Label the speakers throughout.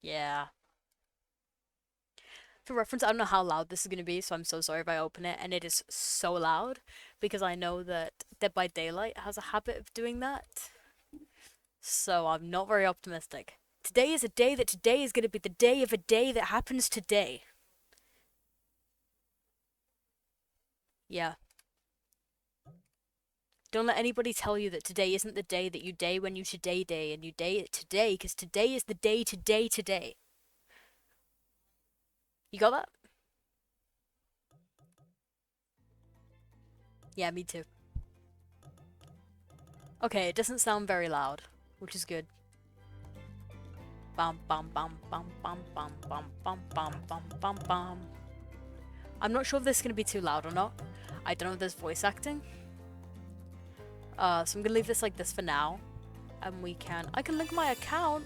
Speaker 1: Yeah. For reference, I don't know how loud this is going to be, so I'm so sorry if I open it and it is so loud because I know that Dead by Daylight has a habit of doing that. So I'm not very optimistic. Today is a day that today is going to be the day of a day that happens today. Yeah. Don't let anybody tell you that today isn't the day that you day when you today day and you day it today because today is the day today today. You got that? Yeah, me too. Okay, it doesn't sound very loud, which is good. Bum bum bum bum bum bum bum bum bum bum bum bum. I'm not sure if this is gonna be too loud or not. I don't know if there's voice acting. So I'm gonna leave this like this for now. And I can link my account.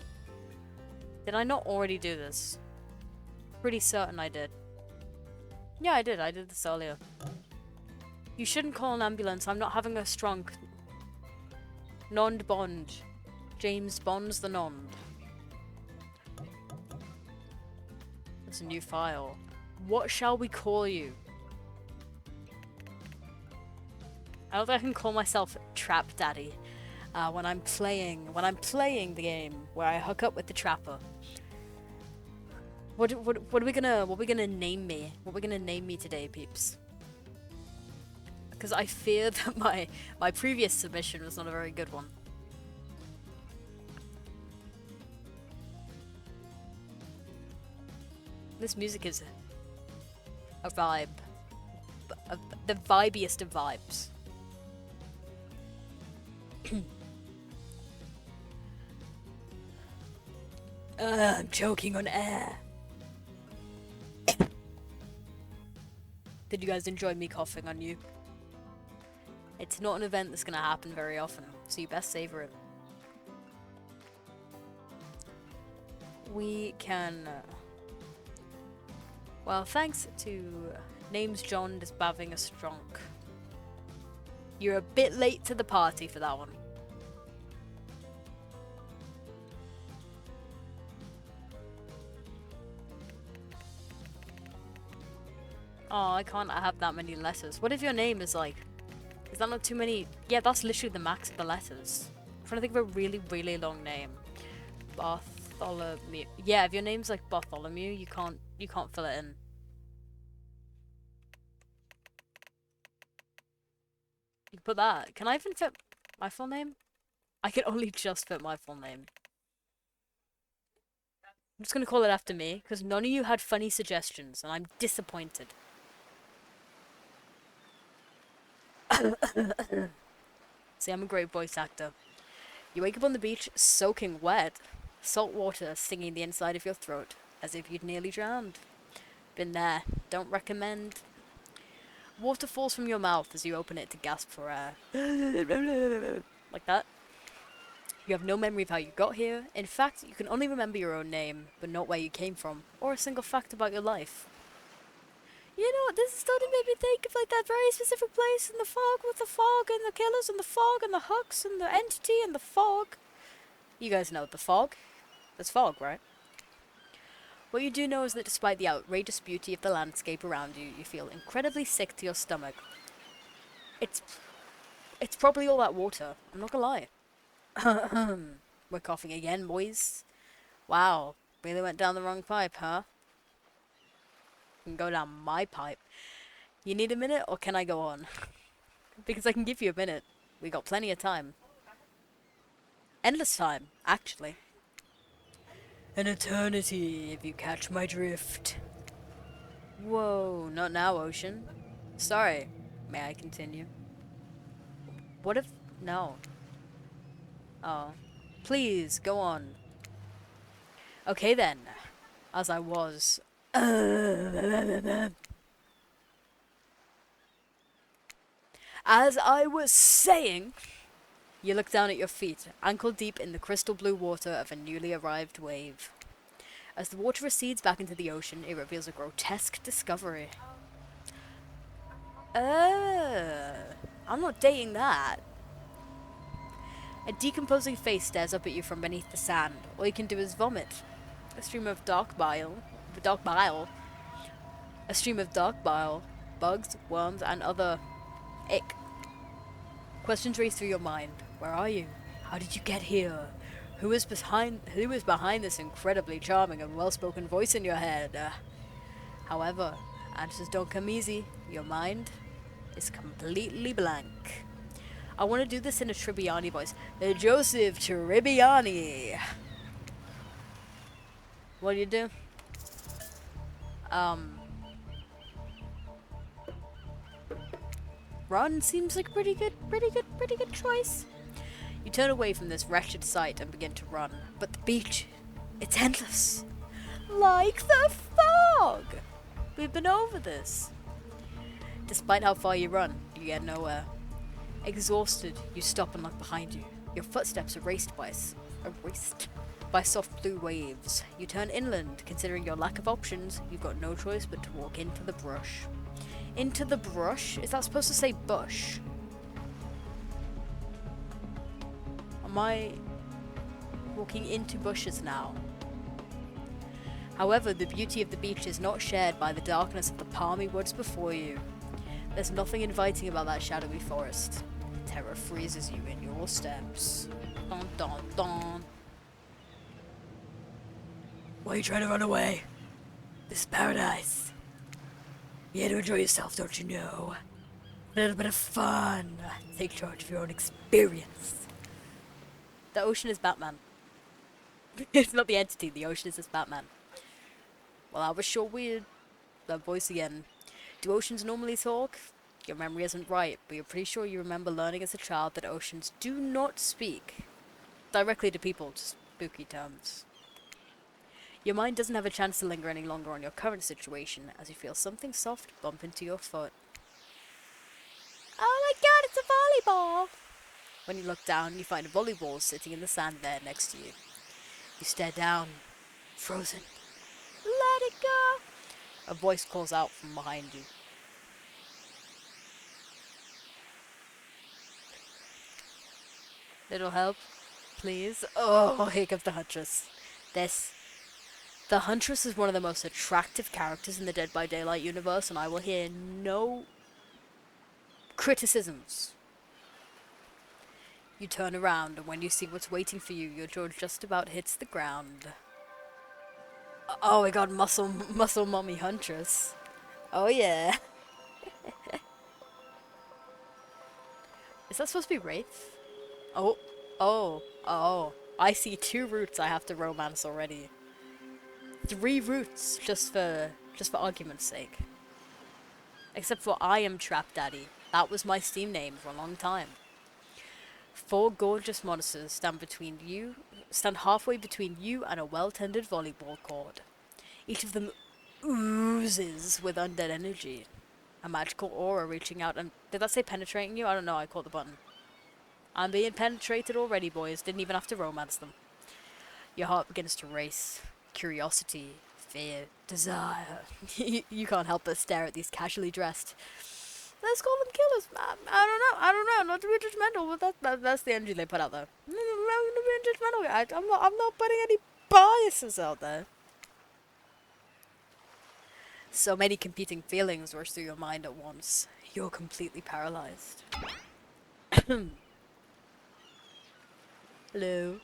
Speaker 1: Did I not already do this? Pretty certain I did. Yeah, I did. I did this earlier. You shouldn't call an ambulance. I'm not having a strong Nond Bond. James Bond's the Nond. It's a new file. What shall we call you? I don't think I can call myself Trap Daddy when I'm playing the game where I hook up with the trapper. What are we gonna name me? What are we gonna name me today, peeps? Because I fear that my previous submission was not a very good one. This music is a vibe, the vibiest of vibes. I'm choking on air. Did you guys enjoy me coughing on you? It's not an event that's gonna happen very often, so you best savor it. We can... well, thanks to Names John just bathing a strunk. You're a bit late to the party for that one. Oh, I can't have that many letters. What if your name is like... is that not too many? Yeah, that's literally the max of the letters. I'm trying to think of a really, really long name. Bartholomew. Yeah, if your name's like Bartholomew, you can't fill it in. You can put that. Can I even fit my full name? I can only just fit my full name. I'm just gonna call it after me, because none of you had funny suggestions, and I'm disappointed. See, I'm a great voice actor. You wake up on the beach, soaking wet. Salt water stinging the inside of your throat, as if you'd nearly drowned. Been there. Don't recommend. Water falls from your mouth as you open it to gasp for air. Like that. You have no memory of how you got here. In fact, you can only remember your own name, but not where you came from, or a single fact about your life. You know what, this started made me think of like that very specific place in the fog with the fog and the killers and the fog and the hooks and the entity and the fog. You guys know the fog? There's fog, right? What you do know is that despite the outrageous beauty of the landscape around you, you feel incredibly sick to your stomach. It's probably all that water. I'm not gonna lie. We're coughing again, boys. Wow, really went down the wrong pipe, huh? Can go down my pipe. You need a minute, or can I go on? Because I can give you a minute. We got plenty of time. Endless time, actually. An eternity, if you catch my drift. Whoa, not now, Ocean. Sorry. May I continue? What if... no. Oh. Please, go on. Okay then. As I was... As I was saying... You look down at your feet, ankle deep in the crystal blue water of a newly arrived wave. As the water recedes back into the ocean, it reveals a grotesque discovery. I'm not dating that. A decomposing face stares up at you from beneath the sand. All you can do is vomit. A stream of dark bile, a stream of dark bile, bugs, worms, and other ick. Questions race through your mind. Where are you? How did you get here? Who is behind this incredibly charming and well-spoken voice in your head? However, answers don't come easy. Your mind is completely blank. I want to do this in a Tribbiani voice. Joseph Tribbiani. What do you do? Run seems like a pretty good choice. You turn away from this wretched sight and begin to run. But the beach, it's endless. Like the fog! We've been over this. Despite how far you run, you get nowhere. Exhausted, you stop and look behind you. Your footsteps erased by soft blue waves. You turn inland. Considering your lack of options, you've got no choice but to walk into the brush. Into the brush? Is that supposed to say bush? Am I walking into bushes now? However, the beauty of the beach is not shared by the darkness of the palmy woods before you. There's nothing inviting about that shadowy forest. Terror freezes you in your steps. Dun dun dun. Why are you trying to run away? This is paradise. You had to enjoy yourself, don't you know? A little bit of fun. Take charge of your own experience. The ocean is Batman. It's not the entity, the ocean is just Batman. Well, that was sure weird. That voice again. Do oceans normally talk? Your memory isn't right, but you're pretty sure you remember learning as a child that oceans do not speak directly to people, just spooky terms. Your mind doesn't have a chance to linger any longer on your current situation as you feel something soft bump into your foot. Oh my god, it's a volleyball! When you look down, you find a volleyball sitting in the sand there next to you. You stare down, frozen. Let it go! A voice calls out from behind you. Little help, please? Oh, here comes the Huntress. The Huntress is one of the most attractive characters in the Dead by Daylight universe, and I will hear no criticisms. You turn around, and when you see what's waiting for you, your jaw just about hits the ground. Oh my god, muscle mommy Huntress. Oh yeah. Is that supposed to be Wraith? Oh. I see 2 roots I have to romance already. 3 roots, just for argument's sake. Except for I am Trap Daddy. That was my Steam name for a long time. 4 gorgeous monsters stand halfway between you and a well-tended volleyball court. Each of them oozes with undead energy. A magical aura reaching out and... Did that say penetrating you? I don't know, I caught the button. I'm being penetrated already, boys. Didn't even have to romance them. Your heart begins to race. Curiosity, fear, desire. You can't help but stare at these casually dressed. Let's call them killers. I don't know. Not to be judgmental, but that's the energy they put out there. I'm not being judgmental. I'm not putting any biases out there. So many competing feelings rush through your mind at once. You're completely paralyzed. Hello.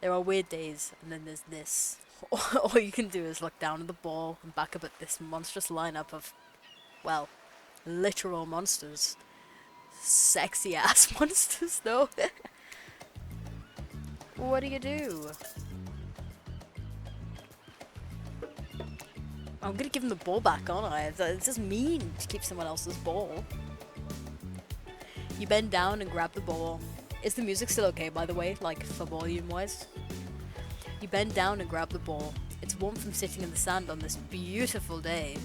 Speaker 1: There are weird days, and then there's this. All you can do is look down at the ball and back up at this monstrous lineup of, well, literal monsters. Sexy ass monsters, though. What do you do? I'm gonna give him the ball back, aren't I? It's just mean to keep someone else's ball. You bend down and grab the ball. Is the music still okay, by the way? Like, for volume-wise? You bend down and grab the ball. It's warm from sitting in the sand on this beautiful day.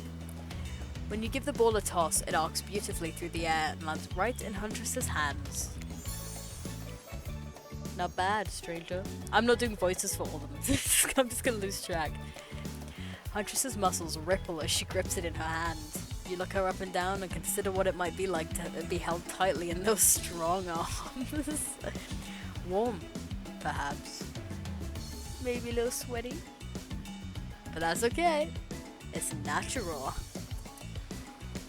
Speaker 1: When you give the ball a toss, it arcs beautifully through the air and lands right in Huntress's hands. Not bad, stranger. I'm not doing voices for all of them. I'm just gonna lose track. Huntress's muscles ripple as she grips it in her hand. You look her up and down and consider what it might be like to be held tightly in those strong arms. Warm, perhaps. Maybe a little sweaty. But that's okay. It's natural.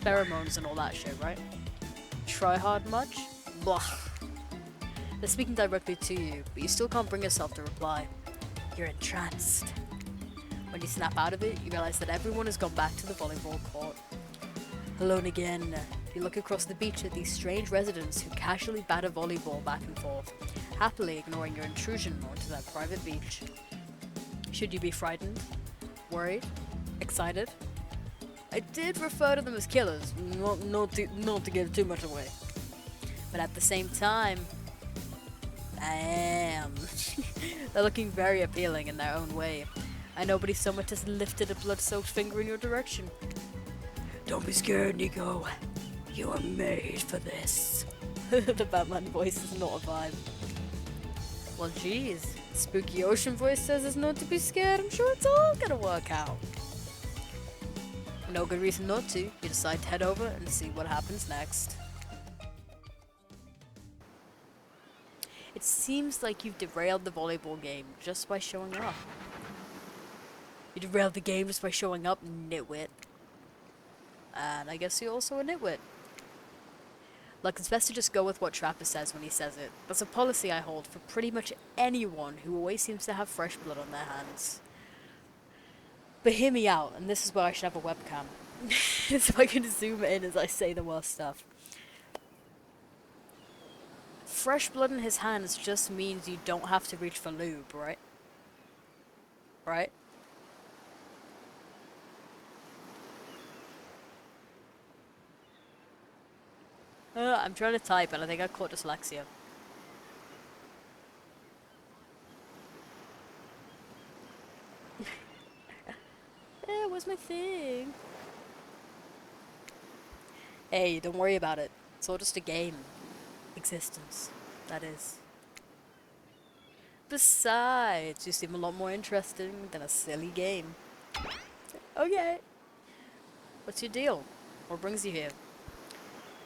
Speaker 1: Pheromones and all that shit, right? Try hard much? Blah. They're speaking directly to you, but you still can't bring yourself to reply. You're entranced. When you snap out of it, you realize that everyone has gone back to the volleyball court. Alone again, you look across the beach at these strange residents who casually batter volleyball back and forth, happily ignoring your intrusion onto their private beach. Should you be frightened? Worried? Excited? I did refer to them as killers, not to give too much away. But at the same time, I am. They're looking very appealing in their own way, and nobody so much as lifted a blood-soaked finger in your direction. Don't be scared, Nico. You are made for this. The Batman voice is not a vibe. Well, geez. Spooky ocean voice says it's not to be scared. I'm sure it's all gonna work out. No good reason not to. You decide to head over and see what happens next. It seems like you've derailed the volleyball game just by showing up. You derailed the game just by showing up, nitwit. And I guess you're also a nitwit. Like, it's best to just go with what Trapper says when he says it. That's a policy I hold for pretty much anyone who always seems to have fresh blood on their hands. But hear me out, and this is where I should have a webcam. So I can zoom in as I say the worst stuff. Fresh blood in his hands just means you don't have to reach for lube, right? Right? I'm trying to type and I think I caught dyslexia. Where's my thing? Hey, don't worry about it. It's all just a game. Existence, that is. Besides, you seem a lot more interesting than a silly game. Okay. What's your deal? What brings you here?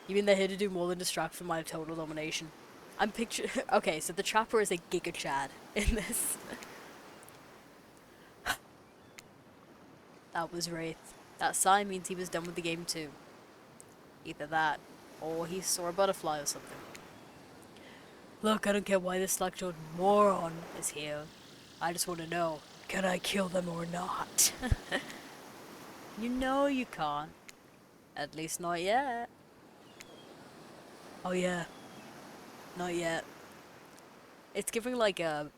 Speaker 1: You mean they're here to do more than distract from my total domination? I'm picturing... Okay, so the Trapper is a Giga Chad in this. That was Wraith. That sign means he was done with the game too. Either that, or he saw a butterfly or something. Look, I don't care why this slack-jawed moron is here. I just want to know, can I kill them or not? You know you can't. At least not yet. Oh yeah. Not yet. It's giving like a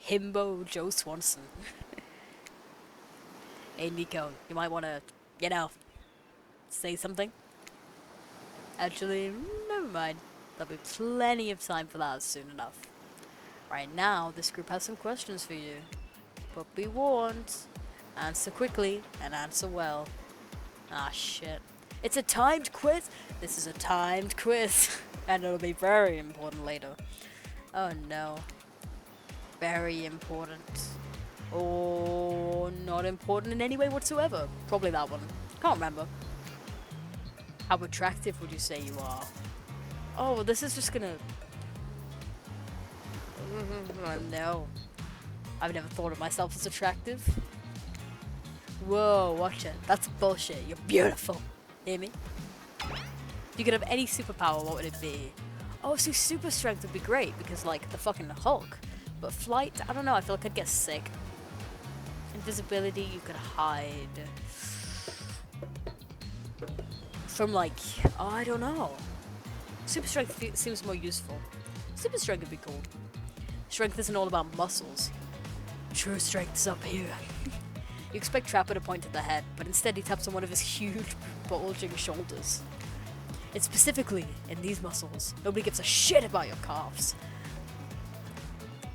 Speaker 1: himbo Joe Swanson. Hey Nico, you might want to, you know, say something? Actually, never mind. There'll be plenty of time for that soon enough. Right now, this group has some questions for you. But be warned. Answer quickly and answer well. Ah shit. It's a timed quiz? This is a timed quiz. And it'll be very important later. Oh no. Very important. Or not important in any way whatsoever. Probably that one. Can't remember. How attractive would you say you are? Oh, well, this is just gonna... No. I've never thought of myself as attractive. Whoa, watch it. That's bullshit. You're beautiful. Hear me? If you could have any superpower, what would it be? Oh, so super strength would be great, because, like, the fucking Hulk. But flight, I don't know, I feel like I'd get sick. Invisibility, you could hide. From, like, oh, I don't know. Super strength seems more useful. Super strength would be cool. Strength isn't all about muscles. True strength is up here. You expect Trapper to point at the head, but instead he taps on one of his huge, bulging shoulders. It's specifically in these muscles. Nobody gives a shit about your calves.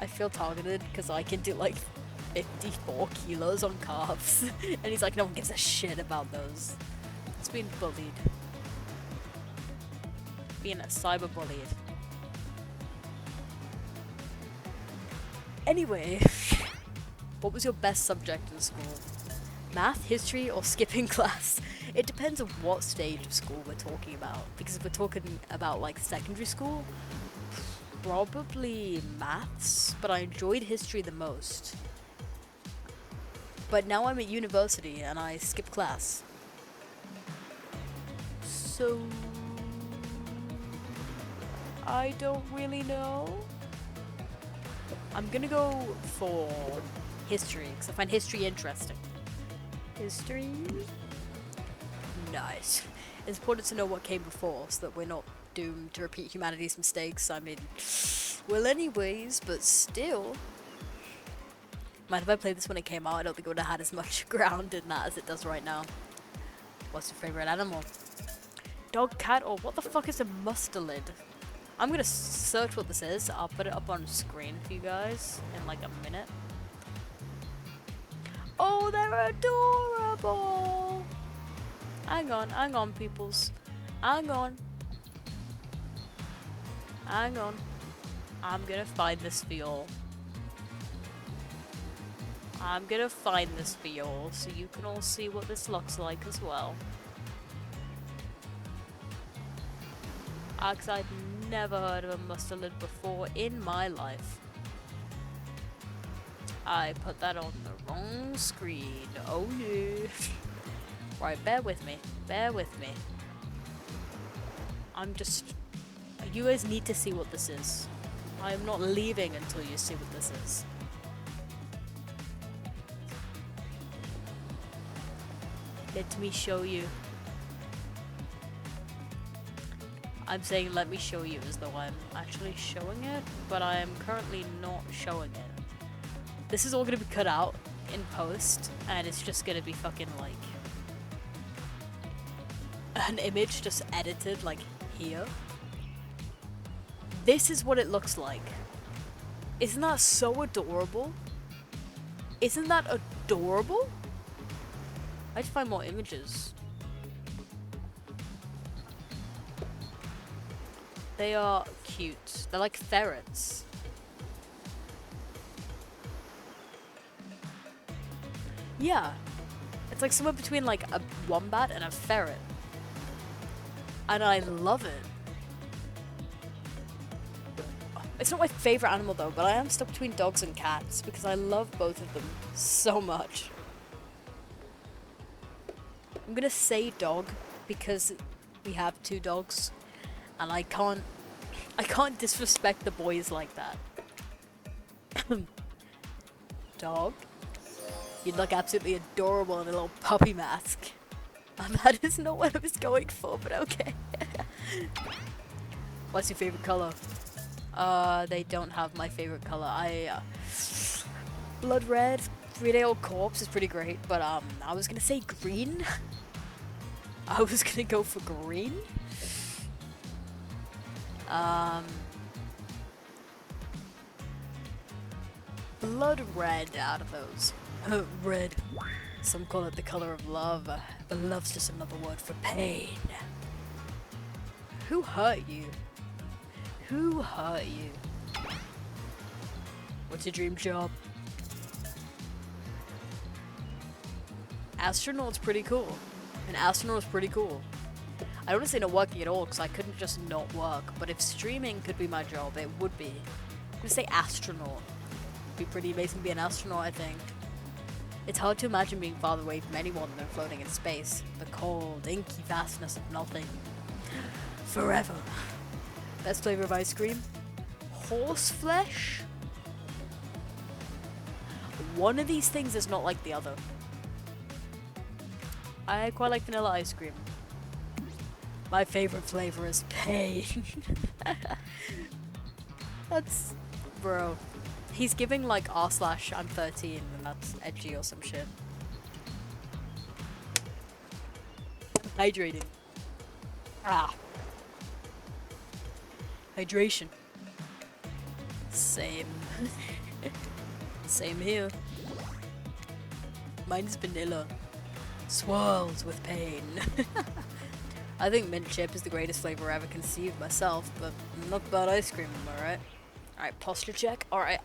Speaker 1: I feel targeted because I can do like 54 kilos on calves. And he's like, no one gives a shit about those. It's being bullied. Being a cyber bullied. Anyway, what was your best subject in school? Math, history, or skipping class? It depends on what stage of school we're talking about. Because if we're talking about like secondary school, probably maths, but I enjoyed history the most. But now I'm at university and I skipped class. So I don't really know. I'm gonna go for history because I find history interesting. History? Nice. It's important to know what came before so that we're not doomed to repeat humanity's mistakes. I mean, well, anyways, but still. Mind if I played this when it came out? I don't think it would have had as much ground in that as it does right now. What's your favorite animal? Dog, cat, or what the fuck is a mustelid? I'm gonna search what this is. I'll put it up on screen for you guys in like a minute. Oh, they're adorable! Hang on, peoples. Hang on. Hang on. I'm gonna find this for y'all. I'm gonna find this for y'all so you can all see what this looks like as well. Because I'd never heard of a mustelid before in my life. I put that on the wrong screen. Oh yeah. Right, bear with me. Bear with me. You guys need to see what this is. I am not leaving until you see what this is. Let me show you. I'm saying let me show you as though I'm actually showing it, but I am currently not showing it. This is all gonna be cut out in post, and it's just gonna be fucking like an image just edited like here. This is what it looks like. Isn't that so adorable? Isn't that adorable? I should find more images. They are cute. They're like ferrets. Yeah. It's like somewhere between like a wombat and a ferret. And I love it. It's not my favorite animal though, but I am stuck between dogs and cats because I love both of them so much. I'm gonna say dog because we have 2 dogs and I can't disrespect the boys like that. Dog? You'd look absolutely adorable in a little puppy mask. That is not what I was going for, but okay. What's your favorite color? They don't have my favorite color. Blood red, 3-day-old corpse is pretty great, but I was gonna say green. I was gonna go for green. Blood red out of those. Red. Some call it the color of love, but love's just another word for pain. Who hurt you? Who hurt you? What's your dream job? Astronaut's pretty cool. An astronaut's pretty cool. I don't want to say not working at all because I couldn't just not work, but if streaming could be my job, it would be. I'm gonna say astronaut. It'd be pretty amazing to be an astronaut, I think. It's hard to imagine being farther away from anyone than floating in space. The cold, inky vastness of nothing. Forever. Best flavor of ice cream? Horse flesh? One of these things is not like the other. I quite like vanilla ice cream. My favorite flavor is pain. That's... Bro. He's giving like r/I'm 13 and that's edgy or some shit. Hydrating. Ah. Hydration. Same. Same here. Mine's vanilla. Swirls with pain. I think mint chip is the greatest flavor I ever conceived myself, but not about ice cream, am I right? Alright, posture check. Alright.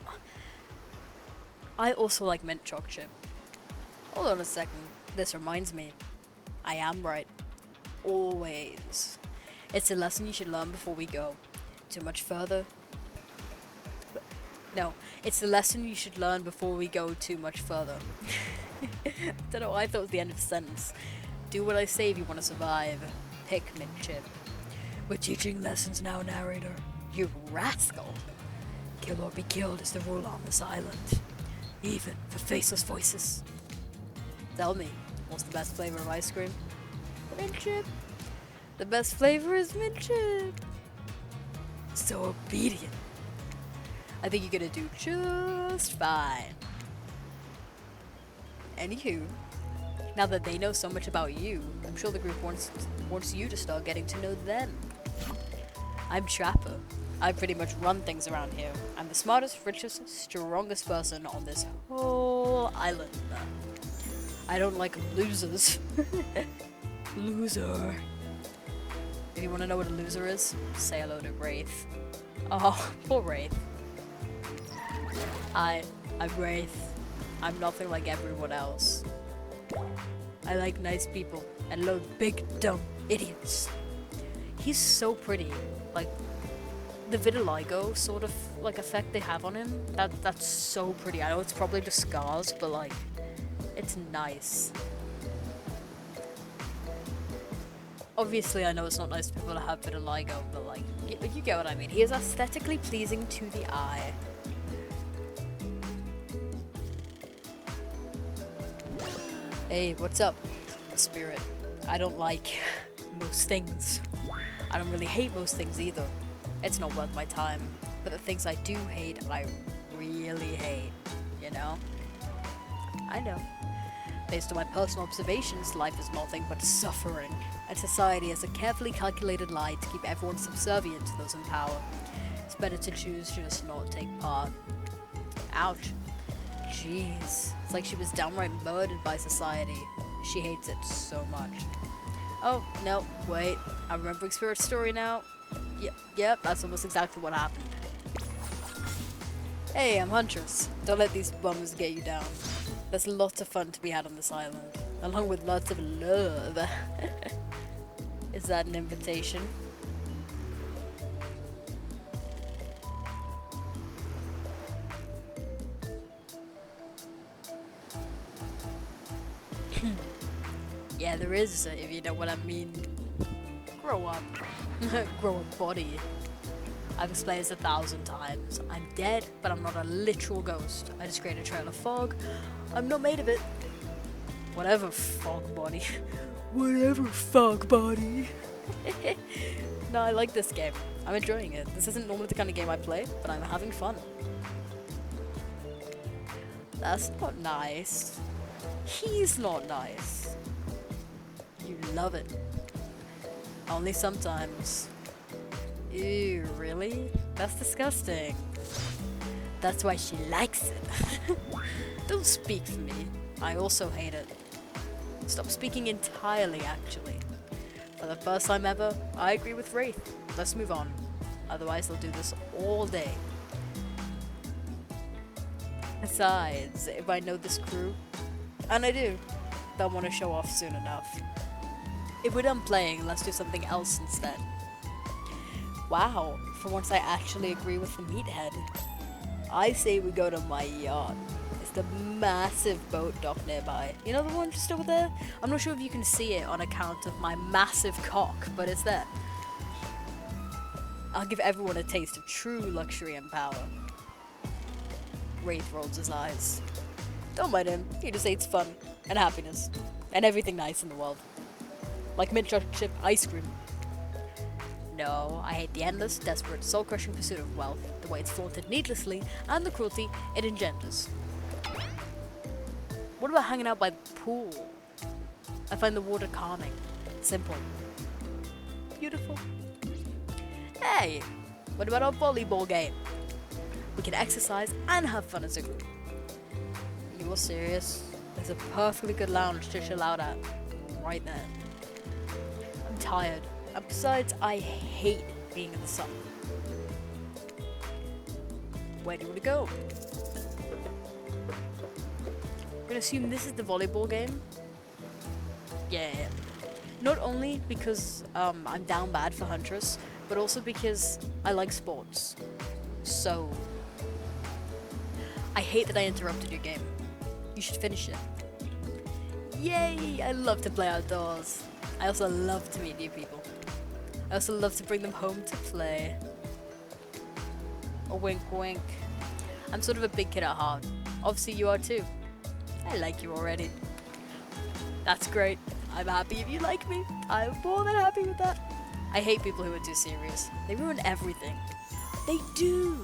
Speaker 1: I also like mint choc chip. Hold on a second. This reminds me. I am right. Always. It's a lesson you should learn before we go too much further. No, it's the lesson you should learn before we go too much further. Don't know why I thought it was the end of the sentence. Do what I say if you want to survive. Pick midship. We're teaching lessons now, narrator. You rascal. Kill or be killed is the rule on this island. Even for faceless voices. Tell me, what's the best flavor of ice cream? Midship. The best flavor is midship. So obedient. I think you're gonna do just fine. Anywho, now that they know so much about you, I'm sure the group wants you to start getting to know them. I'm Trapper. I pretty much run things around here. I'm the smartest, richest, strongest person on this whole island. I don't like losers. Loser. If you want to know what a loser is, say hello to Wraith. Oh, poor Wraith. I'm Wraith. I'm nothing like everyone else. I like nice people and loathe big, dumb idiots. He's so pretty. Like, the vitiligo sort of, like, effect they have on him, that's so pretty. I know it's probably just scars, but, like, it's nice. Obviously, I know it's not nice for people to have vitiligo, but, like, you get what I mean. He is aesthetically pleasing to the eye. Hey, what's up, spirit? I don't like most things. I don't really hate most things either. It's not worth my time. But the things I do hate, I really hate, you know? I know. Based on my personal observations, life is nothing but suffering, and society has a carefully calculated lie to keep everyone subservient to those in power. It's better to choose to just not take part. Ouch. Jeez. It's like she was downright murdered by society. She hates it so much. Oh, no, wait. I'm remembering Spirit's story now. Yep, that's almost exactly what happened. Hey, I'm Huntress. Don't let these bums get you down. There's lots of fun to be had on this island, along with lots of love. Is that an invitation? Yeah, there is, if you know what I mean. Grow up. Grow a body. I've explained this 1,000 times. I'm dead, but I'm not a literal ghost. I just create a trail of fog. I'm not made of it. Whatever, fog body. Whatever, fog body. No, I like this game. I'm enjoying it. This isn't normally the kind of game I play, but I'm having fun. That's not nice. He's not nice. You love it. Only sometimes. Ew, really? That's disgusting. That's why she likes it. Don't speak for me. I also hate it. Stop speaking entirely, actually. For the first time ever, I agree with Wraith. Let's move on. Otherwise, they'll do this all day. Besides, if I know this crew, and I do, they'll want to show off soon enough. If we're done playing, let's do something else instead. Wow, for once I actually agree with the meathead. I say we go to my yacht. It's the massive boat dock nearby. You know the one just over there? I'm not sure if you can see it on account of my massive cock, but it's there. I'll give everyone a taste of true luxury and power. Wraith rolls his eyes. Don't mind him, he just hates fun and happiness and everything nice in the world. Like mid-chip ice cream. No, I hate the endless, desperate, soul-crushing pursuit of wealth, the way it's flaunted needlessly, and the cruelty it engenders. What about hanging out by the pool? I find the water calming. Simple. Beautiful. Hey! What about our volleyball game? We can exercise and have fun as a group. You're serious? There's a perfectly good lounge to chill out at. Right there. I'm tired. And besides, I hate being in the sun. Where do you want to go? I'm gonna assume this is the volleyball game. Yeah. Not only because I'm down bad for Huntress, but also because I like sports. So, I hate that I interrupted your game. You should finish it. Yay! I love to play outdoors. I also love to meet new people. I also love to bring them home to play. A wink wink. I'm sort of a big kid at heart. Obviously you are too. I like you already. That's great. I'm happy if you like me. I'm more than happy with that. I hate people who are too serious. They ruin everything. They do.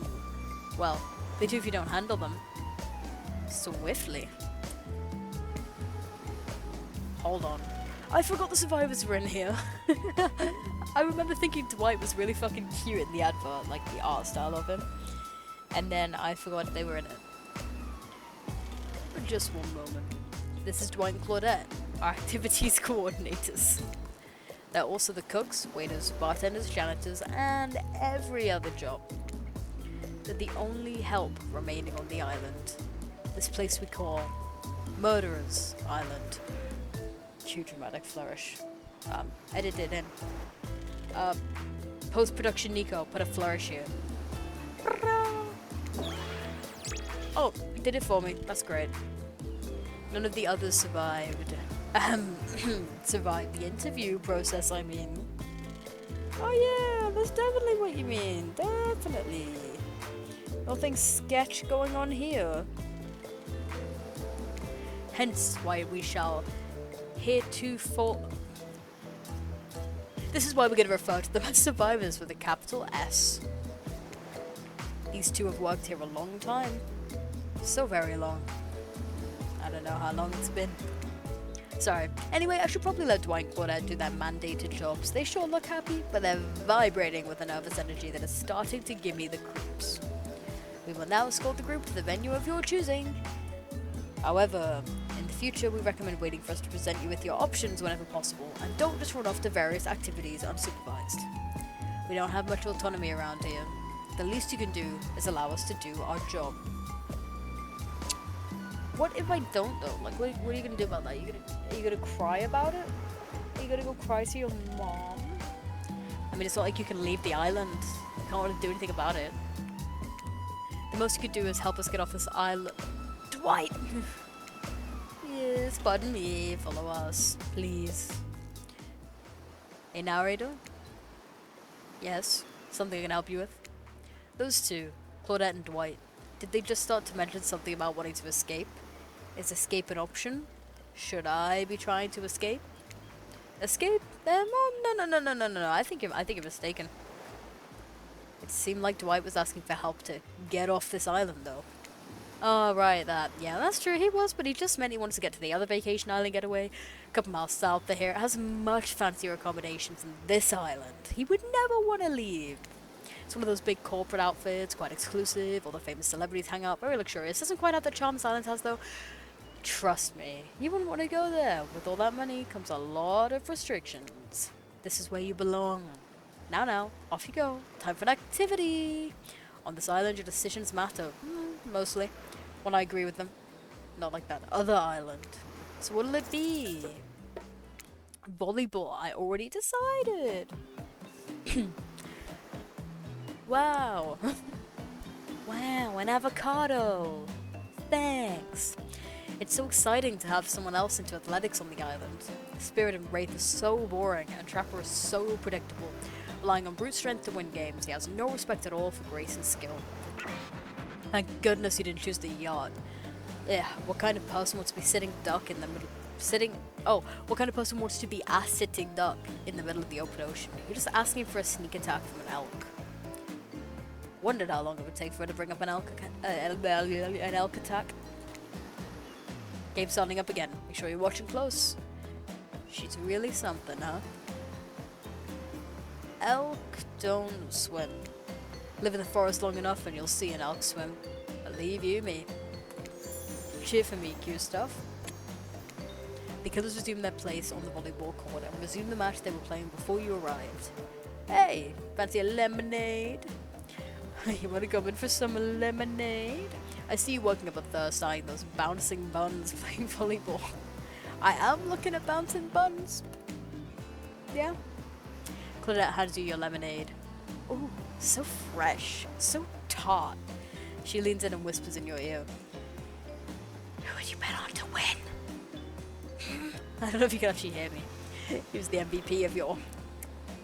Speaker 1: Well, they do if you don't handle them swiftly. Hold on. I forgot the survivors were in here. I remember thinking Dwight was really fucking cute in the advert, like the art style of him. And then I forgot they were in it. For just one moment. This is Dwight and Claudette, our activities coordinators. They're also the cooks, waiters, bartenders, janitors, and every other job. They're the only help remaining on the island. This place we call Murderers Island. Cue dramatic flourish. Edit it in. Post-production Nico, put a flourish here. Oh, did it for me. That's great. None of the others survived. Survived the interview process, I mean. Oh yeah, that's definitely what you mean. Definitely. Nothing sketch going on here. Hence why we shall heretofore... This is why we're going to refer to them as survivors with a capital S. These two have worked here a long time. So very long. I don't know how long it's been. Sorry. Anyway, I should probably let Dwight and Claudette do their mandated jobs. They sure look happy, but they're vibrating with a nervous energy that is starting to give me the creeps. We will now escort the group to the venue of your choosing. However, in the future, we recommend waiting for us to present you with your options whenever possible, and don't just run off to various activities unsupervised. We don't have much autonomy around here. The least you can do is allow us to do our job. What if I don't though? Like, what are you gonna do about that? Are you gonna cry about it? Are you gonna go cry to your mom? I mean, it's not like you can leave the island. You can't really do anything about it. The most you could do is help us get off this island. Dwight! Yes, pardon me. Follow us, please. Hey, narrator? Yes? Something I can help you with? Those two, Claudette and Dwight, did they just start to mention something about wanting to escape? Is escape an option? Should I be trying to escape? Escape? No. I think you're mistaken. It seemed like Dwight was asking for help to get off this island, though. Oh, right, that. Yeah, that's true, he was, but he just meant he wanted to get to the other vacation island getaway, a couple miles south of here. It has much fancier accommodations than this island. He would never want to leave. It's one of those big corporate outfits, quite exclusive, all the famous celebrities hang out, very luxurious. Doesn't quite have the charm this island has, though. Trust me, you wouldn't want to go there. With all that money comes a lot of restrictions. This is where you belong. Now, off you go. Time for an activity. On this island, your decisions matter. Mostly. When I agree with them. Not like that other island. So what'll it be? Volleyball. I already decided. Wow. Wow, an avocado. Thanks. It's so exciting to have someone else into athletics on the island. Spirit and Wraith is so boring, and Trapper is so predictable. Relying on brute strength to win games, he has no respect at all for grace and skill. Thank goodness he didn't choose the yacht. Yeah, what kind of person wants to be sitting duck in the middle... what kind of person wants to be a sitting duck in the middle of the open ocean? You're just asking for a sneak attack from an elk. Wondered how long it would take for her to bring up an elk attack. Game's starting up again. Make sure you're watching close. She's really something, huh? Elk don't swim. Live in the forest long enough and you'll see an elk swim. Believe you me. Cheer for me, Q stuff. The killers resumed their place on the volleyball court and resumed the match they were playing before you arrived. Hey, fancy a lemonade? You want to come in for some lemonade? I see you working up a thirst, eyeing those bouncing buns playing volleyball. I am looking at bouncing buns. Yeah. Claudette hands you your lemonade. Ooh, so fresh, so tart. She leans in and whispers in your ear. Who would you bet on to win? I don't know if you can actually hear me. Who's the MVP of your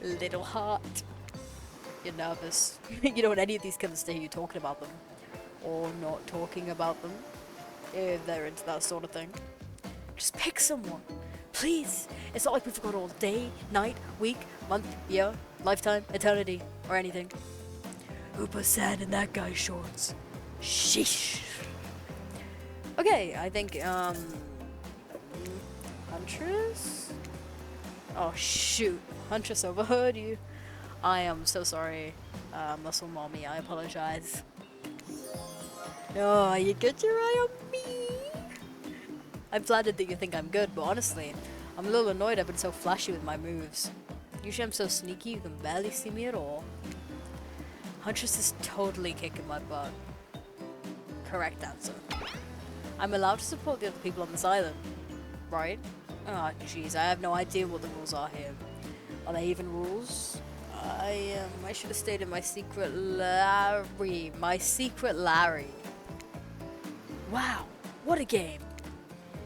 Speaker 1: little heart? You're nervous. You don't want any of these killers to hear you talking about them. Or not talking about them. If they're into that sort of thing. Just pick someone. Please. It's not like we've got all day, night, week, month, year, lifetime, eternity, or anything. Who put sand in that guy's shorts? Sheesh. Okay, I think, Huntress? Oh, shoot. Huntress overheard you. I am so sorry, Muscle Mommy. I apologize. Oh, you get your eye on me? I'm flattered that you think I'm good, but honestly, I'm a little annoyed I've been so flashy with my moves. Usually I'm so sneaky you can barely see me at all. Huntress is totally kicking my butt. Correct answer. I'm allowed to support the other people on this island, right? Oh, jeez, I have no idea what the rules are here. Are they even rules? I should have stayed in my secret Larry. My secret Larry. Wow, what a game.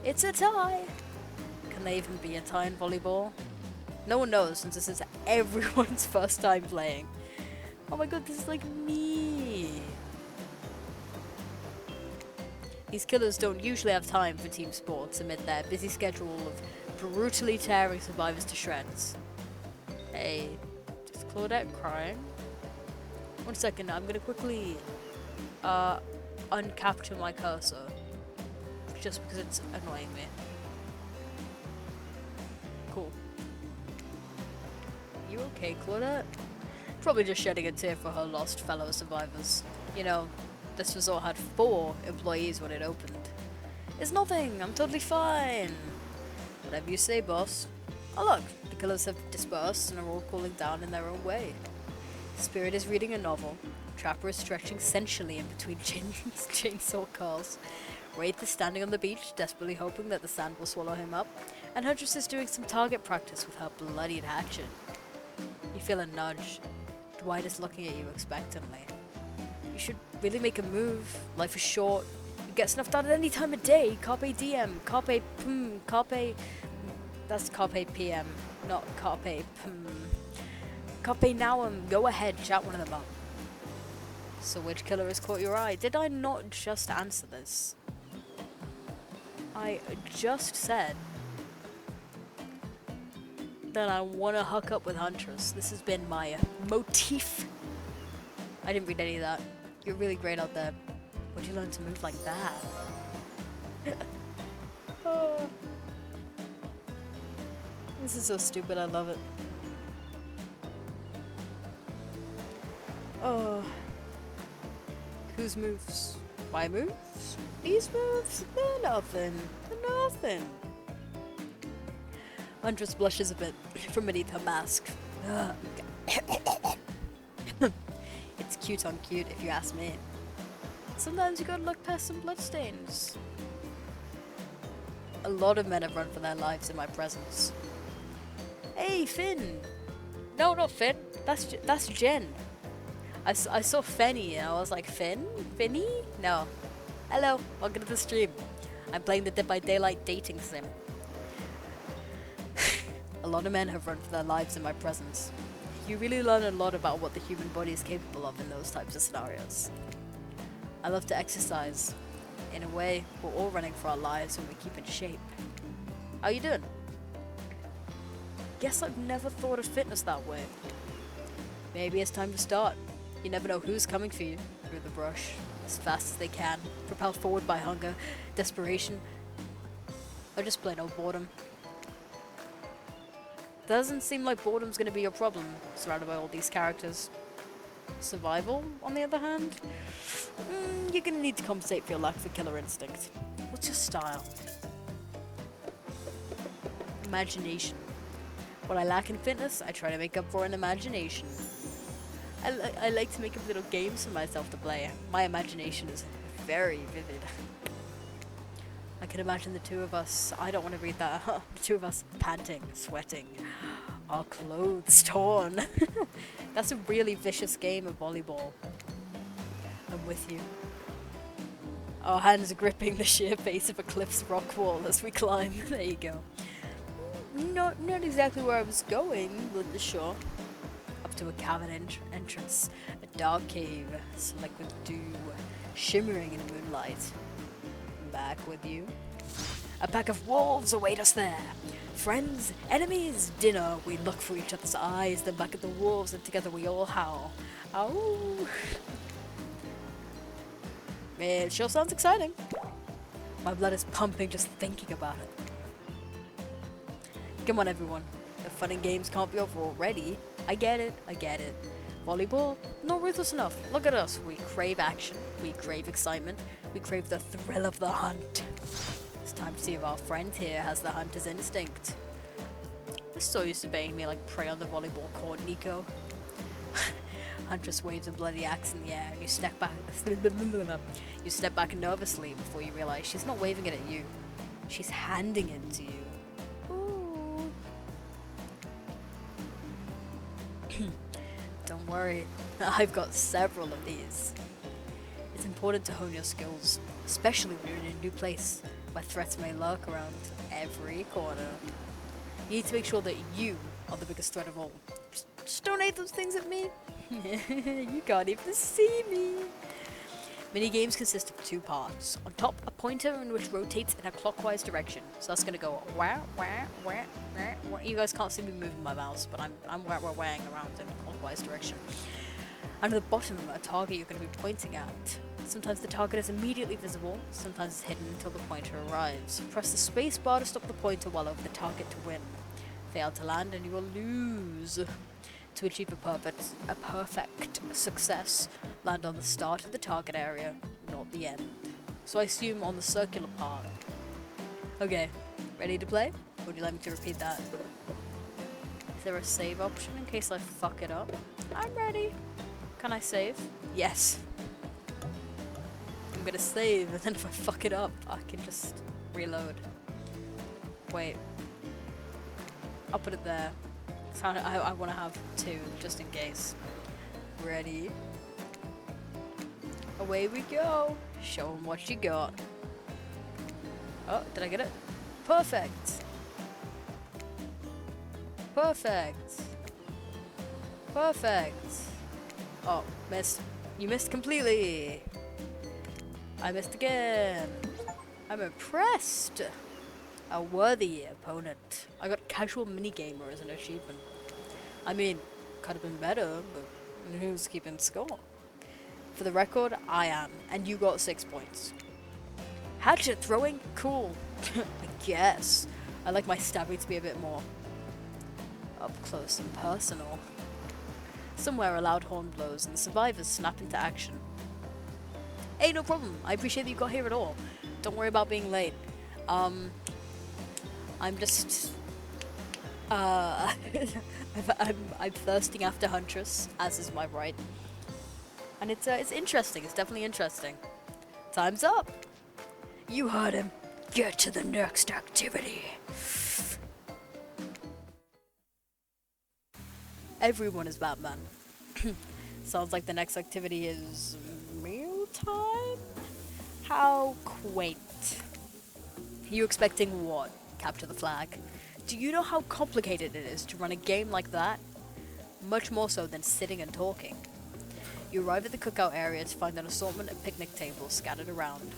Speaker 1: It's a tie. Can there even be a tie in volleyball? No one knows since this is everyone's first time playing. Oh my god, this is like me. These killers don't usually have time for team sports amid their busy schedule of brutally tearing survivors to shreds. Hey, is Claudette crying? 1 second, I'm gonna quickly uncapture my cursor. Just because it's annoying me. Cool. You okay, Claudette? Probably just shedding a tear for her lost fellow survivors. You know, this resort had 4 employees when it opened. It's nothing, I'm totally fine. Whatever you say, boss. Oh look, the killers have dispersed and are all cooling down in their own way. Spirit is reading a novel. Trapper is stretching sensually in between chainsaw curls. Wraith is standing on the beach, desperately hoping that the sand will swallow him up. And Huntress is doing some target practice with her bloodied hatchet. You feel a nudge. Dwight is looking at you expectantly. You should really make a move. Life is short. You get snuffed out at any time of day. Carpe diem. Carpe carpe... That's carpe PM, not carpe Carpe nowem. Go ahead, chat one of them up. So which killer has caught your eye? Did I not just answer this? I just said that I want to hook up with Huntress. This has been my motif. I didn't read any of that. You're really great out there. Where'd you learn to move like that? Oh. This is so stupid, I love it. Oh. Whose moves? My moves? These moves? They're nothing. They're nothing. Huntress blushes a bit from beneath her mask. It's cute on cute, if you ask me. Sometimes you gotta look past some bloodstains. A lot of men have run for their lives in my presence. Hey, Finn! No, not Finn. That's Jen. I saw Fenny and I was like, Finn? Finny? No. Hello, welcome to the stream. I'm playing the Dead by Daylight dating sim. A lot of men have run for their lives in my presence. You really learn a lot about what the human body is capable of in those types of scenarios. I love to exercise. In a way, we're all running for our lives when we keep in shape. How you doing? Guess I've never thought of fitness that way. Maybe it's time to start. You never know who's coming for you through the brush, as fast as they can, propelled forward by hunger, desperation, or just plain old boredom. Doesn't seem like boredom's gonna be your problem, surrounded by all these characters. Survival, on the other hand? You're gonna need to compensate for your lack of a killer instinct. What's your style? Imagination. What I lack in fitness, I try to make up for in imagination. I like to make up little games for myself to play. My imagination is very vivid. I can imagine the two of us, I don't want to read that, the two of us panting, sweating, our clothes torn. That's a really vicious game of volleyball. I'm with you. Our hands gripping the sheer face of a cliff's rock wall as we climb. There you go. Not exactly where I was going, but sure. Up to a cavern entrance, a dark cave, slick with dew, shimmering in the moonlight. Back with you. A pack of wolves await us there. Friends, enemies, dinner. We look for each other's eyes, then back at the wolves, and together we all howl. Ow! It sure sounds exciting. My blood is pumping just thinking about it. Come on, everyone. The fun and games can't be over already. I get it. Volleyball? Not ruthless enough. Look at us. We crave action. We crave excitement. We crave the thrill of the hunt. It's time to see if our friend here has the hunter's instinct. We're so used to baiting me like prey on the volleyball court, Nico. Huntress waves a bloody axe in the air, and you step back. You step back nervously before you realize she's not waving it at you. She's handing it to you. Ooh. Don't worry, I've got several of these. It's important to hone your skills, especially when you're in a new place where threats may lurk around every corner. You need to make sure that you are the biggest threat of all. Just don't aim those things at me. You can't even see me. Mini games consist of 2 parts. On top, a pointer in which rotates in a clockwise direction. So that's gonna go wah wah wah wah wah. You guys can't see me moving my mouse, but I'm wah-wah-wahing around in a clockwise direction. And at the bottom, a target you're gonna be pointing at. Sometimes the target is immediately visible, sometimes it's hidden until the pointer arrives. Press the space bar to stop the pointer while over the target to win. Fail to land and you will lose. To achieve a perfect success, land on the start of the target area, not the end. So I assume on the circular part. Okay, ready to play? Or would you like me to repeat that? Is there a save option in case I fuck it up? I'm ready. Can I save? Yes. I'm gonna save, and then if I fuck it up, I can just reload. Wait. I'll put it there. So I want to have 2, just in case. Ready? Away we go. Show 'em what you got. Oh, did I get it? Perfect. Perfect. Perfect. Oh, missed. You missed completely. I missed again. I'm impressed. A worthy opponent. I got casual minigamer as an achievement. I mean, could have been better, but who's keeping score? For the record, I am, and you got 6 points. Hatchet throwing? Cool. I guess. I like my stabbing to be a bit more up close and personal. Somewhere a loud horn blows and the survivors snap into action. Hey, no problem. I appreciate that you got here at all. Don't worry about being late. I'm just I'm thirsting after Huntress, as is my right. And it's interesting. It's definitely interesting. Time's up. You heard him. Get to the next activity. Everyone is Batman. Sounds like the next activity is mealtime? How quaint. You expecting what? Capture the flag. Do you know how complicated it is to run a game like that? Much more so than sitting and talking. You arrive at the cookout area to find an assortment of picnic tables scattered around.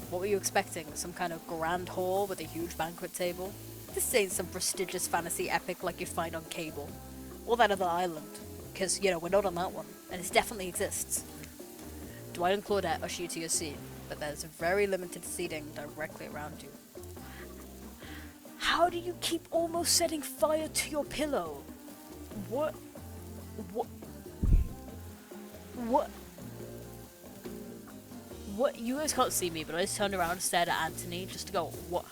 Speaker 1: What were you expecting? Some kind of grand hall with a huge banquet table? This ain't some prestigious fantasy epic like you'd find on cable. Or that other island. Because, you know, we're not on that one. And it definitely exists. Dwight and Claudette usher you to your seat, but there's very limited seating directly around you. How do you keep almost setting fire to your pillow? What? You guys can't see me, but I just turned around and stared at Anthony just to go, what?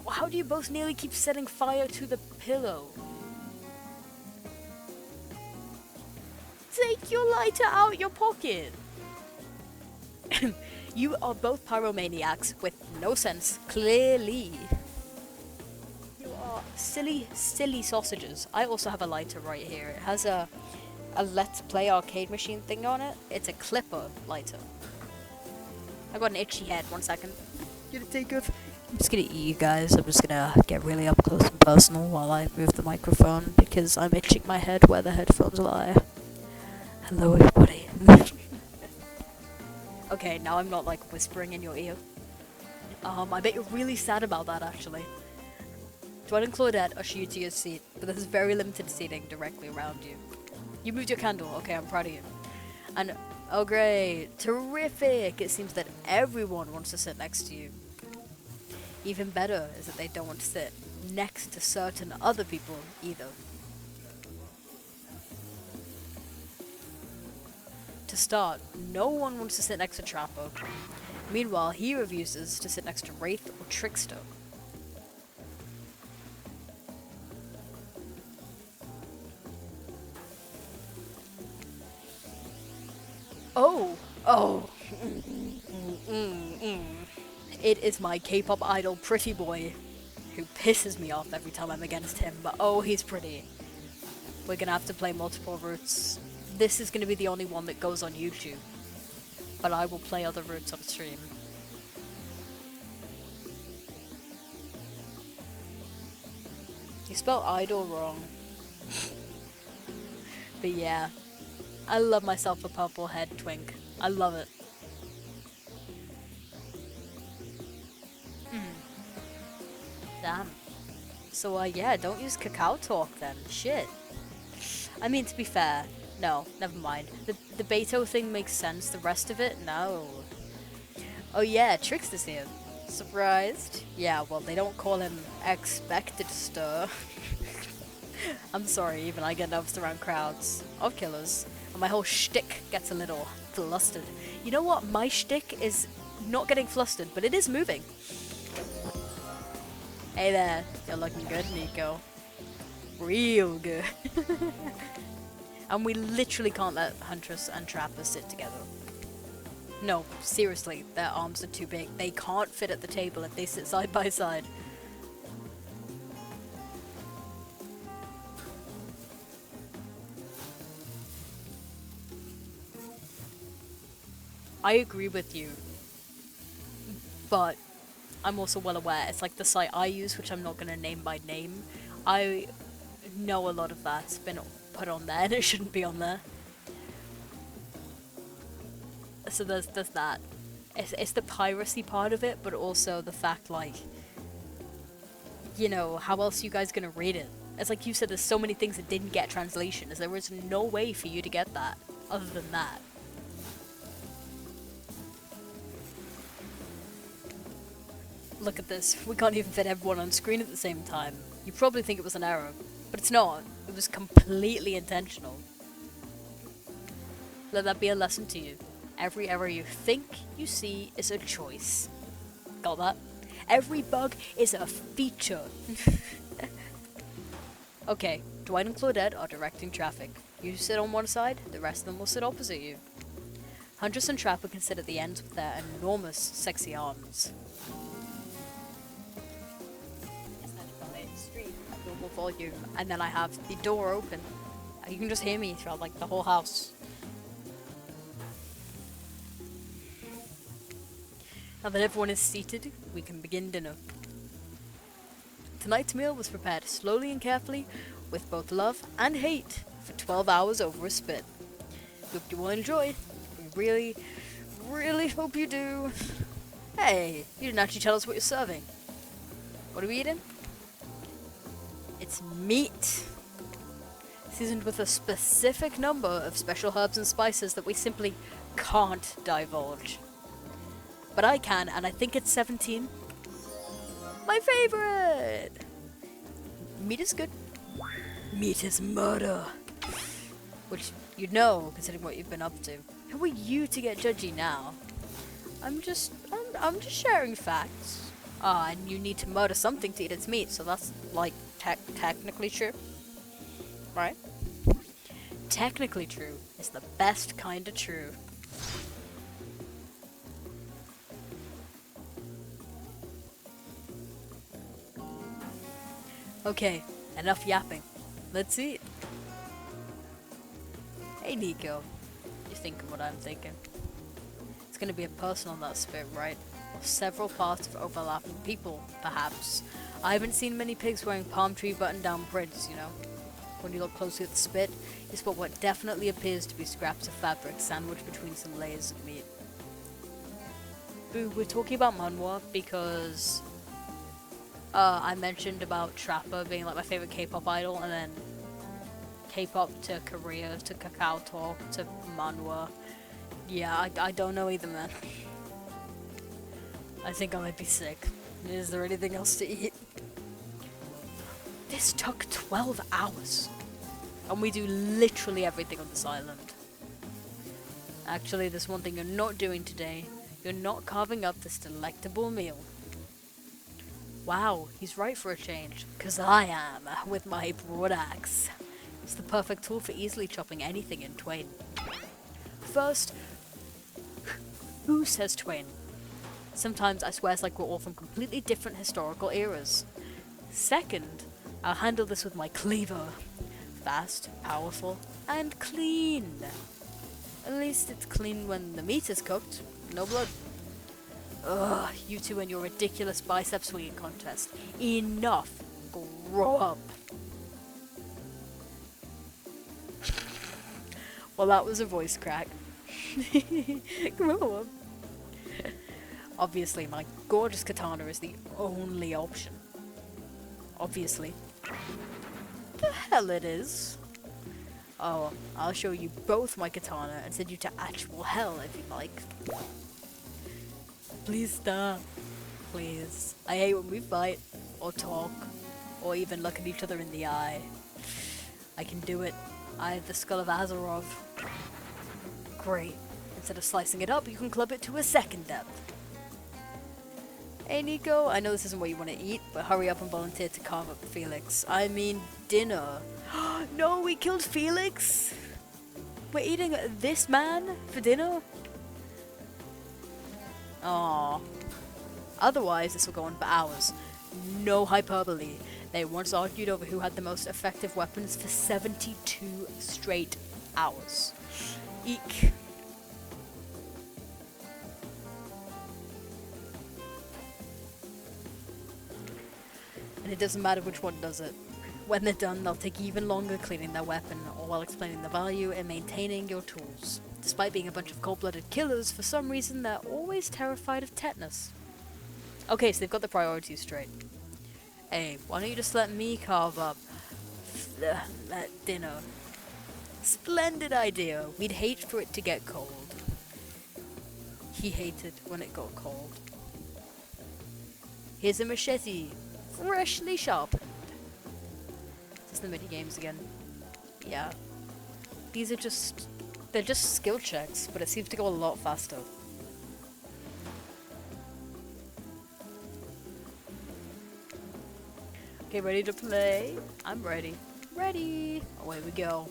Speaker 1: How do you both nearly keep setting fire to the pillow? Take your lighter out your pocket. You are both pyromaniacs with no sense, clearly. You are silly sausages. I also have a lighter right here. It has a a Let's Play arcade machine thing on it. It's a clipper lighter. I got an itchy head. 1 second. Gonna take off. I'm just gonna eat you guys. I'm just gonna get really up close and personal while I move the microphone because I'm itching my head where the headphones lie. Hello, everybody. Okay, now I'm not like whispering in your ear. I bet you're really sad about that actually. Dwight and Claudette usher you to your seat, but there's very limited seating directly around you. You moved your candle. Okay, I'm proud of you. And oh great, terrific! It seems that everyone wants to sit next to you. Even better is that they don't want to sit next to certain other people either. To start, no one wants to sit next to Trapper. Meanwhile, he refuses to sit next to Wraith or Trickster. Oh. It is my K-pop idol Pretty Boy, who pisses me off every time I'm against him, but oh, he's pretty. We're gonna have to play multiple routes. This is gonna be the only one that goes on YouTube, but I will play other routes on stream. You spelled idol wrong. But yeah, I love myself a purple head twink. I love it. Damn. So yeah, don't use Cacao Talk then. Shit. I mean, to be fair, no, never mind. The Beto thing makes sense. The rest of it, no. Oh yeah, Trickster's here. Surprised? Yeah, well, they don't call him Expected Stir. I'm sorry, even I get nervous around crowds of killers, and my whole shtick gets a little flustered. You know what? My shtick is not getting flustered, but it is moving. Hey there, you're looking good, Nico. Real good. And we literally can't let Huntress and Trapper sit together. No, seriously, their arms are too big. They can't fit at the table if they sit side by side. I agree with you, but I'm also well aware, it's like the site I use, which I'm not going to name by name. I know a lot of that's been put on there and it shouldn't be on there. So there's that. It's the piracy part of it, but also the fact, like, you know, how else are you guys going to read it? It's like you said, there's so many things that didn't get translation, as there was no way for you to get that, other than that. Look at this, we can't even fit everyone on screen at the same time. You probably think it was an error, but it's not. It was completely intentional. Let that be a lesson to you. Every error you think you see is a choice. Got that? Every bug is a feature. Okay, Dwight and Claudette are directing traffic. You sit on one side, the rest of them will sit opposite you. Huntress and Trapper can sit at the ends with their enormous, sexy arms. Normal volume, and then I have the door open. You can just hear me throughout like the whole house. Now that everyone is seated, we can begin dinner. Tonight's meal was prepared slowly and carefully, with both love and hate, for 12 hours over a spit. Hope you will enjoy. We really, really hope you do. Hey, you didn't actually tell us what you're serving. What are we eating? It's meat, seasoned with a specific number of special herbs and spices that we simply can't divulge. But I can, and I think it's 17. My favorite! Meat is good. Meat is murder. Which you'd know, considering what you've been up to. Who are you to get judgy now? I'm just sharing facts. Ah, and you need to murder something to eat its meat, so that's, like, technically true. Right? Technically true is the best kind of true. Okay, enough yapping. Let's eat. Hey Nico, you're thinking what I'm thinking. It's gonna be a person on that spit, right? Or several parts of overlapping people, perhaps. I haven't seen many pigs wearing palm tree button-down prints, you know. When you look closely at the spit, you spot what definitely appears to be scraps of fabric sandwiched between some layers of meat. Boo, we're talking about manhwa because I mentioned about Trapper being like my favorite K-pop idol, and then K-pop to Korea to Kakao Talk to manhwa. Yeah, I don't know either, man. I think I might be sick. Is there anything else to eat? This took 12 hours. And we do literally everything on this island. Actually, there's one thing you're not doing today. You're not carving up this delectable meal. Wow, he's right for a change. 'Cause I am, with my broad axe. It's the perfect tool for easily chopping anything in twain. First, who says twain? Sometimes I swear it's like we're all from completely different historical eras. Second, I'll handle this with my cleaver. Fast, powerful, and clean. At least it's clean when the meat is cooked. No blood. Ugh, you two and your ridiculous bicep swinging contest. Enough. Grow up. Well, that was a voice crack. Grow up. Obviously, my gorgeous katana is the only option. Obviously. The hell it is. Oh, I'll show you both my katana and send you to actual hell if you like. Please stop. Please. I hate when we fight, or talk, or even look at each other in the eye. I can do it. I have the skull of Azarov. Great. Instead of slicing it up, you can club it to a second depth. Hey Nico, I know this isn't what you want to eat, but hurry up and volunteer to carve up Felix. I mean, dinner. No, we killed Felix? We're eating this man for dinner? Aww. Otherwise, this will go on for hours. No hyperbole. They once argued over who had the most effective weapons for 72 straight hours. Eek. And it doesn't matter which one does it. When they're done, they'll take even longer cleaning their weapon, or while explaining the value in maintaining your tools. Despite being a bunch of cold-blooded killers, for some reason they're always terrified of tetanus. Okay, so they've got the priorities straight. Hey, why don't you just let me carve up that dinner? Splendid idea. We'd hate for it to get cold. He hated when it got cold. Here's a machete. Freshly sharpened. Is this the mini games again? Yeah. These are they're just skill checks, but it seems to go a lot faster. Okay, ready to play? I'm ready. Ready! Away we go.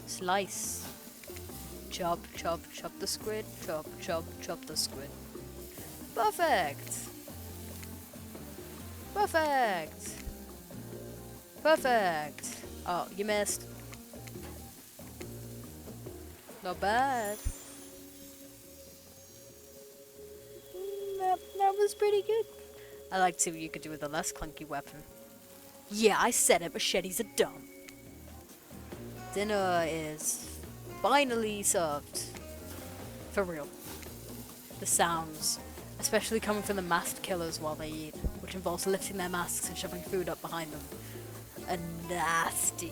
Speaker 1: Slice. Chop, chop, chop the squid. Chop, chop, chop the squid. Perfect! Perfect! Perfect! Oh, you missed. Not bad. That was pretty good. I like to see what you could do with a less clunky weapon. Yeah, I said it, machetes are dumb. Dinner is finally served. For real. The sounds, especially coming from the masked killers while they eat, which involves lifting their masks and shoving food up behind them. A nasty.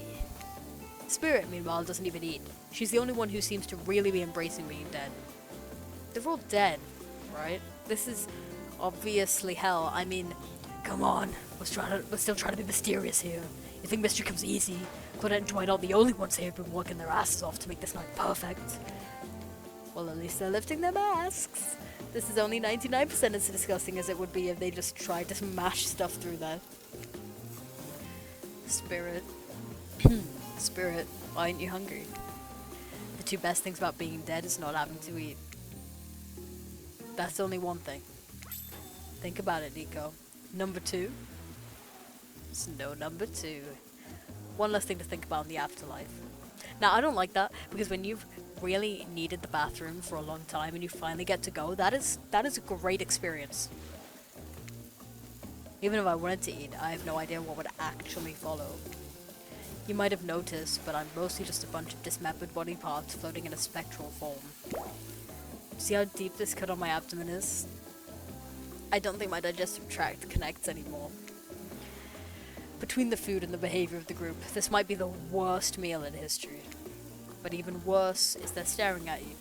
Speaker 1: Spirit, meanwhile, doesn't even eat. She's the only one who seems to really be embracing being dead. They're all dead, right? This is obviously hell. I mean, come on. We're still trying to be mysterious here. You think mystery comes easy? Claudette and Dwight aren't the only ones here who've been working their asses off to make this night perfect. Well, at least they're lifting their masks. This is only 99% as disgusting as it would be if they just tried to smash stuff through there. Spirit. Spirit, why aren't you hungry? The two best things about being dead is not having to eat. That's only one thing. Think about it, Nico. Number two? It's no number two. One less thing to think about in the afterlife. Now, I don't like that, because when you've really needed the bathroom for a long time and you finally get to go, that is a great experience. Even if I wanted to eat, I have no idea what would actually follow. You might have noticed, but I'm mostly just a bunch of dismembered body parts floating in a spectral form. See how deep this cut on my abdomen is? I don't think my digestive tract connects anymore. Between the food and the behavior of the group, this might be the worst meal in history. But even worse is they're staring at you.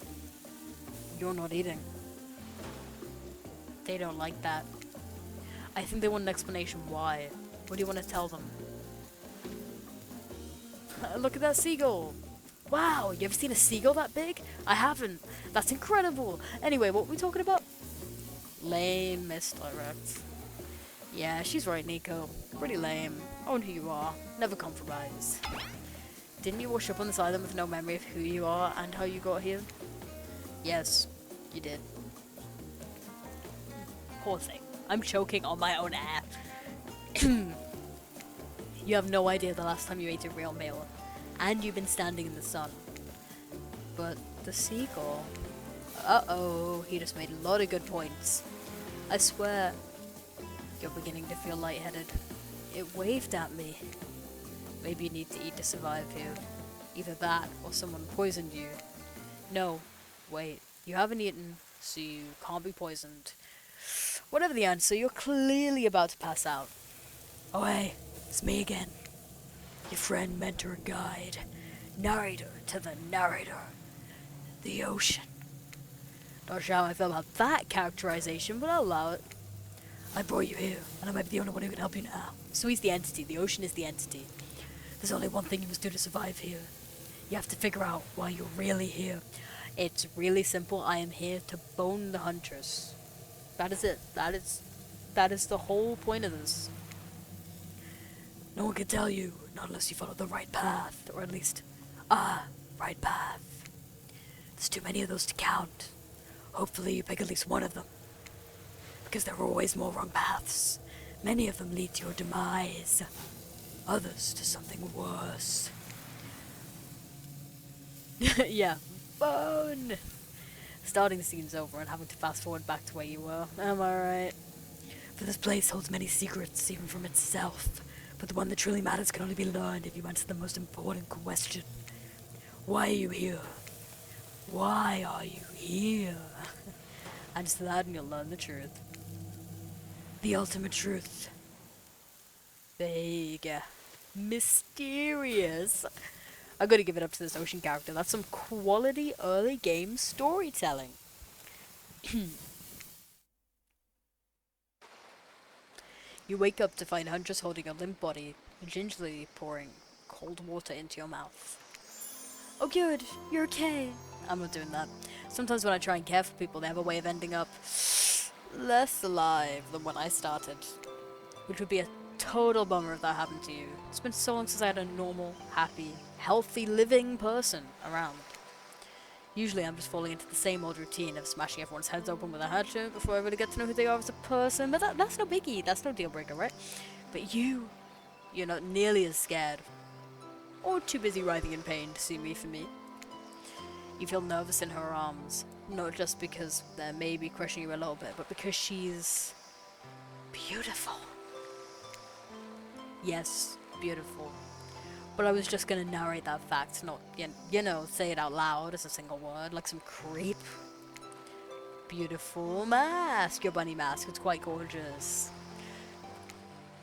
Speaker 1: You're not eating. They don't like that. I think they want an explanation why. What do you want to tell them? Look at that seagull! Wow, you ever seen a seagull that big? I haven't. That's incredible! Anyway, what were we talking about? Lame misdirect. Yeah, she's right, Nico. Pretty lame. Own who you are. Never compromise. Didn't you wash up on this island with no memory of who you are and how you got here? Yes, you did. Poor thing. I'm choking on my own air. You have no idea the last time you ate a real meal. And you've been standing in the sun. But the seagull... Uh-oh, he just made a lot of good points. I swear, you're beginning to feel lightheaded. It waved at me. Maybe you need to eat to survive here. Either that, or someone poisoned you. No, wait, you haven't eaten, so you can't be poisoned. Whatever the answer, you're clearly about to pass out. Oh hey, it's me again. Your friend, mentor, and guide. Narrator to the narrator. The ocean. Not sure how I feel about that characterization, but I'll allow it. I brought you here, and I might be the only one who can help you now. So he's the entity. The ocean is the entity. There's only one thing you must do to survive here. You have to figure out why you're really here. It's really simple. I am here to bone the Huntress. That is it. That is the whole point of this. No one can tell you, not unless you follow the right path, or at least, right path. There's too many of those to count. Hopefully you pick at least one of them. Because there are always more wrong paths. Many of them lead to your demise. Others to something worse. Yeah, bone! Starting the scene's over and having to fast forward back to where you were. Am I right? For this place holds many secrets, even from itself. But the one that truly matters can only be learned if you answer the most important question. Why are you here? Why are you here? Answer that and you'll learn the truth. The ultimate truth. Vague. Mysterious. I gotta give it up to this ocean character. That's some quality early game storytelling. You wake up to find Huntress holding a limp body, gingerly pouring cold water into your mouth. Oh good, you're okay. I'm not doing that. Sometimes when I try and care for people, they have a way of ending up less alive than when I started. Which would be a total bummer if that happened to you. It's been so long since I had a normal, happy, healthy, living person around. Usually I'm just falling into the same old routine of smashing everyone's heads open with a hatchet before I really get to know who they are as a person, but that's no biggie, that's no deal breaker, right? But you're not nearly as scared, or too busy writhing in pain to see me for me. You feel nervous in her arms, not just because they're maybe crushing you a little bit, but because she's beautiful. Yes, beautiful. But I was just gonna narrate that fact, not, you know, say it out loud as a single word, like some creep. Beautiful mask, your bunny mask, it's quite gorgeous.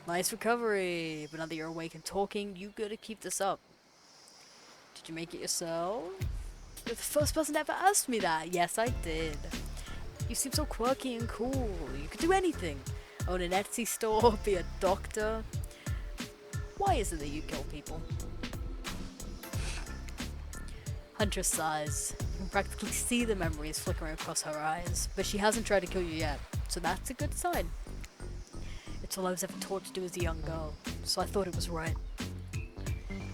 Speaker 1: Nice recovery, but now that you're awake and talking, you gotta keep this up. Did you make it yourself? You're the first person to ever ask me that. Yes, I did. You seem so quirky and cool. You could do anything. Own an Etsy store, be a doctor. Why is it that you kill people? Huntress sighs. You can practically see the memories flickering across her eyes, but she hasn't tried to kill you yet, so that's a good sign. It's all I was ever taught to do as a young girl, so I thought it was right.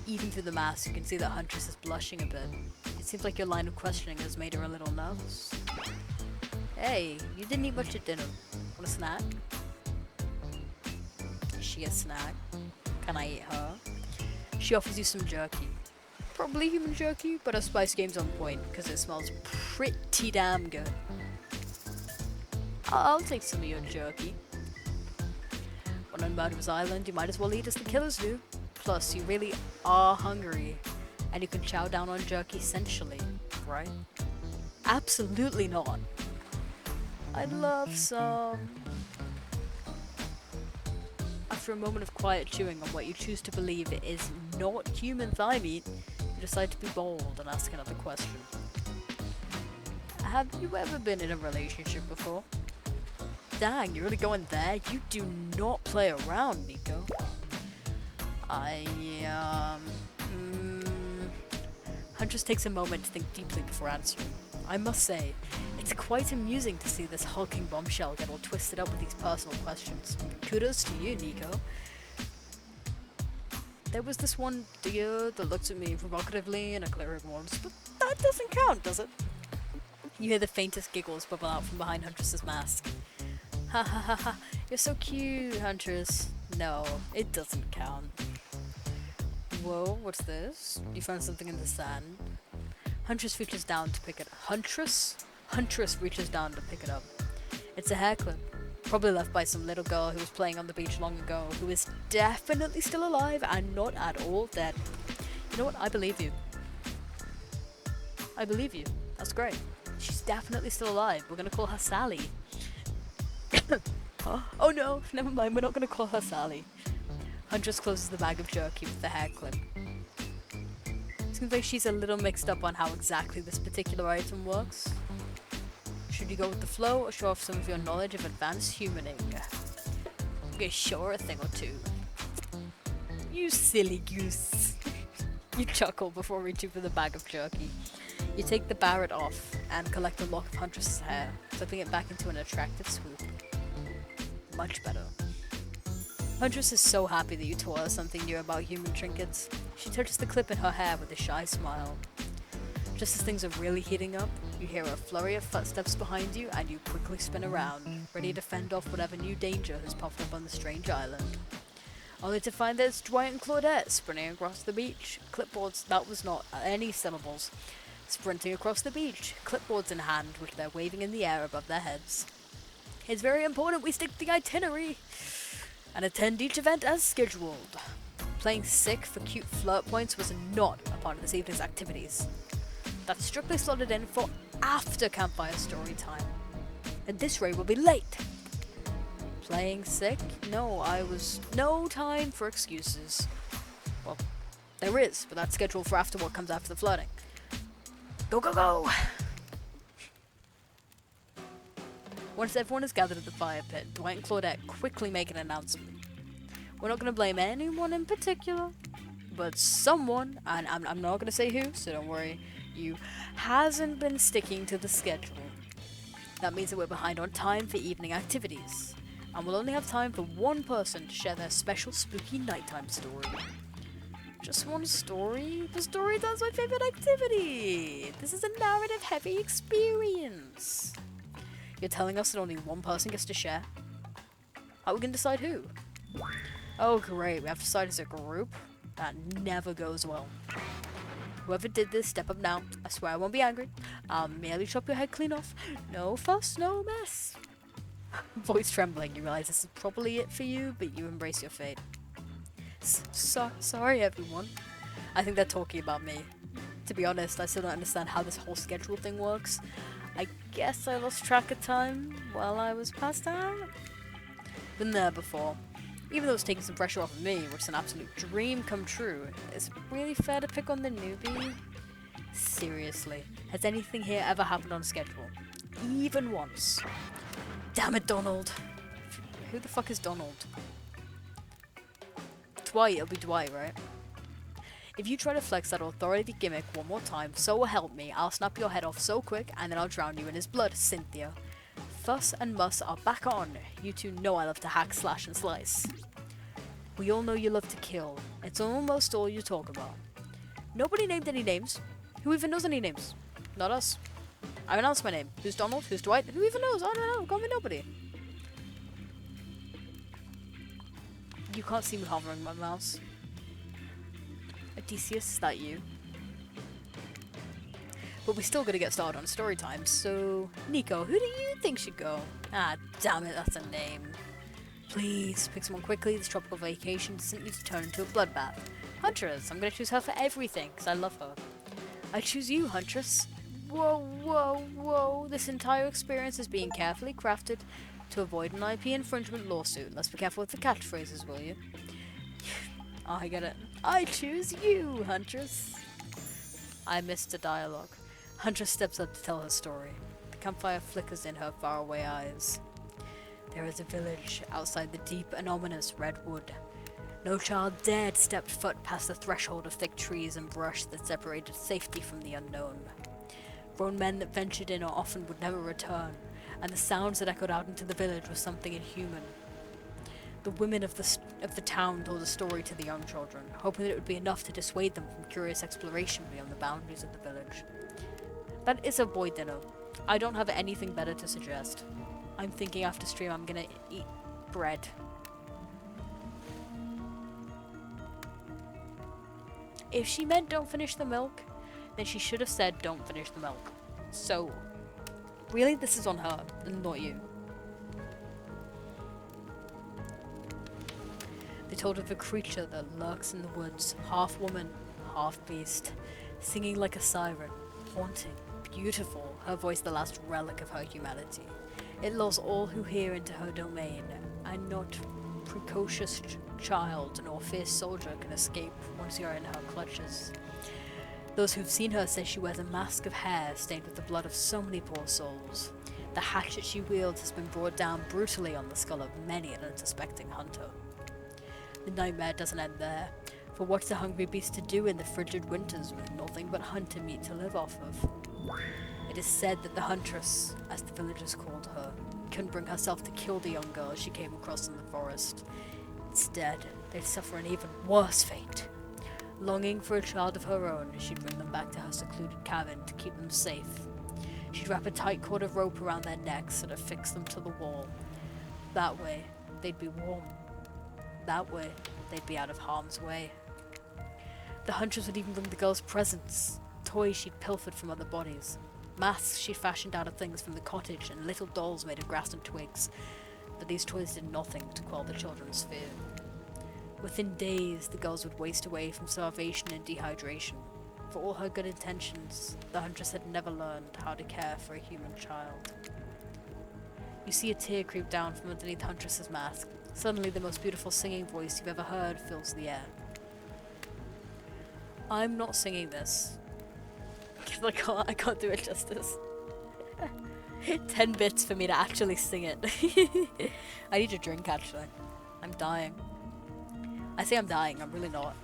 Speaker 1: Even through the mask, you can see that Huntress is blushing a bit. It seems like your line of questioning has made her a little nervous. Hey, you didn't eat much at dinner. Want a snack? Is she a snack? Can I eat her? She offers you some jerky. Probably human jerky, but our spice game's on point because it smells pretty damn good. I'll take some of your jerky. But on Murderer's Island, you might as well eat as the killers do. Plus, you really are hungry, and you can chow down on jerky sensually, right? Absolutely not. I'd love some. After a moment of quiet chewing on what you choose to believe is not human thigh meat, you decide to be bold and ask another question. Have you ever been in a relationship before? Dang, you're really going there? You do not play around, Nico. Huntress takes a moment to think deeply before answering. I must say, it's quite amusing to see this hulking bombshell get all twisted up with these personal questions. Kudos to you, Nico. There was this one deer that looked at me provocatively in a clearing once, but that doesn't count, does it? You hear the faintest giggles bubble out from behind Huntress's mask. Ha ha ha ha, you're so cute, Huntress. No, it doesn't count. Whoa, what's this? You found something in the sand. Huntress reaches down to pick it up. Huntress reaches down to pick it up. It's a hair clip. Probably left by some little girl who was playing on the beach long ago, who is definitely still alive and not at all dead. You know what? I believe you. I believe you. That's great. She's definitely still alive. We're gonna call her Sally. Oh no, never mind, we're not gonna call her Sally. Huntress closes the bag of jerky with the hair clip. Seems like she's a little mixed up on how exactly this particular item works. Should you go with the flow or show off some of your knowledge of advanced humaning? Okay, sure, a thing or two. You silly goose. You chuckle before reaching for the bag of jerky. You take the barrette off and collect a lock of Huntress's hair, flipping it back into an attractive swoop. Much better. Huntress is so happy that you taught her something new about human trinkets. She touches the clip in her hair with a shy smile. Just as things are really heating up, you hear a flurry of footsteps behind you and you quickly spin around, ready to fend off whatever new danger has popped up on the strange island. Only to find that it's Dwight and Claudette sprinting across the beach. Clipboards, that was not any syllables. Sprinting across the beach, clipboards in hand, which they're waving in the air above their heads. It's very important we stick to the itinerary and attend each event as scheduled. Playing sick for cute flirt points was not a part of this evening's activities. That's strictly slotted in for after campfire story time. At this rate, we'll be late. Playing sick? No time for excuses. Well, there is, but that's scheduled for after what comes after the flirting. Go, go, go! Once everyone is gathered at the fire pit, Dwight and Claudette quickly make an announcement. We're not going to blame anyone in particular, but someone, and I'm not going to say who, so don't worry, you, hasn't been sticking to the schedule. That means that we're behind on time for evening activities, and we'll only have time for one person to share their special spooky nighttime story. Just one story? The story that's my favorite activity! This is a narrative-heavy experience! You're telling us that only one person gets to share? How are we going to decide who? Oh great, we have to decide as a group? That never goes well. Whoever did this, step up now. I swear I won't be angry. I'll merely chop your head clean off. No fuss, no mess. Voice trembling, you realize this is probably it for you, but you embrace your fate. Sorry everyone. I think they're talking about me. To be honest, I still don't understand how this whole schedule thing works. I guess I lost track of time while I was passed out. Been there before. Even though it's taking some pressure off of me, which is an absolute dream come true, is it really fair to pick on the newbie? Seriously, has anything here ever happened on schedule? Even once? Damn it, Donald! Who the fuck is Donald? Dwight, it'll be Dwight, right? If you try to flex that authority gimmick one more time, so help me, I'll snap your head off so quick and then I'll drown you in his blood, Cynthia. Fuss and Muss are back on. You two know I love to hack, slash, and slice. We all know you love to kill. It's almost all you talk about. Nobody named any names. Who even knows any names? Not us. I announced my name. Who's Donald? Who's Dwight? Who even knows? I don't know. Can't be nobody. You can't see me hovering my mouse. Odysseus, is that you? But we still gotta get started on story time, so... Nico, who do you think should go? Ah, damn it, that's a name. Please, pick someone quickly. This tropical vacation doesn't need to turn into a bloodbath. Huntress, I'm gonna choose her for everything, because I love her. I choose you, Huntress. Whoa, whoa, whoa. This entire experience is being carefully crafted to avoid an IP infringement lawsuit. Let's be careful with the catchphrases, will you? Oh, I get it. I choose you, Huntress. I missed a dialogue. Huntress steps up to tell her story. The campfire flickers in her faraway eyes. There is a village outside the deep and ominous redwood. No child dared step foot past the threshold of thick trees and brush that separated safety from the unknown. Grown men that ventured in or often would never return, and the sounds that echoed out into the village were something inhuman. The women of the town told a story to the young children, hoping that it would be enough to dissuade them from curious exploration beyond the boundaries of the village. That is a boy dinner. I don't have anything better to suggest. I'm thinking after stream I'm gonna eat bread. If she meant don't finish the milk, then she should have said don't finish the milk. So, really this is on her, and not you. They told of a creature that lurks in the woods, half woman, half beast, singing like a siren, haunting, beautiful, her voice the last relic of her humanity. It lures all who hear into her domain, and not precocious child nor fierce soldier can escape once you're in her clutches. Those who've seen her say she wears a mask of hair stained with the blood of so many poor souls. The hatchet she wields has been brought down brutally on the skull of many an unsuspecting hunter. The nightmare doesn't end there, for what's the hungry beast to do in the frigid winters with nothing but hunter meat to live off of? It is said that the Huntress, as the villagers called her, couldn't bring herself to kill the young girls she came across in the forest. Instead, they'd suffer an even worse fate. Longing for a child of her own, she'd bring them back to her secluded cabin to keep them safe. She'd wrap a tight cord of rope around their necks and affix them to the wall. That way, they'd be warm. That way, they'd be out of harm's way. The Huntress would even bring the girls presents, toys she'd pilfered from other bodies, masks she'd fashioned out of things from the cottage, and little dolls made of grass and twigs. But these toys did nothing to quell the children's fear. Within days, the girls would waste away from starvation and dehydration. For all her good intentions, the Huntress had never learned how to care for a human child. You see a tear creep down from underneath Huntress's mask. Suddenly, the most beautiful singing voice you've ever heard fills the air. I'm not singing this. Because I can't do it justice. 10 bits for me to actually sing it. I need a drink, actually. I'm dying. I say I'm dying, I'm really not.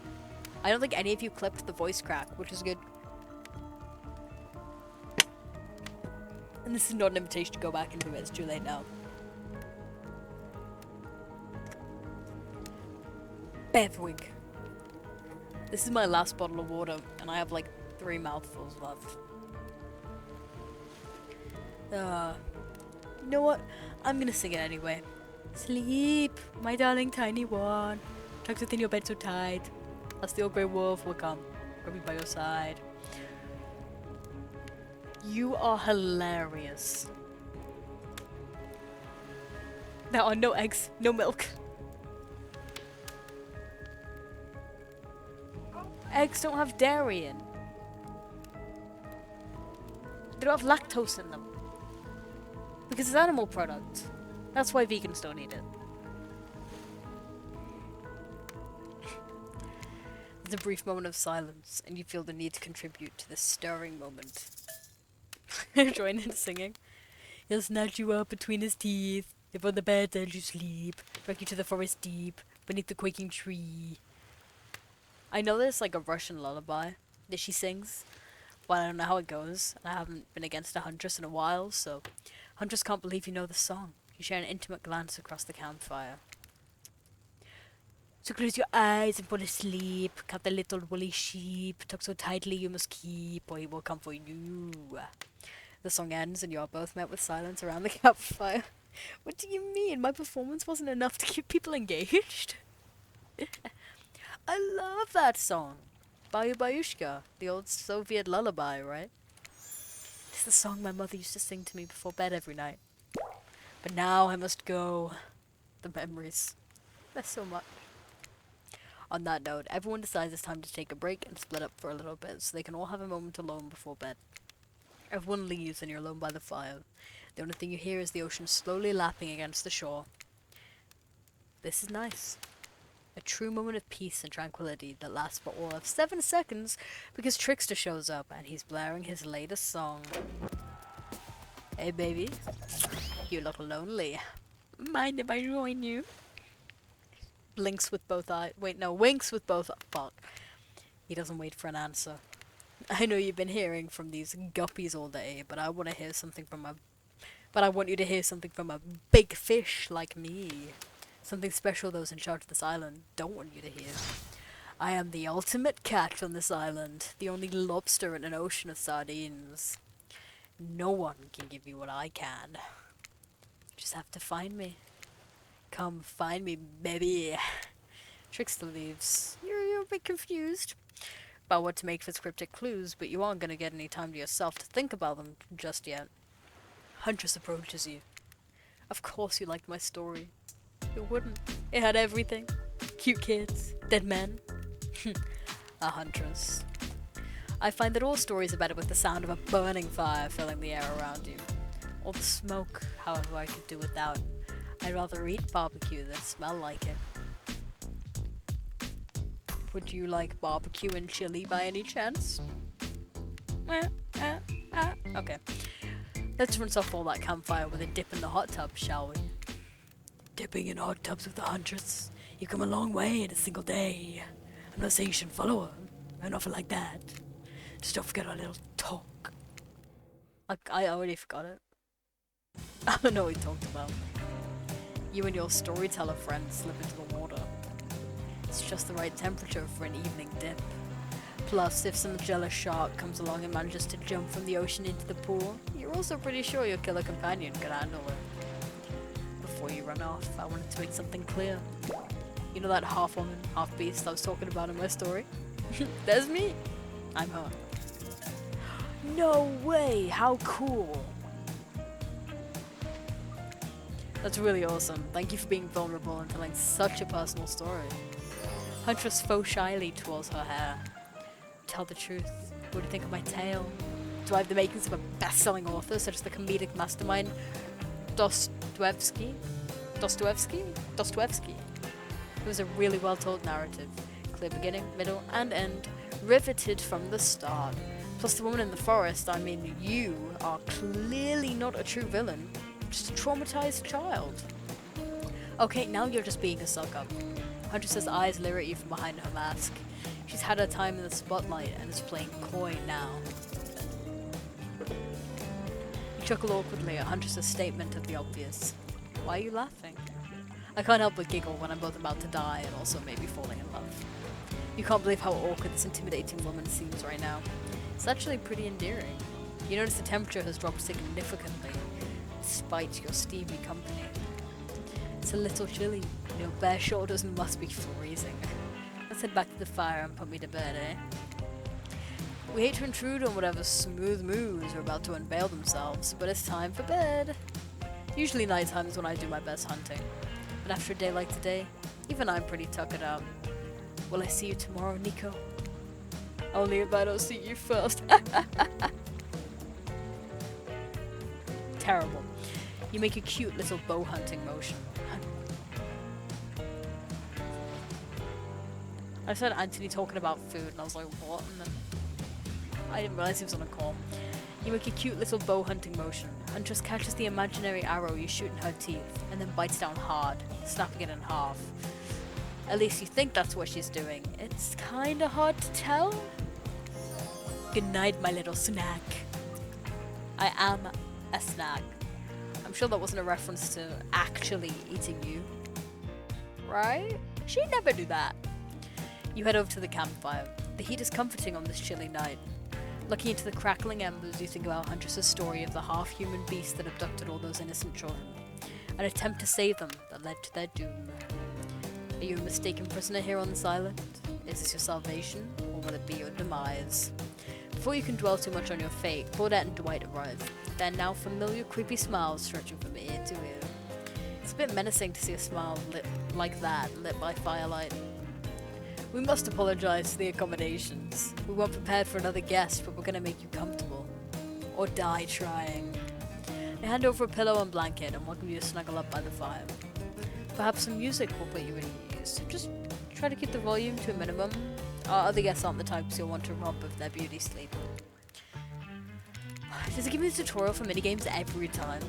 Speaker 1: I don't think any of you clipped the voice crack, which is good. And this is not an invitation to go back and do it, it's too late now. Bevwig. This is my last bottle of water, and I have like 3 mouthfuls left. You know what? I'm gonna sing it anyway. Sleep, my darling tiny one. Tucked within your bed so tight. As the old grey wolf will come, rubbing by your side. You are hilarious. There are no eggs, no milk. Eggs don't have dairy in. They don't have lactose in them. Because it's animal product. That's why vegans don't eat it. There's a brief moment of silence, and you feel the need to contribute to this stirring moment. Join in singing. He'll snatch you up between his teeth. If on the bed then you sleep. Drag you to the forest deep, beneath the quaking tree. I know there's like a Russian lullaby that she sings, but I don't know how it goes. I haven't been against a Huntress in a while, so Huntress can't believe you know the song. You share an intimate glance across the campfire. So close your eyes and fall asleep. Count the little woolly sheep. Tuck so tightly you must keep, or he will come for you. The song ends and you are both met with silence around the campfire. What do you mean? My performance wasn't enough to keep people engaged? I love that song. Bayou Bayushka, the old Soviet lullaby, right? It's the song my mother used to sing to me before bed every night. But now I must go. The memories. There's so much. On that note, everyone decides it's time to take a break and split up for a little bit so they can all have a moment alone before bed. Everyone leaves and you're alone by the fire. The only thing you hear is the ocean slowly lapping against the shore. This is nice. A true moment of peace and tranquility that lasts for all of 7 seconds because Trickster shows up and he's blaring his latest song. Hey baby, you look lonely. Mind if I join you? Blinks with both eyes. Wait, no, winks with both. Fuck. He doesn't wait for an answer. I know you've been hearing from these guppies all day, but I want to hear something from a. But I want you to hear something from a big fish like me. Something special those in charge of this island don't want you to hear. I am the ultimate catch on this island, the only lobster in an ocean of sardines. No one can give you what I can. Just have to find me. Come find me, baby. Trickster leaves. You're a bit confused about what to make for cryptic clues, but you aren't going to get any time to yourself to think about them just yet. Huntress approaches you. Of course you liked my story. Who wouldn't? It had everything. Cute kids, dead men. A Huntress. I find that all stories are better with the sound of a burning fire filling the air around you. Or the smoke, however I could do without. I'd rather eat barbecue than smell like it. Would you like barbecue and chili by any chance? Okay. Let's rinse off all that campfire with a dip in the hot tub, shall we? Dipping in hot tubs with the Huntress. You've come a long way in a single day. I'm not saying you should follow her. Or nothing like that. Just don't forget our little talk. I already forgot it. I don't know what he talked about. You and your storyteller friend slip into the water. It's just the right temperature for an evening dip. Plus, if some jealous shark comes along and manages to jump from the ocean into the pool, you're also pretty sure your killer companion could handle it. Before you run off, I wanted to make something clear. You know that half woman, half beast I was talking about in my story? There's me! I'm her. No way! How cool! That's really awesome. Thank you for being vulnerable and telling such a personal story. Huntress faux shyly twirls her hair. Tell the truth. What do you think of my tale? Do I have the makings of a best-selling author such as the comedic mastermind Dostoevsky? It was a really well-told narrative. Clear beginning, middle, and end. Riveted from the start. Plus the woman in the forest, I mean, you are clearly not a true villain. Just a traumatized child. Okay, now you're just being a suck-up. Huntress's eyes leer at you from behind her mask. She's had her time in the spotlight and is playing coy now. You chuckle awkwardly at Huntress's statement of the obvious. Why are you laughing? I can't help but giggle when I'm both about to die and also maybe falling in love. You can't believe how awkward this intimidating woman seems right now. It's actually pretty endearing. You notice the temperature has dropped significantly, despite your steamy company. It's a little chilly. Your bare shoulders must be freezing. Let's head back to the fire and put me to bed, eh? We hate to intrude on whatever smooth moves are about to unveil themselves, but it's time for bed. Usually nighttime is when I do my best hunting. But after a day like today, even I'm pretty tuckered out. Will I see you tomorrow, Nico? Only if I don't see you first. Terrible. You make a cute little bow hunting motion. I said Anthony talking about food and I was like, what? And then I didn't realize he was on a call. You make a cute little bow hunting motion. Huntress catches the imaginary arrow you shoot in her teeth and then bites down hard, snapping it in half. At least you think that's what she's doing. It's kinda hard to tell. Good night, my little snack. I am a snack. I'm sure that wasn't a reference to actually eating you. Right? She'd never do that. You head over to the campfire. The heat is comforting on this chilly night. Looking into the crackling embers, you think about Huntress's story of the half-human beast that abducted all those innocent children. An attempt to save them that led to their doom. Are you a mistaken prisoner here on this island? Is this your salvation, or will it be your demise? Before you can dwell too much on your fate, Claudette and Dwight arrive. Their now familiar creepy smiles stretching from ear to ear. It's a bit menacing to see a smile lit like that, lit by firelight. We must apologize for the accommodations. We weren't prepared for another guest, but we're gonna make you comfortable. Or die trying. They hand over a pillow and blanket and welcome you to snuggle up by the fire. Perhaps some music will put you at ease. Just try to keep the volume to a minimum. Our other guests aren't the types you'll want to rob of their beauty sleep. Does it give me a tutorial for minigames every time?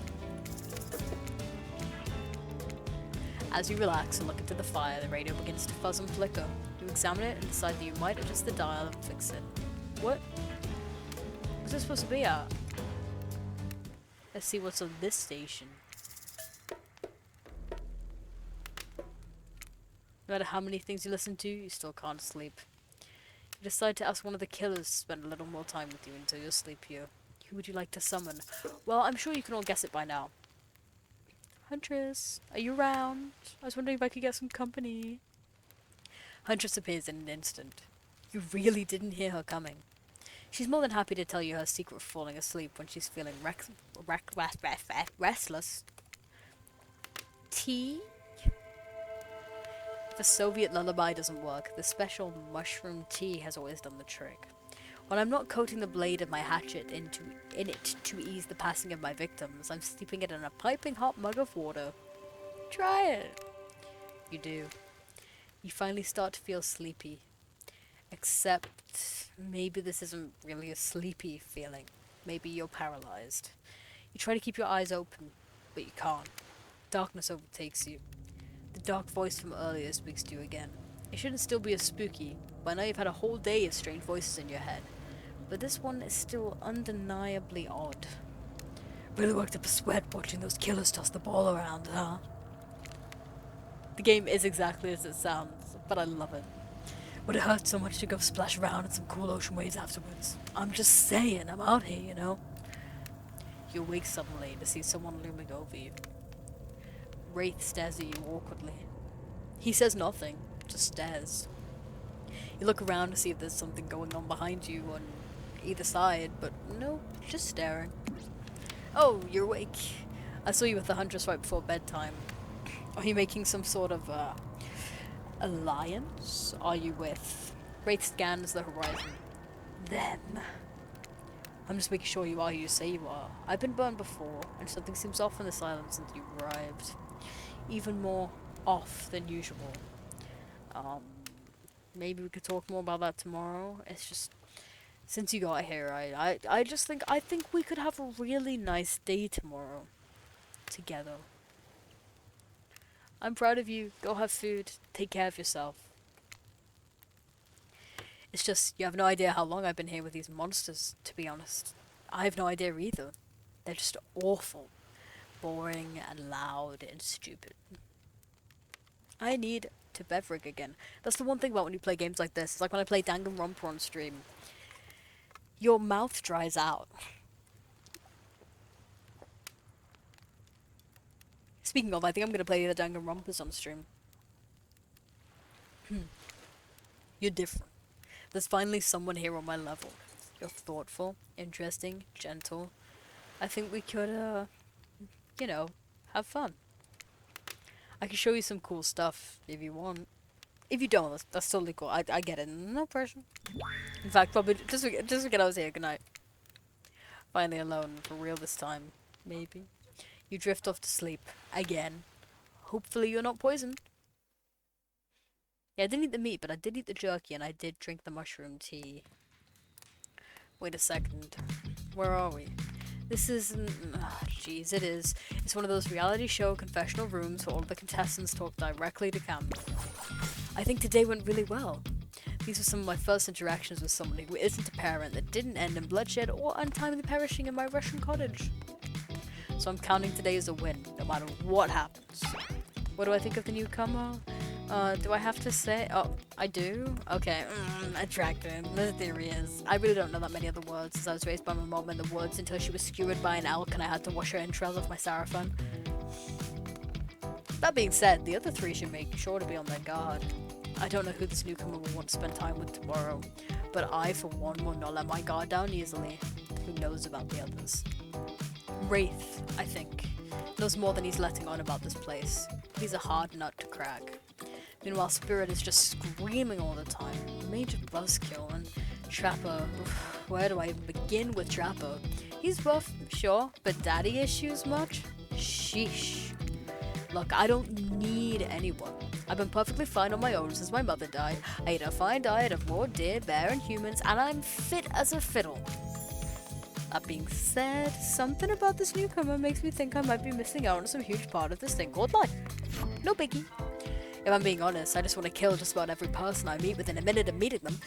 Speaker 1: As you relax and look into the fire, the radio begins to fuzz and flicker. You examine it and decide that you might adjust the dial and fix it. What? What's this supposed to be at? Let's see what's on this station. No matter how many things you listen to, you still can't sleep. You decide to ask one of the killers to spend a little more time with you until you're sleepier. Who would you like to summon? Well, I'm sure you can all guess it by now. Huntress, are you around? I was wondering if I could get some company. Huntress appears in an instant. You really didn't hear her coming. She's more than happy to tell you her secret for falling asleep when she's feeling restless. Tea? If a Soviet lullaby doesn't work, the special mushroom tea has always done the trick. When I'm not coating the blade of my hatchet in it to ease the passing of my victims, I'm steeping it in a piping hot mug of water. Try it. You do. You finally start to feel sleepy. Except, maybe this isn't really a sleepy feeling. Maybe you're paralyzed. You try to keep your eyes open, but you can't. Darkness overtakes you. The dark voice from earlier speaks to you again. It shouldn't still be as spooky. By now you've had a whole day of strange voices in your head. But this one is still undeniably odd. Really worked up a sweat watching those killers toss the ball around, huh? The game is exactly as it sounds, but I love it. Would it hurt so much to go splash around in some cool ocean waves afterwards? I'm just saying, I'm out here, you know? You awake suddenly to see someone looming over you. Wraith stares at you awkwardly. He says nothing, just stares. You look around to see if there's something going on behind you on either side, but no, just staring. Oh, you're awake. I saw you with the Huntress right before bedtime. Are you making some sort of, alliance? Are you with... Wraith scans the horizon. Them. I'm just making sure you are who you say you are. I've been burned before, and something seems off in the silence since you arrived. Even more off than usual. Maybe we could talk more about that tomorrow. It's just... Since you got here, I just think... I think we could have a really nice day tomorrow. Together. I'm proud of you. Go have food. Take care of yourself. It's just, you have no idea how long I've been here with these monsters, to be honest. I have no idea either. They're just awful. Boring and loud and stupid. I need to Bevrig again. That's the one thing about when you play games like this. It's like when I play Danganronpa on stream. Your mouth dries out. Speaking of, I think I'm going to play the Danganronpas on stream. You're different. There's finally someone here on my level. You're thoughtful, interesting, gentle. I think we could, you know, have fun. I can show you some cool stuff if you want. If you don't, that's totally cool. I get it. No pressure. In fact, probably just forget I was here. Good night. Finally alone, for real this time. Maybe. You drift off to sleep. Again. Hopefully you're not poisoned. Yeah, I didn't eat the meat, but I did eat the jerky, and I did drink the mushroom tea. Wait a second. Where are we? This isn't... Jeez, it is. It's one of those reality show confessional rooms where all the contestants talk directly to camera. I think today went really well. These were some of my first interactions with someone who isn't a parent that didn't end in bloodshed or untimely perishing in my Russian cottage. So I'm counting today as a win, no matter what happens. What do I think of the newcomer? Do I have to say? Oh, I do? Okay, attractive. The theory is, I really don't know that many other words, as I was raised by my mom in the woods until she was skewered by an elk and I had to wash her entrails off my sarafan. That being said, the other three should make sure to be on their guard. I don't know who this newcomer will want to spend time with tomorrow, but I, for one, will not let my guard down easily. Who knows about the others? Wraith, I think, knows more than he's letting on about this place. He's a hard nut to crack. Meanwhile, Spirit is just screaming all the time. Major buzzkill. And Trapper, where do I even begin with Trapper? He's rough, sure, but daddy issues much? Sheesh. Look, I don't need anyone. I've been perfectly fine on my own since my mother died. I eat a fine diet of raw deer, bear, and humans, and I'm fit as a fiddle. That being said, something about this newcomer makes me think I might be missing out on some huge part of this thing called life. No biggie. If I'm being honest, I just want to kill just about every person I meet within a minute of meeting them.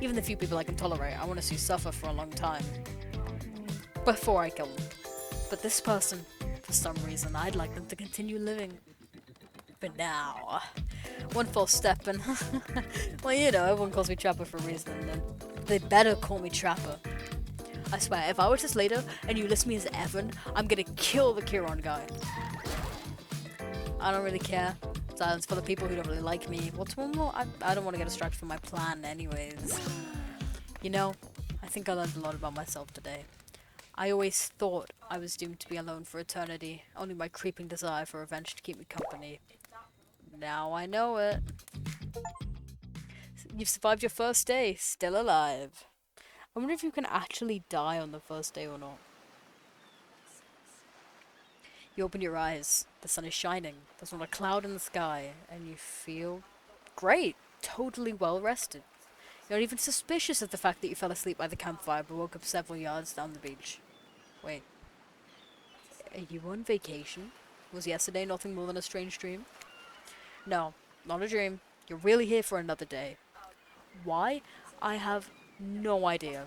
Speaker 1: Even the few people I can tolerate, I want to see suffer for a long time. Before I kill them. But this person, for some reason, I'd like them to continue living. But now, one false step and, well, you know, everyone calls me Trapper for a reason, and they better call me Trapper. I swear, if I was this later and you list me as Evan, I'm gonna kill the Chiron guy. I don't really care. It's for the people who don't really like me. What's one more? I don't want to get distracted from my plan anyways. You know, I think I learned a lot about myself today. I always thought I was doomed to be alone for eternity, only my creeping desire for revenge to keep me company. Now I know it. You've survived your first day, still alive. I wonder if you can actually die on the first day or not. You open your eyes, the sun is shining, there's not a cloud in the sky, and you feel great, totally well rested. You're not even suspicious of the fact that you fell asleep by the campfire but woke up several yards down the beach. Wait, are you on vacation? Was yesterday nothing more than a strange dream? No, not a dream. You're really here for another day. Why? I have no idea.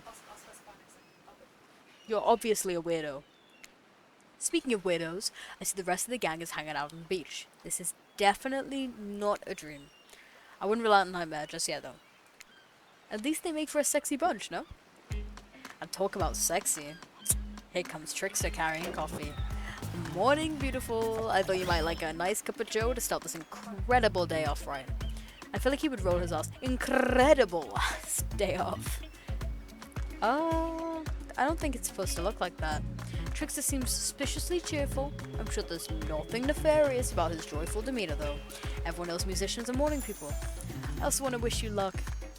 Speaker 1: You're obviously a weirdo. Speaking of weirdos, I see the rest of the gang is hanging out on the beach. This is definitely not a dream. I wouldn't rely on nightmare just yet though. At least they make for a sexy bunch, no? And talk about sexy. Here comes Trickster carrying coffee. Morning, beautiful. I thought you might like a nice cup of joe to start this incredible day off right. I feel like he would roll his ass. Incredible day off. I don't think it's supposed to look like that. Trickster seems suspiciously cheerful. I'm sure there's nothing nefarious about his joyful demeanor though. Everyone knows musicians are morning people. I also want to wish you luck.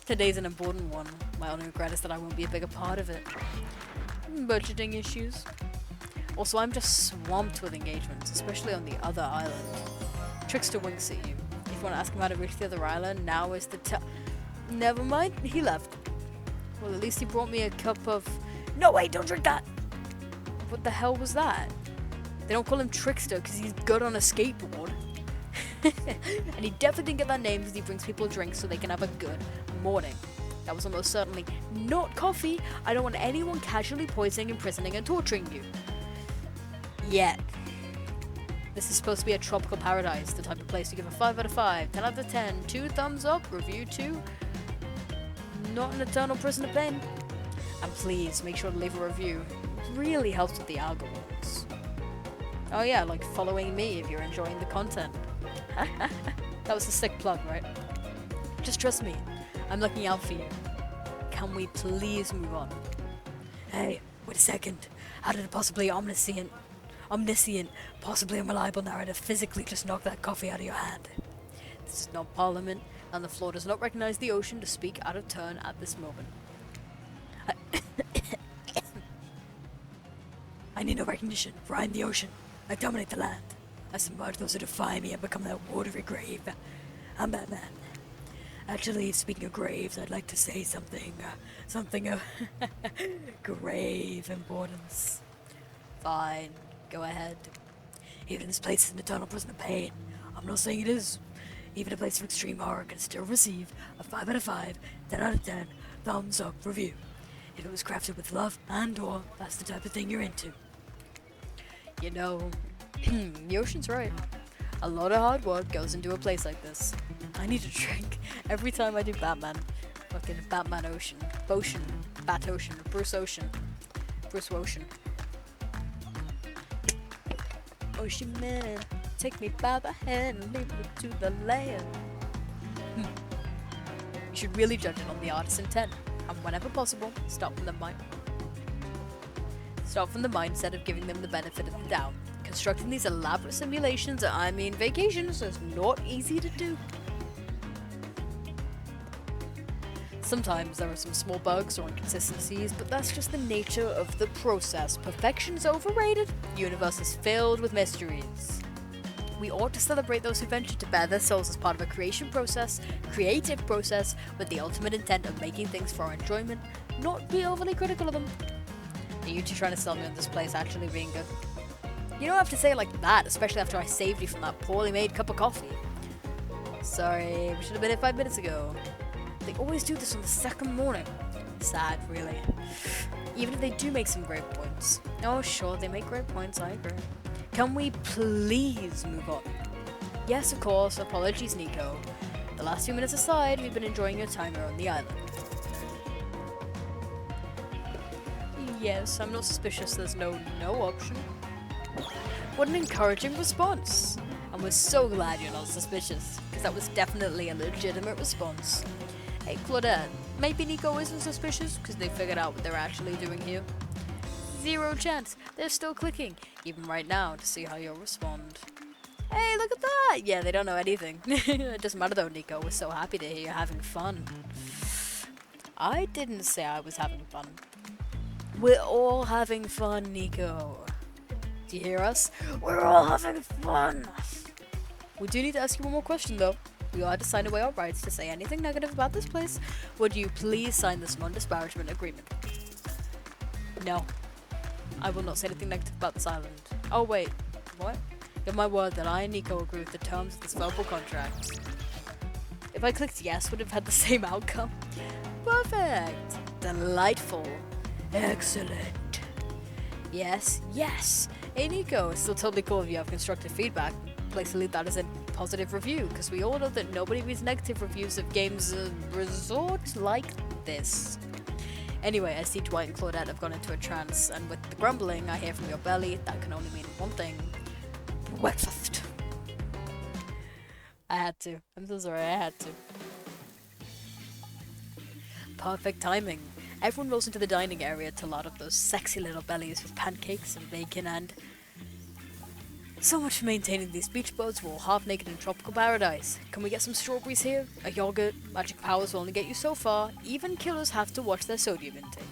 Speaker 1: Today's an important one. My only regret is that I won't be a bigger part of it. Budgeting issues. Also, I'm just swamped with engagements, especially on the other island. Trickster winks at you. If you want to ask him how to reach the other island, now is the time. Never mind, he left. Well, at least he brought me a cup of... No, wait, don't drink that! What the hell was that? They don't call him Trickster because he's good on a skateboard. And he definitely didn't get that name because he brings people drinks so they can have a good morning. That was almost certainly not coffee. I don't want anyone casually poisoning, imprisoning, and torturing you. Yet. This is supposed to be a tropical paradise, the type of place you give a 5 out of 5, 10 out of 10, 2 thumbs up, review 2. Not an eternal prison of pain. And please, make sure to leave a review. It really helps with the algorithms. Oh yeah, like following me if you're enjoying the content. That was a sick plug, right? Just trust me. I'm looking out for you. Can we please move on? Hey, wait a second. How did a possibly omniscient, possibly unreliable narrator physically just knock that coffee out of your hand? This is not Parliament, and the floor does not recognize the ocean to speak out of turn at this moment. I need no recognition, for I am the ocean. I dominate the land. I submerge those who defy me and become their watery grave. I'm Batman. Actually, speaking of graves, I'd like to say something of grave importance. Fine, go ahead. Even this place is an eternal prison of pain. I'm not saying it is. Even a place of extreme horror can still receive a 5 out of 5, 10 out of 10, thumbs up review. If it was crafted with love and or that's the type of thing you're into. You know, the ocean's right. A lot of hard work goes into a place like this. I need a drink every time I do Batman. Fucking Batman Ocean. Bocean. Bat Ocean. Bruce Ocean. Bruce Ocean. Ocean man, take me by the hand and lead me to the land. You should really judge it on the artist's intent. And whenever possible, start from the mindset of giving them the benefit of the doubt. Constructing these elaborate simulations, I mean vacations, is not easy to do. Sometimes there are some small bugs or inconsistencies, but that's just the nature of the process. Perfection's overrated. The universe is filled with mysteries. We ought to celebrate those who venture to bare their souls as part of a creative process, with the ultimate intent of making things for our enjoyment, not be overly critical of them. Are you two trying to sell me on this place actually being good? You don't have to say it like that, especially after I saved you from that poorly made cup of coffee. Sorry, we should have been here 5 minutes ago. They always do this on the second morning. Sad, really. Even if they do make some great points. Oh, sure, they make great points, I agree. Can we please move on? Yes, of course, apologies, Nico. The last few minutes aside, we've been enjoying your time here on the island. Yes, I'm not suspicious, there's no option. What an encouraging response. And we're so glad you're not suspicious, because that was definitely a legitimate response. Hey, Claudette, maybe Nico isn't suspicious because they figured out what they're actually doing here. 0 chance. They're still clicking, even right now, to see how you'll respond. Hey, look at that! Yeah, they don't know anything. It doesn't matter though, Nico. We're so happy to hear you're having fun. I didn't say I was having fun. We're all having fun, Nico. Do you hear us? We're all having fun. We do need to ask you one more question, though. We are to sign away our rights to say anything negative about this place. Would you please sign this non-disparagement agreement? No. I will not say anything negative about this island. Oh, wait. What? Give my word that I and Nico agree with the terms of this verbal contract. If I clicked yes, would have had the same outcome. Perfect. Delightful. Excellent. Yes, yes. Hey, Nico, it's still totally cool if you have constructive feedback. Place to leave that as a positive review, because we all know that nobody reads negative reviews of games resort like this. Anyway, I see Dwight and Claudette have gone into a trance, and with the grumbling I hear from your belly, that can only mean one thing. Breakfast. I had to. I'm so sorry, I had to. Perfect timing. Everyone rolls into the dining area to load up those sexy little bellies with pancakes and bacon and... So much for maintaining these beach boats. We're all half naked in tropical paradise. Can we get some strawberries here? A yogurt? Magic powers will only get you so far. Even killers have to watch their sodium intake.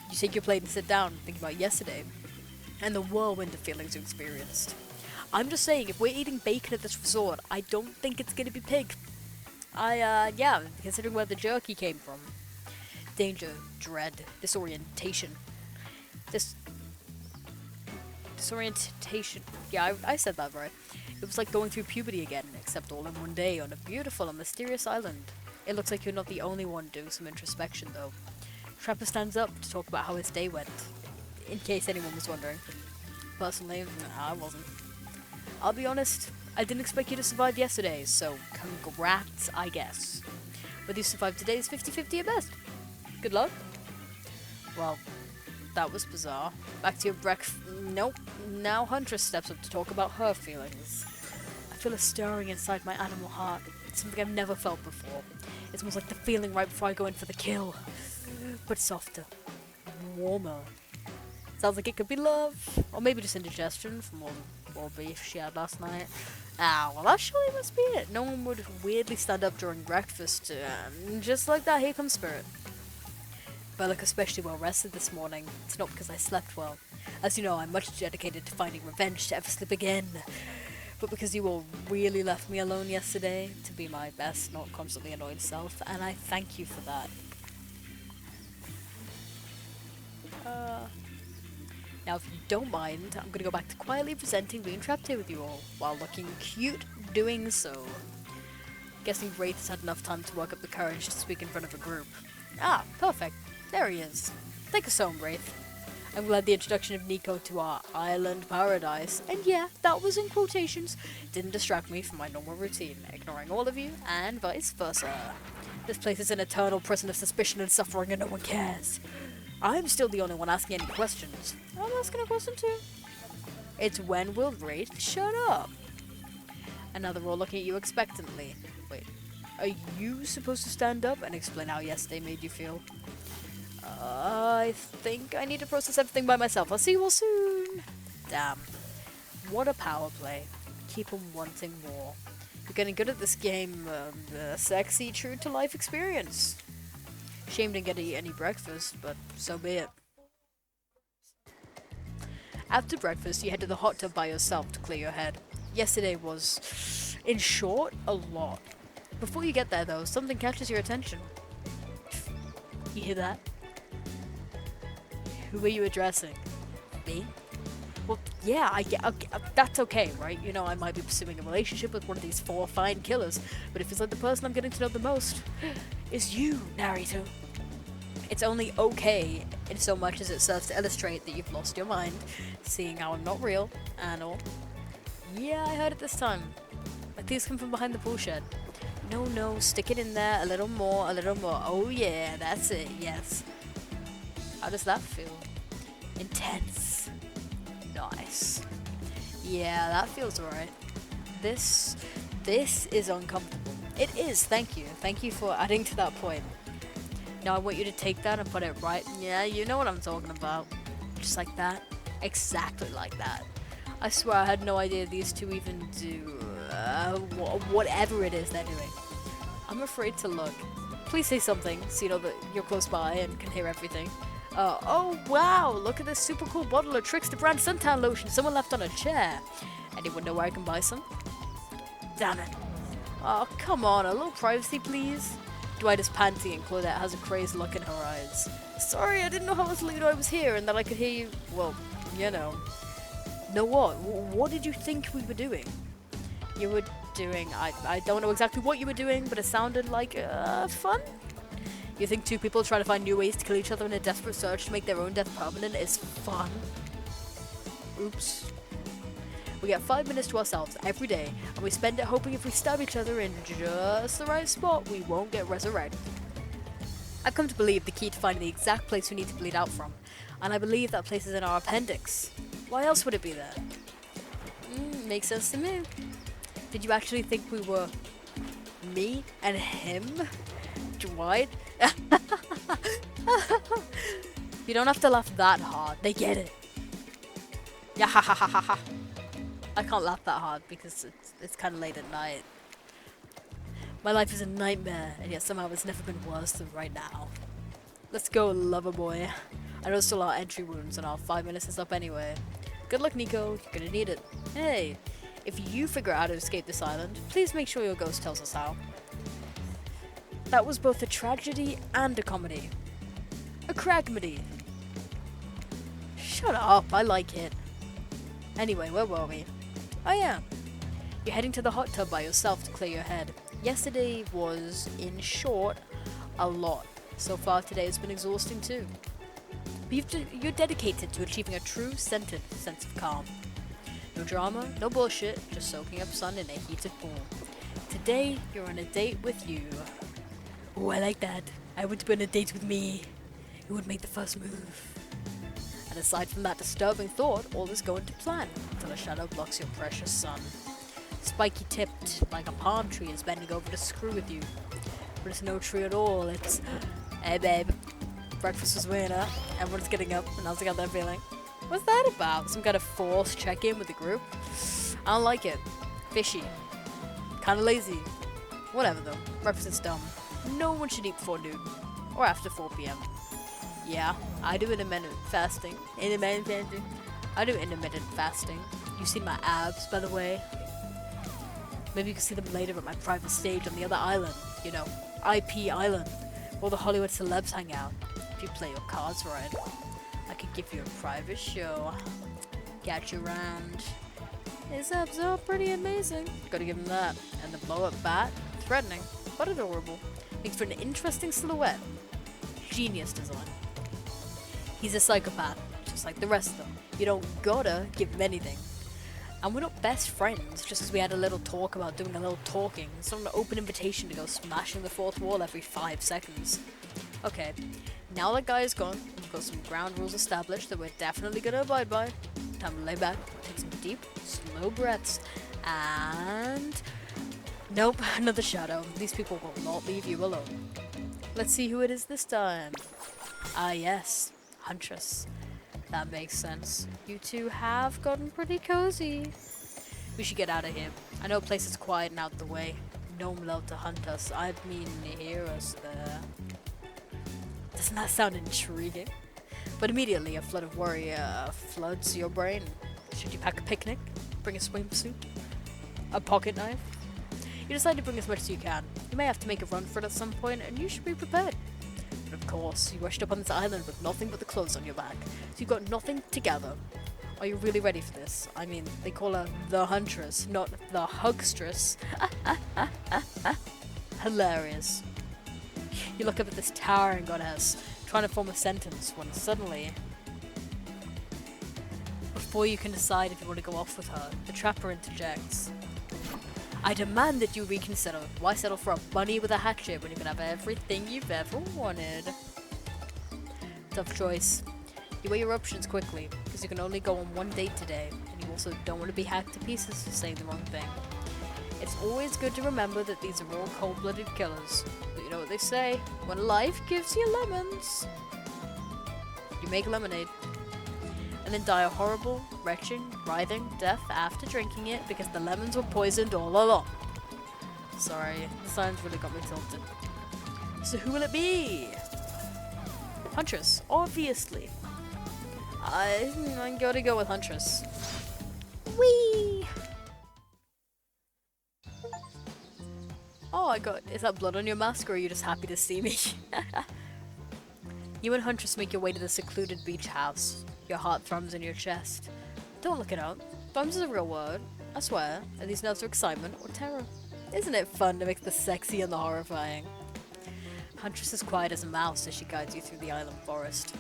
Speaker 1: You take your plate and sit down, thinking about yesterday, and the whirlwind of feelings you experienced. I'm just saying, if we're eating bacon at this resort, I don't think it's gonna be pig. Yeah, considering where the jerky came from. Danger, dread, disorientation. Disorientation. Yeah, I said that right. It was like going through puberty again, except all in one day on a beautiful and mysterious island. It looks like you're not the only one doing some introspection, though. Trapper stands up to talk about how his day went, in case anyone was wondering. Personally, I wasn't. I'll be honest, I didn't expect you to survive yesterday, so congrats, I guess. Whether you survive today is 50-50 at best. Good luck. Well, that was bizarre. Back to your breakfast. Nope. Now Huntress steps up to talk about her feelings. I feel a stirring inside my animal heart. It's something I've never felt before. It's almost like the feeling right before I go in for the kill. But softer. Warmer. Sounds like it could be love. Or maybe just indigestion from all the raw beef she had last night. Ah, well that surely must be it. No one would weirdly stand up during breakfast. Just like that, here comes Spirit. But I look especially well rested this morning. It's not because I slept well. As you know, I'm much dedicated to finding revenge to ever slip again. But because you all really left me alone yesterday to be my best, not constantly annoyed self, and I thank you for that. Now, if you don't mind, I'm gonna go back to quietly presenting being trapped here with you all, while looking cute doing so. Guessing Wraith has had enough time to work up the courage to speak in front of a group. Ah, perfect. There he is. Take us home, Wraith. I'm glad the introduction of Nico to our island paradise, and yeah, that was in quotations, didn't distract me from my normal routine, ignoring all of you, and vice versa. This place is an eternal prison of suspicion and suffering and no one cares. I'm still the only one asking any questions. I'm asking a question too. It's when will Wraith shut up? And now they're all looking at you expectantly. Wait, Are you supposed to stand up and explain how yesterday made you feel? I think I need to process everything by myself. I'll see you all soon. Damn. What a power play. Keep on wanting more. You're getting good at this game. Sexy, true to life experience. Shame didn't get to eat any breakfast, but so be it. After breakfast, you head to the hot tub by yourself to clear your head. Yesterday was, in short, a lot. Before you get there, though, something catches your attention. You hear that? Who are you addressing? Me? Well, yeah, I get. Okay, that's okay, right? You know, I might be pursuing a relationship with one of these 4 fine killers, but it feels like the person I'm getting to know the most is you, Naruto. It's only okay in so much as it serves to illustrate that you've lost your mind, seeing how I'm not real, and all. Yeah, I heard it this time. Like these come from behind the pool shed. No, stick it in there, a little more, a little more. Oh yeah, that's it, yes. How does that feel? Intense. Nice. Yeah, that feels alright. This is uncomfortable. It is, thank you. Thank you for adding to that point. Now I want you to take that and put it right. Yeah, you know what I'm talking about. Just like that. Exactly like that. I swear I had no idea these two even do whatever it is they're doing. I'm afraid to look. Please say something so you know that you're close by and can hear everything. Oh wow, look at this super cool bottle of Trickster brand suntan lotion someone left on a chair. Anyone know where I can buy some? Damn it. Oh, come on, a little privacy please. Dwight is panting and Claudette has a crazed look in her eyes. Sorry, I didn't know how little I was here and that I could hear you. Well, you know. Know what? What did you think we were doing? You were doing... I don't know exactly what you were doing, but it sounded like fun? You think 2 people trying to find new ways to kill each other in a desperate search to make their own death permanent is fun? Oops. We get 5 minutes to ourselves every day, and we spend it hoping if we stab each other in just the right spot, we won't get resurrected. I've come to believe the key to finding the exact place we need to bleed out from, and I believe that place is in our appendix. Why else would it be there? Makes sense to me. Did you actually think we were me and him? Dwight? You don't have to laugh that hard. They get it. Yeah, ha ha ha ha ha. I can't laugh that hard because it's kind of late at night. My life is a nightmare, and yet somehow it's never been worse than right now. Let's go, lover boy. I know still our entry wounds, and our 5 minutes is up anyway. Good luck, Nico. You're gonna need it. Hey, if you figure out how to escape this island, please make sure your ghost tells us how. That was both a tragedy and a comedy. A cragmedy. Shut up, I like it. Anyway, where were we? Oh yeah. You're heading to the hot tub by yourself to clear your head. Yesterday was, in short, a lot. So far today has been exhausting too. But you're dedicated to achieving a true centered sense of calm. No drama, no bullshit, just soaking up sun in a heated pool. Today, you're on a date with you. Oh, I like that. I want to be on a date with me. Who would make the first move? And aside from that disturbing thought, all is going to plan until a shadow blocks your precious sun. Spiky tipped like a palm tree is bending over to screw with you. But it's no tree at all, it's... Hey babe, breakfast was weird, huh? Everyone's getting up and how's it got that feeling? What's that about? Some kind of forced check-in with the group? I don't like it. Fishy. Kinda lazy. Whatever though, breakfast is dumb. No one should eat before noon. Or after 4 PM. Yeah, I do intermittent fasting. I do intermittent fasting. You see my abs, by the way? Maybe you can see them later at my private stage on the other island. You know, IP Island. Where the Hollywood celebs hang out. If you play your cards right. I could give you a private show. Catch you around. His abs are pretty amazing. Gotta give him that. And the blow-up bat. Threatening, but adorable. Makes for an interesting silhouette. Genius design. He's a psychopath, just like the rest of them. You don't gotta give him anything. And we're not best friends just because we had a little talk about doing a little talking. It's not an open invitation to go smashing the fourth wall every 5 seconds. Okay, now that guy is gone, we've got some ground rules established that we're definitely gonna abide by. Time to lay back, take some deep, slow breaths, and... Nope, another shadow. These people will not leave you alone. Let's see who it is this time. Ah yes, Huntress. That makes sense. You two have gotten pretty cozy. We should get out of here. I know a place is quiet and out the way. No one allowed to hunt us. I mean, hear us there. Doesn't that sound intriguing? But immediately a flood of worry floods your brain. Should you pack a picnic? Bring a swimsuit? A pocket knife? You decide to bring as much as you can. You may have to make a run for it at some point, and you should be prepared. But of course, you rushed up on this island with nothing but the clothes on your back, so you've got nothing to gather. Are you really ready for this? I mean, they call her the Huntress, not the Hugstress. Hilarious. You look up at this towering goddess, trying to form a sentence, when suddenly, before you can decide if you want to go off with her, the trapper interjects. I demand that you reconsider. Why settle for a bunny with a hatchet when you can have everything you've ever wanted? Tough choice. You weigh your options quickly, because you can only go on one date today, and you also don't want to be hacked to pieces for saying the wrong thing. It's always good to remember that these are all cold-blooded killers, but you know what they say, when life gives you lemons, you make lemonade. And then die a horrible, retching, writhing death after drinking it because the lemons were poisoned all along. Sorry, the signs really got me tilted. So who will it be? Huntress, obviously. I gotta go with Huntress. Whee! Oh, is that blood on your mask or are you just happy to see me? You and Huntress make your way to the secluded beach house. Your heart thrums in your chest. Don't look it up. Thrums is a real word. I swear. Are these notes of excitement or terror? Isn't it fun to mix the sexy and the horrifying? Huntress is quiet as a mouse as she guides you through the island forest.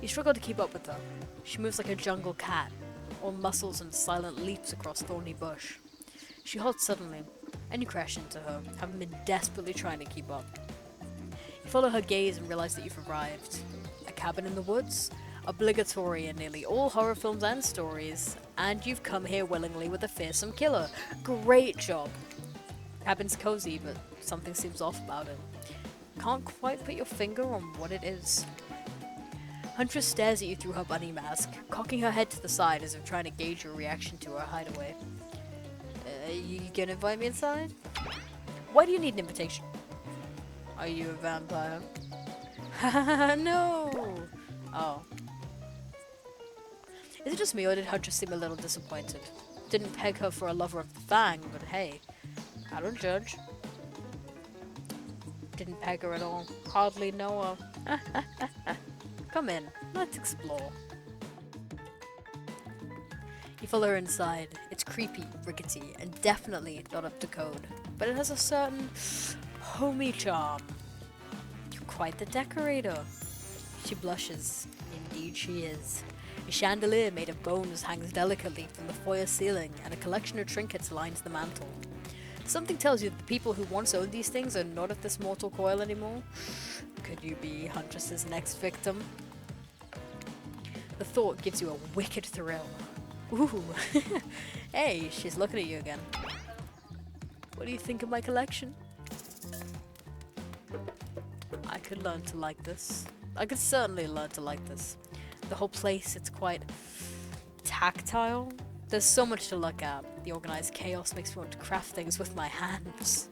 Speaker 1: You struggle to keep up with her. She moves like a jungle cat, all muscles and silent leaps across thorny bush. She halts suddenly, and you crash into her, having been desperately trying to keep up. You follow her gaze and realize that you've arrived. A cabin in the woods? Obligatory in nearly all horror films and stories, and you've come here willingly with a fearsome killer. Great job! Cabin's cozy, but something seems off about it. Can't quite put your finger on what it is. Huntress stares at you through her bunny mask, cocking her head to the side as if trying to gauge your reaction to her hideaway. You gonna invite me inside? Why do you need an invitation? Are you a vampire? No! Oh. Is it just me or did Huntress seem a little disappointed? Didn't peg her for a lover of the Fang, but hey, I don't judge. Didn't peg her at all. Hardly know her. Come in, let's explore. You follow her inside. It's creepy, rickety, and definitely not up to code. But it has a certain homey charm. You're quite the decorator. She blushes. Indeed she is. A chandelier made of bones hangs delicately from the foyer ceiling, and a collection of trinkets lines the mantel. Something tells you that the people who once owned these things are not of this mortal coil anymore. Could you be Huntress's next victim? The thought gives you a wicked thrill. Ooh, hey, she's looking at you again. What do you think of my collection? I could learn to like this. I could certainly learn to like this. The whole place, it's quite tactile. There's so much to look at. The organized chaos makes me want to craft things with my hands.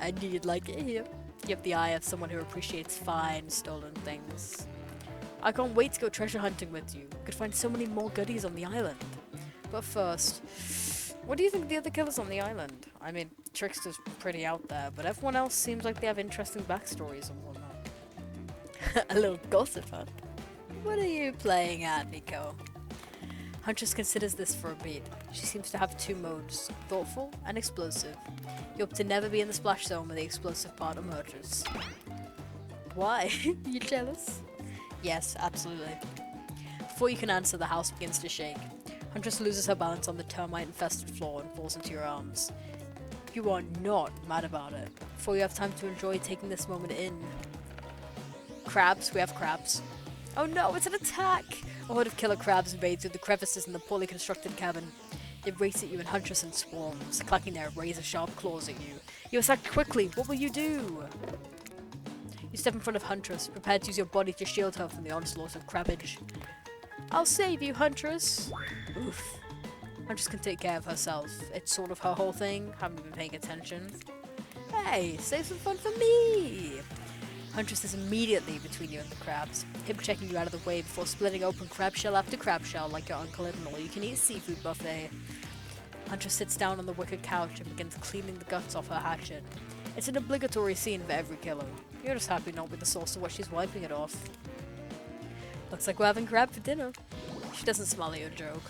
Speaker 1: I need like it here. You have the eye of someone who appreciates fine, stolen things. I can't wait to go treasure hunting with you. Could find so many more goodies on the island. But first, what do you think of the other killers on the island? I mean, Trickster's pretty out there, but everyone else seems like they have interesting backstories and whatnot. A little gossip, huh? What are you playing at, Nico? Huntress considers this for a beat. She seems to have two modes, thoughtful and explosive. You hope to never be in the splash zone where the explosive part emerges. Why? You jealous? Yes, absolutely. Before you can answer, the house begins to shake. Huntress loses her balance on the termite-infested floor and falls into your arms. You are not mad about it. Before you have time to enjoy taking this moment in. Crabs, we have crabs. Oh no, it's an attack! A horde of killer crabs invade through the crevices in the poorly constructed cabin. They race at you in Huntress and swarms, clacking their razor-sharp claws at you. You attack quickly. What will you do? You step in front of Huntress, prepared to use your body to shield her from the onslaught of Crabbage. I'll save you, Huntress. Oof. Huntress can take care of herself. It's sort of her whole thing. Haven't been paying attention. Hey, save some fun for me! Huntress is immediately between you and the crabs, hip checking you out of the way before splitting open crab shell after crab shell like your uncle at an all-you-can-eat seafood buffet. Huntress sits down on the wicker couch and begins cleaning the guts off her hatchet. It's an obligatory scene for every killer. You're just happy not with the source of what she's wiping it off. Looks like we're having crab for dinner. She doesn't smile at your joke.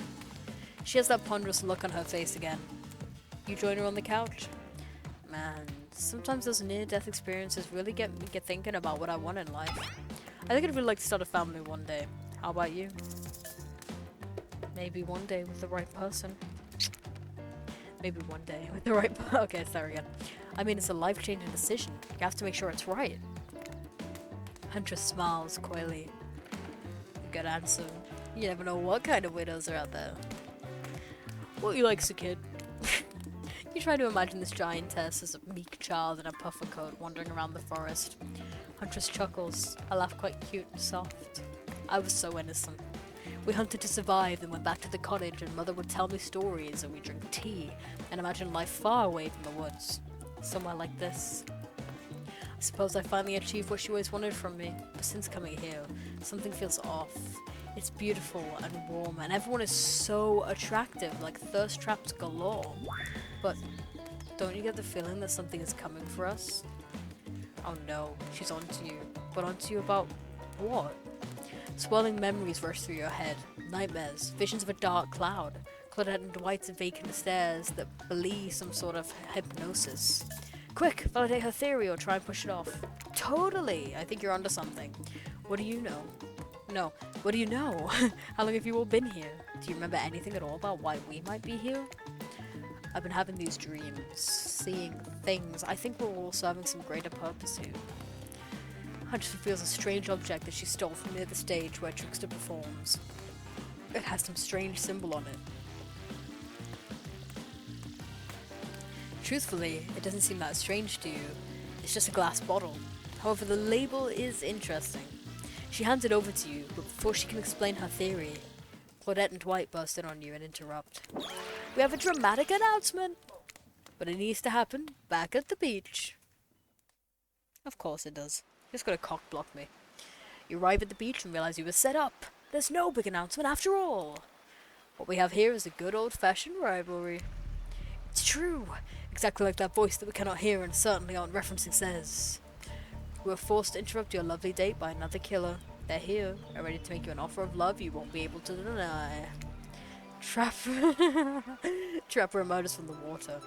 Speaker 1: She has that ponderous look on her face again. You join her on the couch. Man, sometimes those near-death experiences really get me thinking about what I want in life. I think I'd really like to start a family one day. How about you? Maybe one day with the right person. Maybe one day with the right okay, start again. I mean, it's a life-changing decision. You have to make sure it's right. Huntress smiles coyly. Good answer. You never know what kind of widows are out there. What you like as a kid? You try to imagine this giantess as a meek child in a puffer coat wandering around the forest. Huntress chuckles, a laugh quite cute and soft. I was so innocent. We hunted to survive, then went back to the cottage, and Mother would tell me stories, and we drink tea, and imagine life far away from the woods. Somewhere like this. I suppose I finally achieved what she always wanted from me, but since coming here, something feels off. It's beautiful and warm, and everyone is so attractive, like thirst traps galore. But don't you get the feeling that something is coming for us? Oh no, she's onto you. But onto you about what? Swirling memories rush through your head. Nightmares, visions of a dark cloud. Claudette and Dwight's vacant stares that belie some sort of hypnosis. Quick, validate her theory or try and push it off. Totally! I think you're onto something. What do you know? No, what do you know? How long have you all been here? Do you remember anything at all about why we might be here? I've been having these dreams, seeing things. I think we're all serving some greater purpose here. Huntress feels a strange object that she stole from near the stage where Trickster performs. It has some strange symbol on it. Truthfully, it doesn't seem that strange to you. It's just a glass bottle. However, the label is interesting. She hands it over to you, but before she can explain her theory, Claudette and Dwight burst in on you and interrupt. We have a dramatic announcement! But it needs to happen back at the beach. Of course it does. Just gotta cock block me. You arrive at the beach and realize you were set up. There's no big announcement after all. What we have here is a good old-fashioned rivalry. It's true! Exactly like that voice that we cannot hear and certainly aren't referencing says. We were forced to interrupt your lovely date by another killer. They're here, and ready to make you an offer of love you won't be able to deny. Trapper emerges from the water.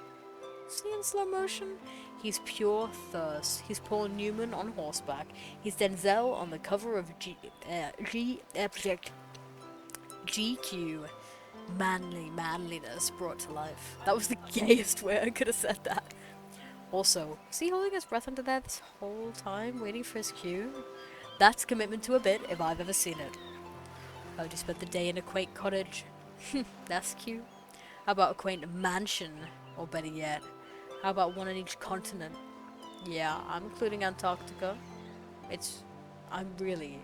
Speaker 1: See in slow motion? He's pure thirst. He's Paul Newman on horseback. He's Denzel on the cover of GQ. Manliness brought to life. That was the gayest way I could have said that. Also, is he holding his breath under there this whole time, waiting for his cue? That's commitment to a bit if I've ever seen it. Heard you spent the day in a quaint cottage. That's cute. How about a quaint mansion? Or better yet, how about one on each continent? Yeah, I'm including Antarctica. I'm really,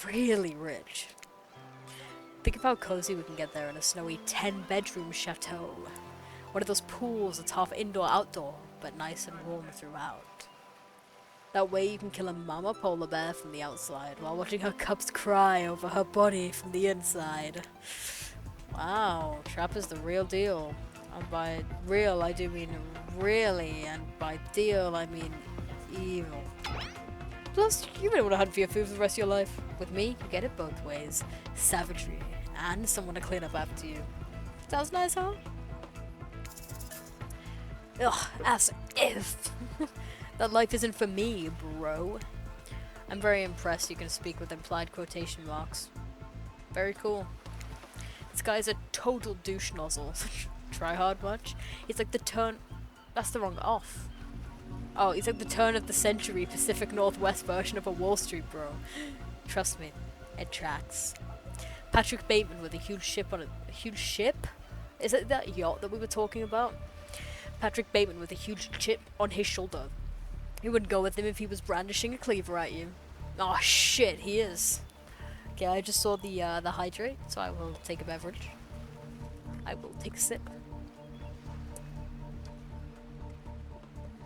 Speaker 1: really rich. Think of how cozy we can get there in a snowy 10-bedroom chateau. One of those pools that's half indoor-outdoor, but nice and warm throughout. That way you can kill a mama polar bear from the outside while watching her cubs cry over her body from the inside. Wow, Trapper's the real deal. And by real I do mean really, and by deal I mean evil. Plus, you really want to hunt for your food for the rest of your life. With me, you get it both ways. Savagery, and someone to clean up after you. Sounds nice, huh? Ugh, as if. That life isn't for me, bro. I'm very impressed you can speak with implied quotation marks. Very cool. This guy's a total douche nozzle. Try hard much? He's like the turn... That's the wrong off. Oh, he's like the turn of the century Pacific Northwest version of a Wall Street bro. Trust me, it tracks. Patrick Bateman with a huge ship on it. A huge ship? Is it that yacht that we were talking about? Patrick Bateman with a huge chip on his shoulder. You wouldn't go with him if he was brandishing a cleaver at you. Oh shit, he is. Okay, I just saw the hydrate, so I will take a beverage. I will take a sip.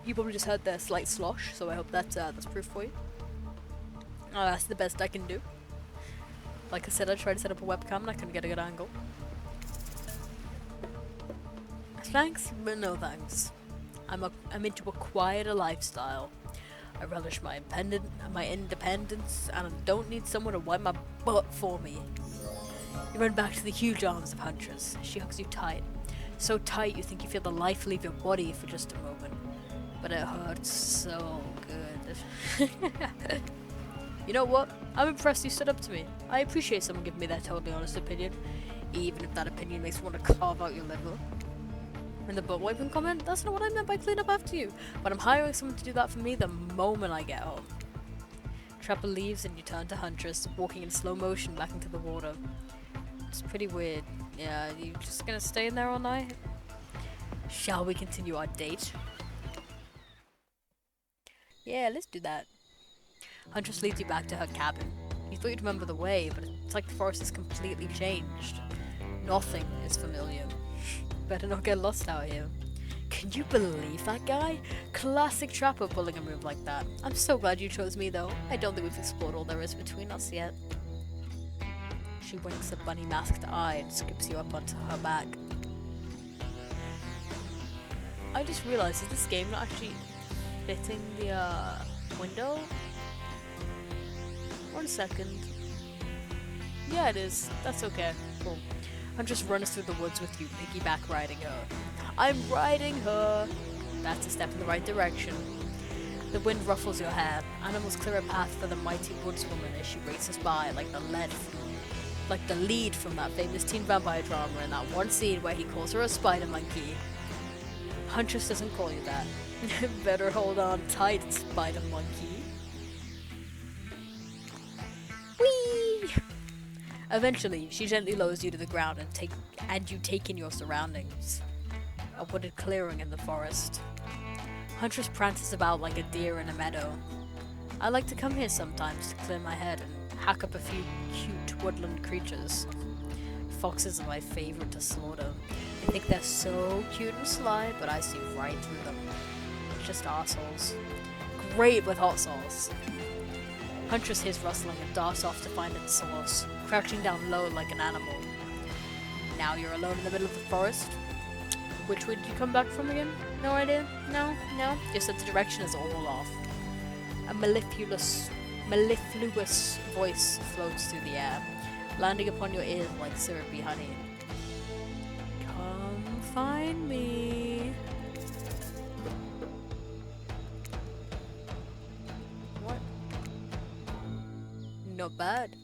Speaker 1: You probably just heard the slight slosh, so I hope that that's proof for you. That's the best I can do. Like I said, I tried to set up a webcam and I couldn't get a good angle. Thanks, but no thanks. I'm into a quieter lifestyle. I relish my independence, and I don't need someone to wipe my butt for me. You run back to the huge arms of Huntress. She hugs you tight. So tight you think you feel the life leave your body for just a moment. But it hurts so good. You know what? I'm impressed you stood up to me. I appreciate someone giving me that totally honest opinion, even if that opinion makes me want to carve out your liver. And the butt wiping comment? That's not what I meant by clean up after you. But I'm hiring someone to do that for me the moment I get home. Trapper leaves and you turn to Huntress, walking in slow motion back into the water. It's pretty weird. Yeah, you just gonna stay in there all night? Shall we continue our date? Yeah, let's do that. Huntress leads you back to her cabin. You thought you'd remember the way, but it's like the forest has completely changed. Nothing is familiar. Better not get lost out here. Can you believe that guy? Classic Trapper pulling a move like that. I'm so glad you chose me though. I don't think we've explored all there is between us yet. She winks a bunny masked eye and skips you up onto her back. I just realized, is this game not actually fitting the window? 1 second. Yeah, it is. That's okay. Cool. Huntress runs through the woods with you, piggyback riding her. I'm riding her! That's a step in the right direction. The wind ruffles your hair. Animals clear a path for the mighty woodswoman as she races by like the lead from that famous teen vampire drama in that one scene where he calls her a spider monkey. Huntress doesn't call you that. Better hold on tight, spider monkey. Whee! Eventually, she gently lowers you to the ground and you take in your surroundings. A wooded clearing in the forest. Huntress prances about like a deer in a meadow. I like to come here sometimes to clear my head and hack up a few cute woodland creatures. Foxes are my favorite to slaughter. I think they're so cute and sly, but I see right through them. Just assholes. Great with hot sauce. Huntress hears rustling and darts off to find its source, crouching down low like an animal. Now you're alone in the middle of the forest. Which would you come back from again? No idea? No? Just that the direction is all off. A mellifluous voice floats through the air, landing upon your ears like syrupy honey. Come find me. What? Not bad.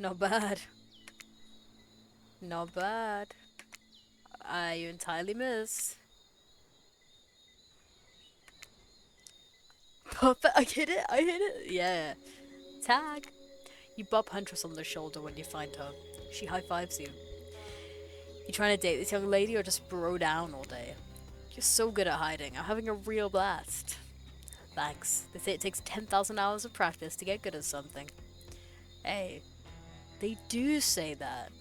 Speaker 1: Not bad. Not bad. You entirely miss. Perfect. I hit it. Yeah. Tag. You bop Huntress on the shoulder when you find her. She high-fives you. You trying to date this young lady or just bro down all day? You're so good at hiding. I'm having a real blast. Thanks. They say it takes 10,000 hours of practice to get good at something. Hey, they do say that.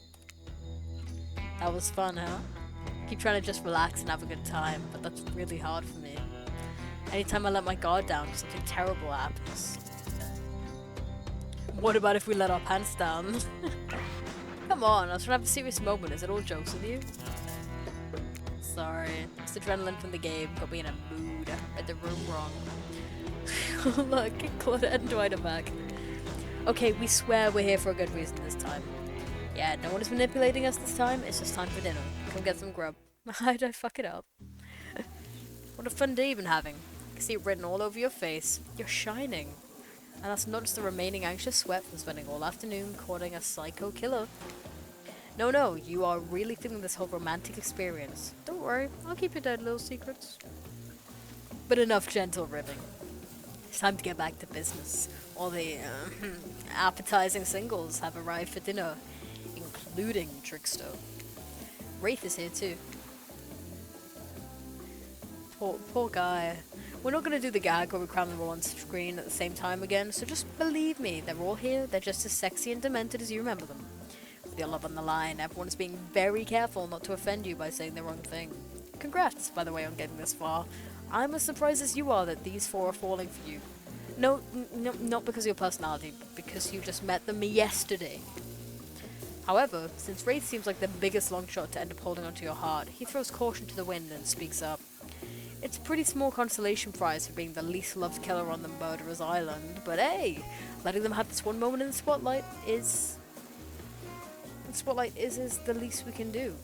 Speaker 1: That was fun, huh? Keep trying to just relax and have a good time, but that's really hard for me. Anytime I let my guard down, something terrible happens. What about if we let our pants down? Come on, I was trying to have a serious moment. Is it all jokes with you? Sorry, it's adrenaline from the game got me in a mood. Read the room wrong. Look, Claudette and Dwight are back. Okay, we swear we're here for a good reason this time. Yeah, no one is manipulating us this time. It's just time for dinner. Come get some grub. How'd I fuck it up? What a fun day you've been having. I can see it written all over your face. You're shining. And that's not just the remaining anxious sweat from spending all afternoon courting a psycho killer. No, you are really feeling this whole romantic experience. Don't worry, I'll keep your dirty little secrets. But enough gentle ribbing. It's time to get back to business. All the appetizing singles have arrived for dinner, including Trickster. Wraith is here too. Poor guy. We're not going to do the gag where we cram them all on screen at the same time again, so just believe me, they're all here, they're just as sexy and demented as you remember them. With your love on the line, everyone's being very careful not to offend you by saying the wrong thing. Congrats, by the way, on getting this far. I'm as surprised as you are that these four are falling for you. No, not because of your personality, but because you just met them yesterday. However, since Wraith seems like the biggest long shot to end up holding onto your heart, he throws caution to the wind and speaks up. It's a pretty small consolation prize for being the least loved killer on the murderer's island, but hey, letting them have this one moment in the spotlight is the least we can do.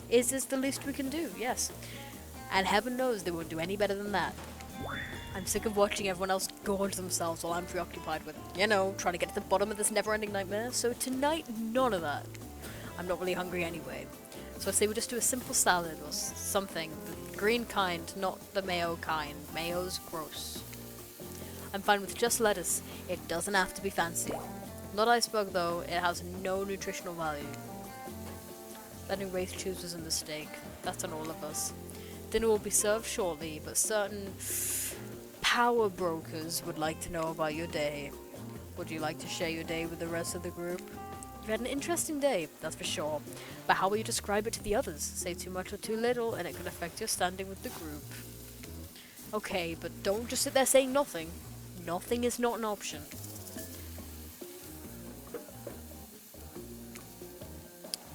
Speaker 1: Is the least we can do, yes. And heaven knows they won't do any better than that. I'm sick of watching everyone else gorge themselves while I'm preoccupied with, trying to get to the bottom of this never-ending nightmare, so tonight, none of that. I'm not really hungry anyway, so I say we just do a simple salad or something. The green kind, not the mayo kind. Mayo's gross. I'm fine with just lettuce. It doesn't have to be fancy. Not iceberg though, it has no nutritional value. Letting Wraith choose was a mistake. That's on all of us. Dinner will be served shortly, but certain power brokers would like to know about your day. Would you like to share your day with the rest of the group? You've had an interesting day, that's for sure. But how will you describe it to the others? Say too much or too little, and it could affect your standing with the group. Okay, but don't just sit there saying nothing. Nothing is not an option.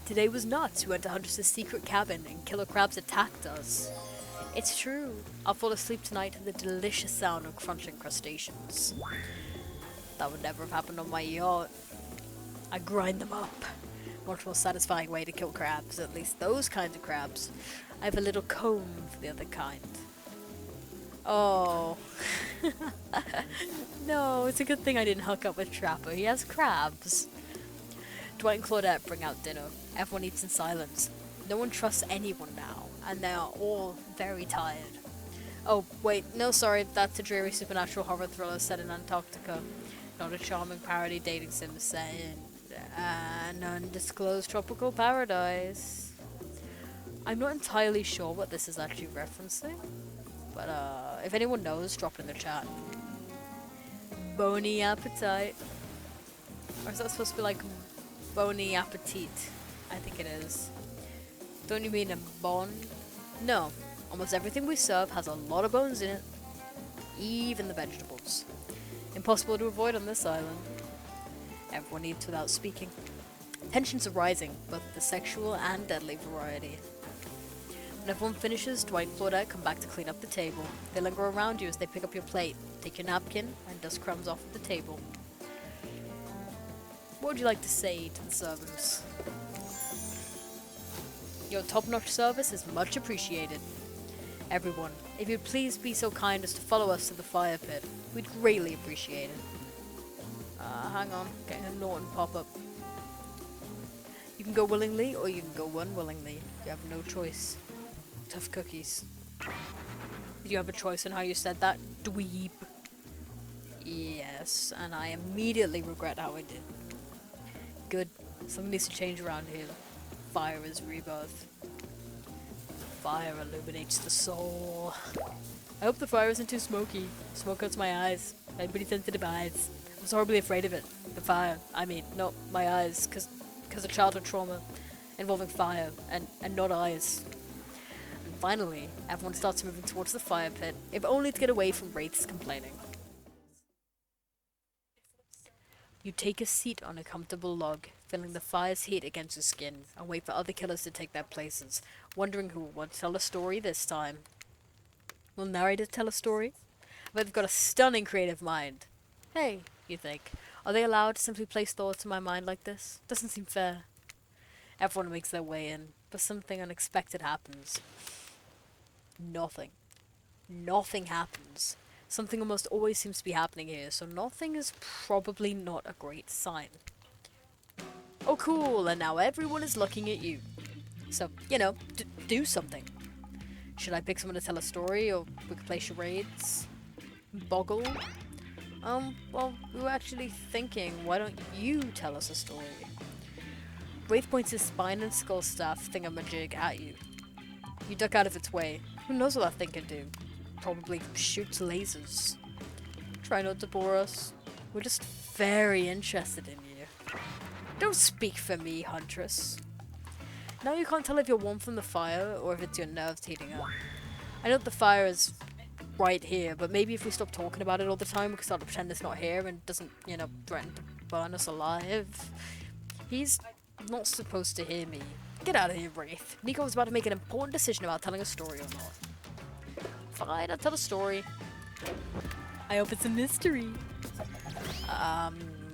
Speaker 1: Today was nuts. We went to Huntress' secret cabin and killer crabs attacked us. It's true. I'll fall asleep tonight to the delicious sound of crunching crustaceans. That would never have happened on my yacht. I grind them up. Much more satisfying way to kill crabs, at least those kinds of crabs. I have a little comb for the other kind. Oh. No, it's a good thing I didn't hook up with Trapper. He has crabs. Dwight and Claudette bring out dinner. Everyone eats in silence. No one trusts anyone now, and they are all very tired. Oh, wait, no, sorry, that's a dreary supernatural horror thriller set in Antarctica. Not a charming parody dating sim set in an undisclosed tropical paradise. I'm not entirely sure what this is actually referencing, but if anyone knows, drop it in the chat. Bony appetite. Or is that supposed to be like bony appetit? I think it is. Don't you mean a bone? No. Almost everything we serve has a lot of bones in it. Even the vegetables. Impossible to avoid on this island. Everyone eats without speaking. Tensions are rising, both the sexual and deadly variety. When everyone finishes, Dwight and Claudette come back to clean up the table. They linger around you as they pick up your plate, take your napkin, and dust crumbs off the table. What would you like to say to the servants? Your top-notch service is much appreciated. Everyone, if you'd please be so kind as to follow us to the fire pit, we'd greatly appreciate it. Hang on, getting a Norton pop-up. You can go willingly, or you can go unwillingly. You have no choice. Tough cookies. Did you have a choice in how you said that, dweeb? Yes, and I immediately regret how I did. Good. Something needs to change around here. Fire is rebirth. Fire illuminates the soul. I hope the fire isn't too smoky. Smoke hurts my eyes. I have pretty sensitive eyes. I was horribly afraid of it. The fire. I mean, not my eyes, because of childhood trauma involving fire and not eyes. And finally, everyone starts moving towards the fire pit, if only to get away from Wraith's complaining. You take a seat on a comfortable log, feeling the fire's heat against your skin, and wait for other killers to take their places, wondering who will want to tell a story this time. Will narrators tell a story? I bet they've got a stunning creative mind. Hey, you think, are they allowed to simply place thoughts in my mind like this? Doesn't seem fair. Everyone makes their way in, but something unexpected happens. Nothing. Nothing happens. Something almost always seems to be happening here, so nothing is probably not a great sign. Oh cool, and now everyone is looking at you. So, do something. Should I pick someone to tell a story, or we could play charades? Boggle? Well, we were actually thinking, why don't you tell us a story? Wraith points his spine and skull staff thingamajig at you. You duck out of its way. Who knows what that thing can do? Probably shoots lasers. Try not to bore us. We're just very interested in you. Don't speak for me, Huntress. Now you can't tell if you're warm from the fire or if it's your nerves heating up. I know the fire is right here, but maybe if we stop talking about it all the time, we can start to pretend it's not here and doesn't, threaten to burn us alive. He's not supposed to hear me. Get out of here, Wraith. Nico was about to make an important decision about telling a story or not. Fine, I'll tell a story. I hope it's a mystery.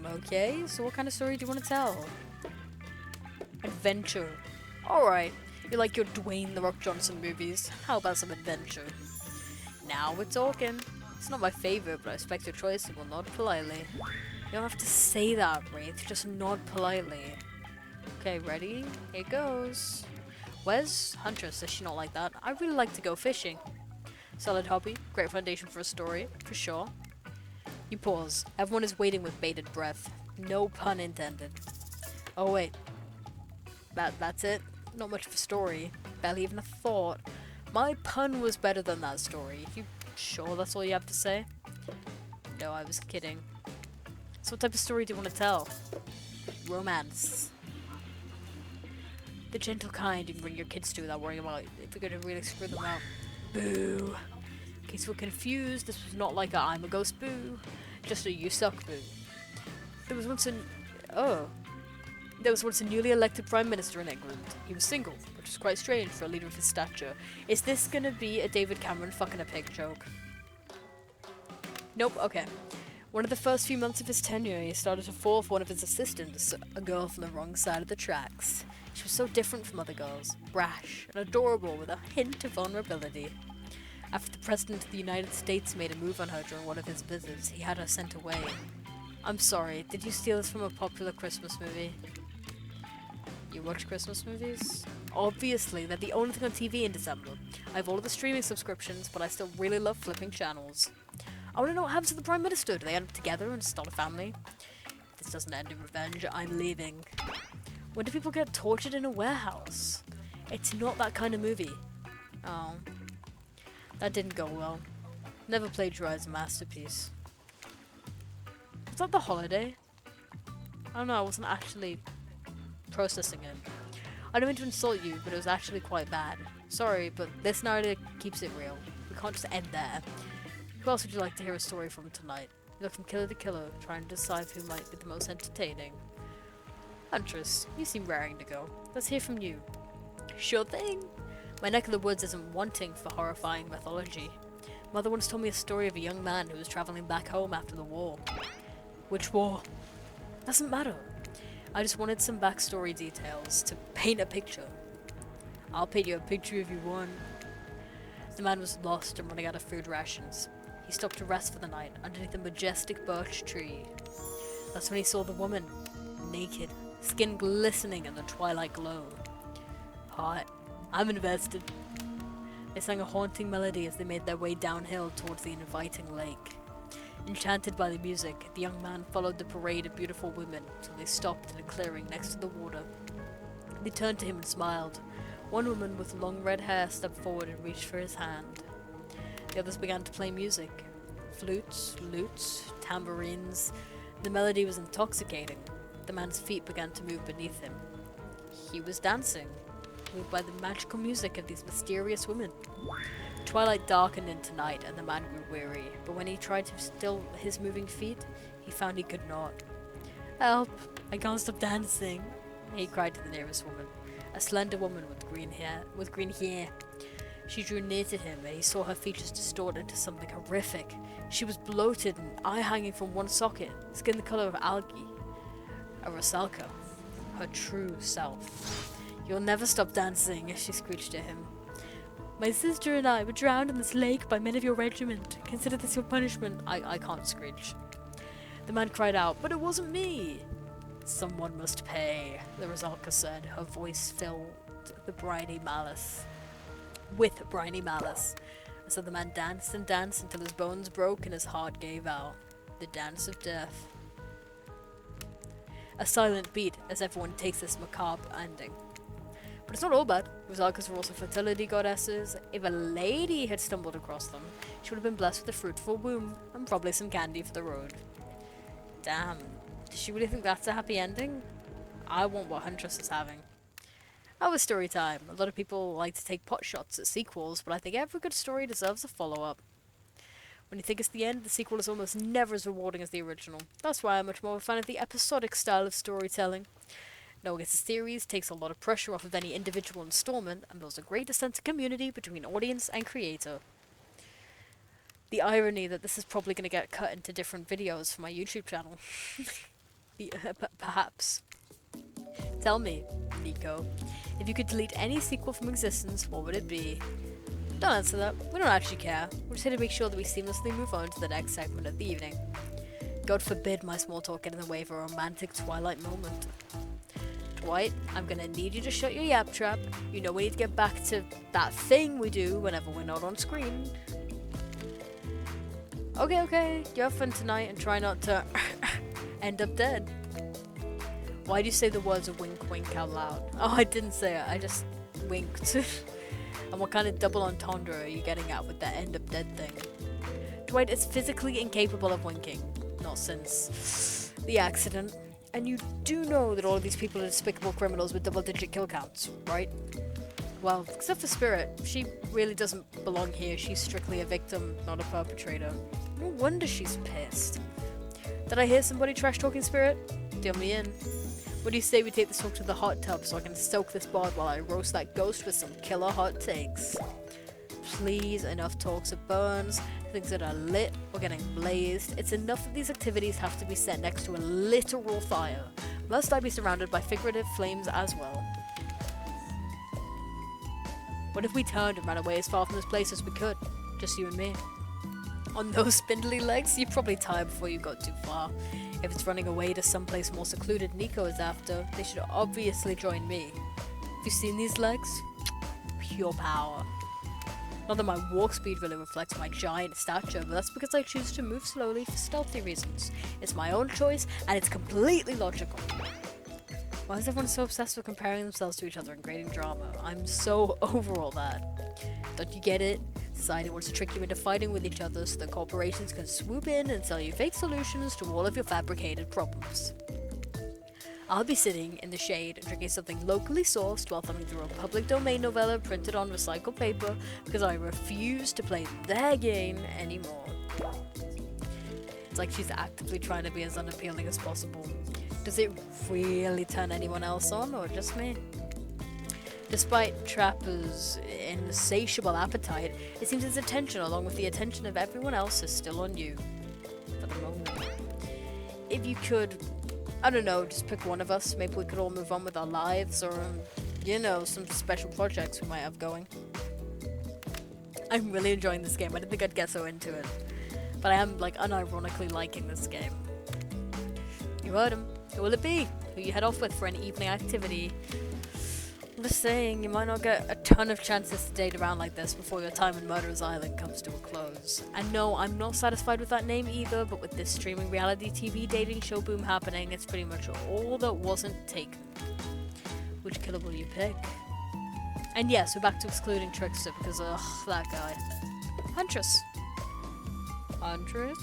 Speaker 1: Okay, so what kind of story do you want to tell? Adventure. Alright, you like your Dwayne The Rock Johnson movies. How about some adventure? Now we're talking. It's not my favorite, but I respect your choice and will nod politely. You don't have to say that, Wraith, just nod politely. Okay, ready? Here goes. Where's Huntress? Does she not like that? I really like to go fishing. Solid hobby, great foundation for a story, for sure. You pause. Everyone is waiting with bated breath. No pun intended. Oh wait. That's it? Not much of a story. Barely even a thought. My pun was better than that story. You sure that's all you have to say? No, I was kidding. So what type of story do you want to tell? Romance. The gentle kind you can bring your kids to without worrying about if you're going to really screw them out. Boo. In case we're confused, this was not like a I'm a ghost boo. Just a you suck boo. There was once a newly elected Prime Minister in England. He was single, which was quite strange for a leader of his stature. Is this gonna be a David Cameron fucking a pig joke? Nope, okay. One of the first few months of his tenure, he started to fall for one of his assistants, a girl from the wrong side of the tracks. She was so different from other girls, brash and adorable with a hint of vulnerability. After the President of the United States made a move on her during one of his visits, he had her sent away. I'm sorry, did you steal this from a popular Christmas movie? You watch Christmas movies? Obviously, they're the only thing on TV in December. I have all of the streaming subscriptions, but I still really love flipping channels. I want to know what happens to the Prime Minister. Do they end up together and start a family? If this doesn't end in revenge, I'm leaving. When do people get tortured in a warehouse? It's not that kind of movie. Oh. That didn't go well. Never plagiarized a masterpiece. Was that The Holiday? I don't know, I wasn't actually processing it. I don't mean to insult you, but it was actually quite bad. Sorry, but this narrative keeps it real. We can't just end there. Who else would you like to hear a story from tonight? You look from killer to killer, trying to decide who might be the most entertaining. Huntress, you seem raring to go. Let's hear from you. Sure thing. My neck of the woods isn't wanting for horrifying mythology. Mother once told me a story of a young man who was traveling back home after the war. Which war? Doesn't matter. I just wanted some backstory details to paint a picture. I'll paint you a picture if you want. The man was lost and running out of food rations. He stopped to rest for the night underneath a majestic birch tree. That's when he saw the woman, naked, skin glistening in the twilight glow. Hot. I'm invested. They sang a haunting melody as they made their way downhill towards the inviting lake. Enchanted by the music, the young man followed the parade of beautiful women until they stopped in a clearing next to the water. They turned to him and smiled. One woman with long red hair stepped forward and reached for his hand. The others began to play music. Flutes, lutes, tambourines. The melody was intoxicating. The man's feet began to move beneath him. He was dancing, moved by the magical music of these mysterious women. Twilight darkened into night and the man grew weary, but when he tried to still his moving feet, he found he could not. Help! I can't stop dancing, he cried to the nearest woman, a slender woman with green hair. She drew near to him and he saw her features distort into something horrific. She was bloated and eye hanging from one socket, skin the color of algae. A Rusalka, her true self. You'll never stop dancing, she screeched at him. My sister and I were drowned in this lake by men of your regiment. Consider this your punishment. I can't screech. The man cried out, but it wasn't me. Someone must pay, the Rusalka said, her voice filled with briny malice. And so the man danced and danced until his bones broke and his heart gave out. The dance of death. A silent beat as everyone takes this macabre ending. But it's not all bad. Rosarkas were also fertility goddesses. If a lady had stumbled across them, she would have been blessed with a fruitful womb and probably some candy for the road. Damn. Does she really think that's a happy ending? I want what Huntress is having. That was story time. A lot of people like to take pot shots at sequels, but I think every good story deserves a follow-up. When you think it's the end, the sequel is almost never as rewarding as the original. That's why I'm much more of a fan of the episodic style of storytelling. Knowing it's a series takes a lot of pressure off of any individual installment and builds a greater sense of community between audience and creator. The irony that this is probably going to get cut into different videos for my YouTube channel. Perhaps. Tell me, Nico, if you could delete any sequel from existence, what would it be? Don't answer that. We don't actually care. We're just here to make sure that we seamlessly move on to the next segment of the evening. God forbid my small talk get in the way of a romantic twilight moment. Dwight, I'm gonna need you to shut your yap trap. You know we need to get back to that thing we do whenever we're not on screen. Okay, you have fun tonight and try not to end up dead. Why do you say the words of wink wink out loud? Oh, I didn't say it, I just winked. And what kind of double entendre are you getting at with that end up dead thing? Dwight is physically incapable of winking. Not since the accident. And you do know that all of these people are despicable criminals with double-digit kill counts, right? Well, except for Spirit. She really doesn't belong here. She's strictly a victim, not a perpetrator. No wonder she's pissed. Did I hear somebody trash-talking Spirit? Deal me in. What do you say we take this talk to the hot tub so I can soak this bod while I roast that ghost with some killer hot takes? Please, enough talks of burns, things that are lit or getting blazed. It's enough that these activities have to be set next to a literal fire. Must I be surrounded by figurative flames as well? What if we turned and ran away as far from this place as we could? Just you and me. On those spindly legs, you'd probably tire before you got too far. If it's running away to someplace more secluded Nico is after, they should obviously join me. Have you seen these legs? Pure power. Not that my walk speed really reflects my giant stature, but that's because I choose to move slowly for stealthy reasons. It's my own choice, and it's completely logical. Why is everyone so obsessed with comparing themselves to each other and creating drama? I'm so over all that. Don't you get it? Society wants to trick you into fighting with each other so that corporations can swoop in and sell you fake solutions to all of your fabricated problems. I'll be sitting in the shade and drinking something locally sourced while thumbing through a public domain novella printed on recycled paper because I refuse to play their game anymore. It's like she's actively trying to be as unappealing as possible. Does it really turn anyone else on, or just me? Despite Trapper's insatiable appetite, it seems his attention, along with the attention of everyone else, is still on you. For the moment. If you could, I don't know, just pick one of us, maybe we could all move on with our lives, or, you know, some special projects we might have going. I'm really enjoying this game. I didn't think I'd get so into it. But I am, like, unironically liking this game. You heard him. Who will it be? Who you head off with for an evening activity? I'm just saying, you might not get a ton of chances to date around like this before your time in Murderer's Island comes to a close. And no, I'm not satisfied with that name either, but with this streaming reality TV dating show boom happening, it's pretty much all that wasn't taken. Which killer will you pick? And yes, we're back to excluding Trickster because, that guy. Huntress. Huntress?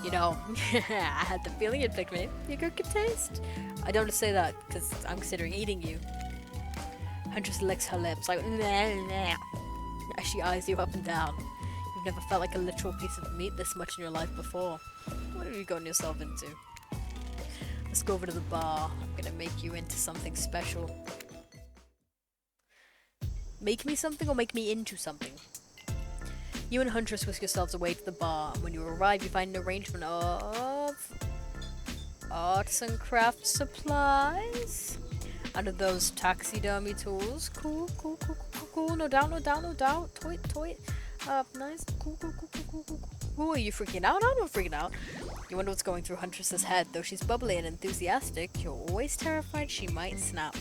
Speaker 1: You know, I had the feeling you'd pick me. You got good taste. I don't say that because I'm considering eating you. Huntress licks her lips like nah, nah, as she eyes you up and down. You've never felt like a literal piece of meat this much in your life before. What have you gotten yourself into? Let's go over to the bar. I'm gonna make you into something special. Make me something or make me into something? You and Huntress whisk yourselves away to the bar, and when you arrive you find an arrangement of arts and crafts supplies. Out of those taxidermy tools. Cool. No doubt. Toit. Nice. Cool. Are you freaking out? I'm not freaking out. You wonder what's going through Huntress's head. Though she's bubbly and enthusiastic, you're always terrified she might snap.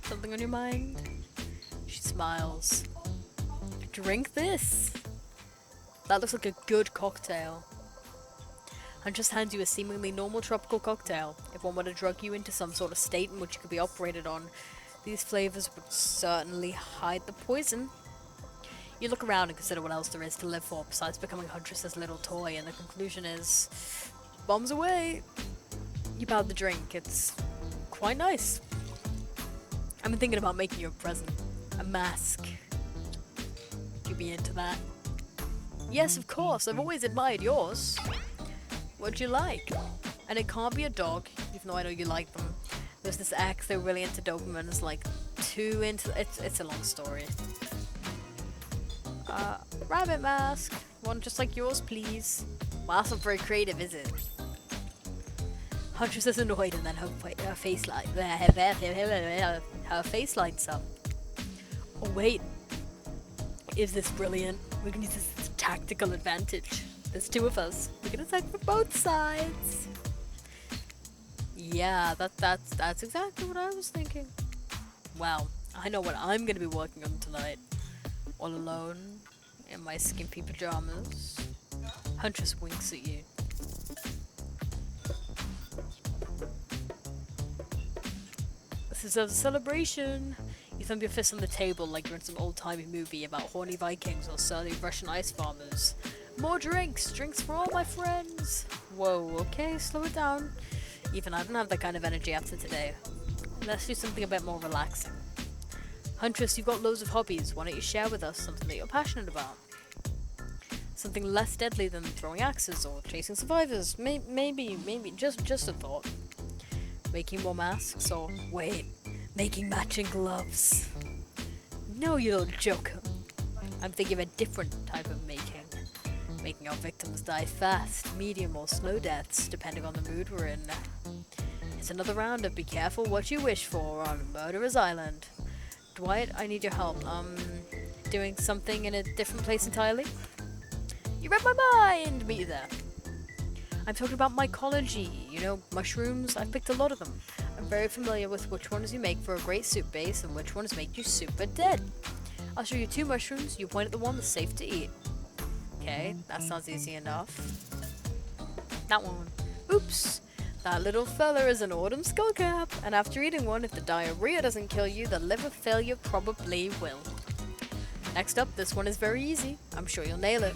Speaker 1: Something on your mind? She smiles. Drink this. That looks like a good cocktail. Huntress hands you a seemingly normal tropical cocktail. If one were to drug you into some sort of state in which you could be operated on, these flavors would certainly hide the poison. You look around and consider what else there is to live for besides becoming Huntress's little toy, and the conclusion is, bombs away! You pound the drink. It's quite nice. I've been thinking about making you a present. A mask. You'd be into that? Yes, of course. I've always admired yours. What'd you like? And it can't be a dog, even though I know you like them. There's this ex, they're really into Dobermans, like, too into... It's a long story. Rabbit mask. One just like yours, please. Well, that's not very creative, is it? Huntress is annoyed, and then her face her face lights up. Oh wait, is this brilliant? We can use this as a tactical advantage. There's two of us. We can attack from both sides. Yeah, that's exactly what I was thinking. Well, I know what I'm gonna be working on tonight. All alone, in my skimpy pajamas. Huntress winks at you. This is a celebration. You thump your fist on the table like you're in some old-timey movie about horny Vikings or surly Russian ice farmers. More drinks! Drinks for all my friends! Whoa, okay, slow it down. Even I don't have that kind of energy after today. Let's do something a bit more relaxing. Huntress, you've got loads of hobbies. Why don't you share with us something that you're passionate about? Something less deadly than throwing axes or chasing survivors. Maybe, just a thought. Making more masks, or wait, making matching gloves. No, you little joker. I'm thinking of a different type of making. Making our victims die fast, medium, or slow deaths, depending on the mood we're in. It's another round of Be Careful What You Wish For on Murderer's Island. Dwight, I need your help. Doing something in a different place entirely? You read my mind! Meet you there. I'm talking about mycology, you know, mushrooms. I've picked a lot of them. I'm very familiar with which ones you make for a great soup base and which ones make you super dead. I'll show you 2 mushrooms, you point at the one that's safe to eat. Okay, that sounds easy enough. That one. Oops! That little fella is an autumn skullcap, and after eating one, if the diarrhea doesn't kill you, the liver failure probably will. Next up, this one is very easy. I'm sure you'll nail it.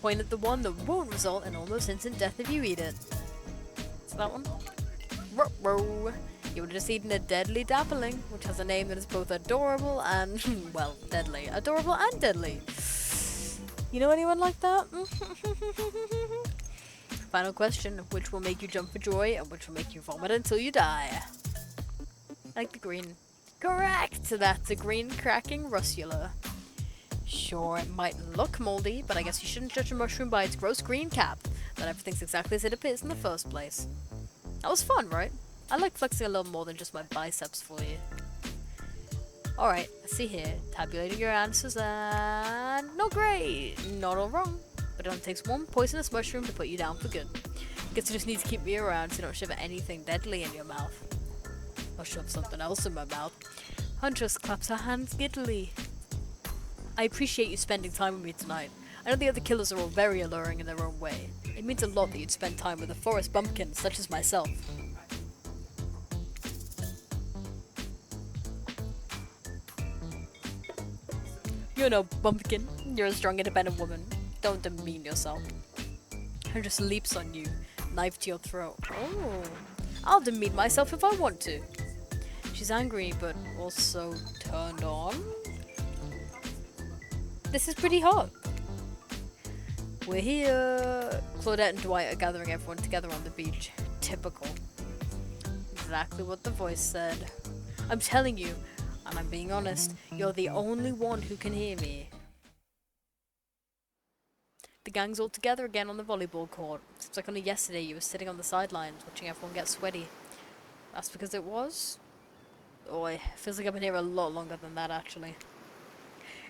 Speaker 1: Point at the one that won't result in almost instant death if you eat it. So that one? Ruh-roh. You would have just eaten a deadly dappling, which has a name that is both adorable and, well, deadly. Adorable and deadly. You know anyone like that? Final question, which will make you jump for joy and which will make you vomit until you die? I like the green. Correct! That's a green cracking russula. Sure, it might look moldy, but I guess you shouldn't judge a mushroom by its gross green cap. Not everything's exactly as it appears in the first place. That was fun, right? I like flexing a little more than just my biceps for you. Alright, let's see here. Tabulating your answers and... not great! Not all wrong. But it only takes one poisonous mushroom to put you down for good. Guess you just need to keep me around so you don't shove anything deadly in your mouth. Or shove something else in my mouth. Huntress claps her hands giddily. I appreciate you spending time with me tonight. I know the other killers are all very alluring in their own way. It means a lot that you'd spend time with a forest bumpkin such as myself. You're no bumpkin. You're a strong, independent woman. Don't demean yourself. Her just leaps on you, knife to your throat. Oh, I'll demean myself if I want to. She's angry, but also turned on. This is pretty hot. We're here. Claudette and Dwight are gathering everyone together on the beach. Typical. Exactly what the voice said. I'm telling you, and I'm being honest, you're the only one who can hear me. The gang's all together again on the volleyball court. Seems like only yesterday you were sitting on the sidelines watching everyone get sweaty. That's because it was? Oi, feels like I've been here a lot longer than that, actually.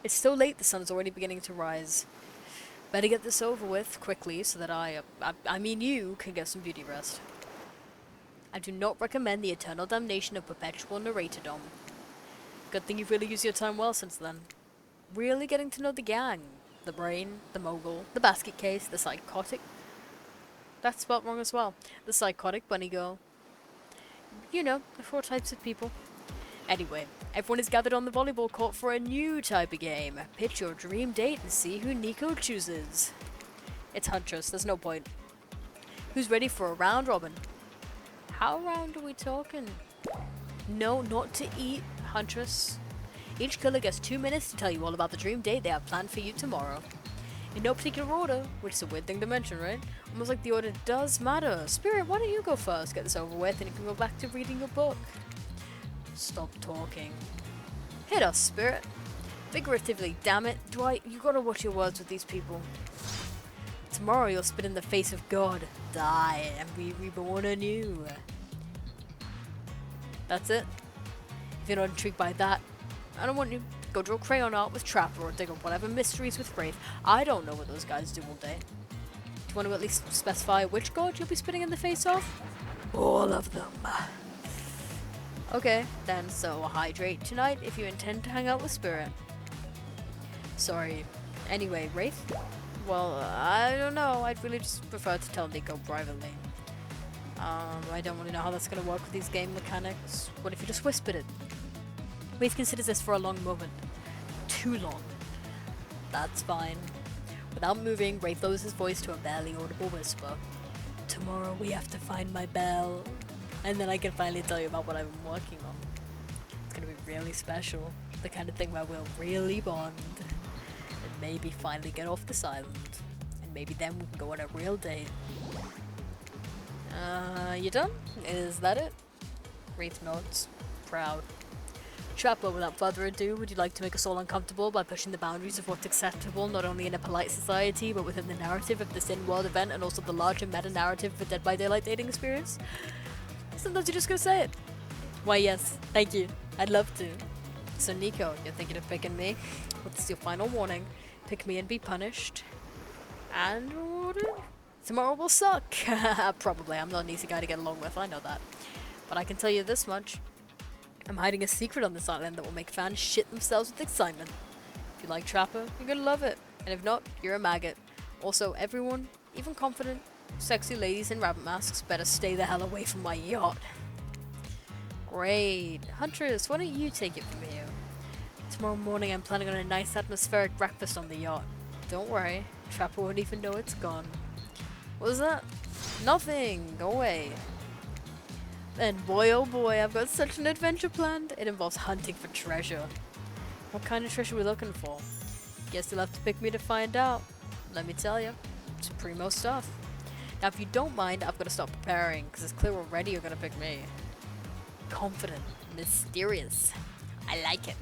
Speaker 1: It's so late the sun's already beginning to rise. Better get this over with quickly so that I mean you, can get some beauty rest. I do not recommend the eternal damnation of perpetual narratordom. Good thing you've really used your time well since then. Really getting to know the gang. The brain, the mogul, the basket case, the psychotic. That's spelled wrong as well. The psychotic bunny girl. You know, the 4 types of people. Anyway, everyone is gathered on the volleyball court for a new type of game. Pitch your dream date and see who Nico chooses. It's Huntress, there's no point. Who's ready for a round robin? How round are we talking? No, not to eat, Huntress. Each killer gets 2 minutes to tell you all about the dream date they have planned for you tomorrow. In no particular order, which is a weird thing to mention, right? Almost like the order does matter. Spirit, why don't you go first? Get this over with and you can go back to reading your book. Stop talking. Hit us, Spirit. Figuratively, damn it. Dwight, you gotta watch your words with these people. Tomorrow you'll spit in the face of God, die, and be reborn anew. That's it. If you're not intrigued by that, I don't want you. Go draw crayon art with Trapper or dig up whatever mysteries with Wraith. I don't know what those guys do all day. Do you want to at least specify which god you'll be spitting in the face of? All of them. Okay, then so hydrate tonight if you intend to hang out with Spirit. Sorry. Anyway, Wraith? Well, I don't know. I'd really just prefer to tell Nico privately. I don't want to know how that's going to work with these game mechanics. What if you just whispered it? Wraith considers this for a long moment. Too long. That's fine. Without moving, Wraith lowers his voice to a barely audible whisper. Tomorrow we have to find my bell. And then I can finally tell you about what I've been working on. It's going to be really special. The kind of thing where we'll really bond. And maybe finally get off this island. And maybe then we can go on a real date. You done? Is that it? Wraith nods. Proud. Trapper, without further ado, would you like to make us all uncomfortable by pushing the boundaries of what's acceptable not only in a polite society, but within the narrative of this in-world event and also the larger meta-narrative of a Dead by Daylight dating experience? Sometimes you're just gonna say it. Why yes, thank you. I'd love to. So Nico, you're thinking of picking me? What's your final warning? Pick me and be punished. And tomorrow will suck. Probably, I'm not an easy guy to get along with, I know that. But I can tell you this much. I'm hiding a secret on this island that will make fans shit themselves with excitement. If you like Trapper, you're gonna love it. And if not, you're a maggot. Also, everyone, even confident, sexy ladies in rabbit masks, better stay the hell away from my yacht. Great. Huntress, why don't you take it from here? Tomorrow morning I'm planning on a nice atmospheric breakfast on the yacht. Don't worry, Trapper won't even know it's gone. What was that? Nothing! Go away. And boy oh boy, I've got such an adventure planned. It involves hunting for treasure. What kind of treasure are we looking for? Guess you'll have to pick me to find out. Let me tell you, it's primo stuff. Now if you don't mind, I've got to start preparing, because it's clear already you're going to pick me. Confident, mysterious. I like it.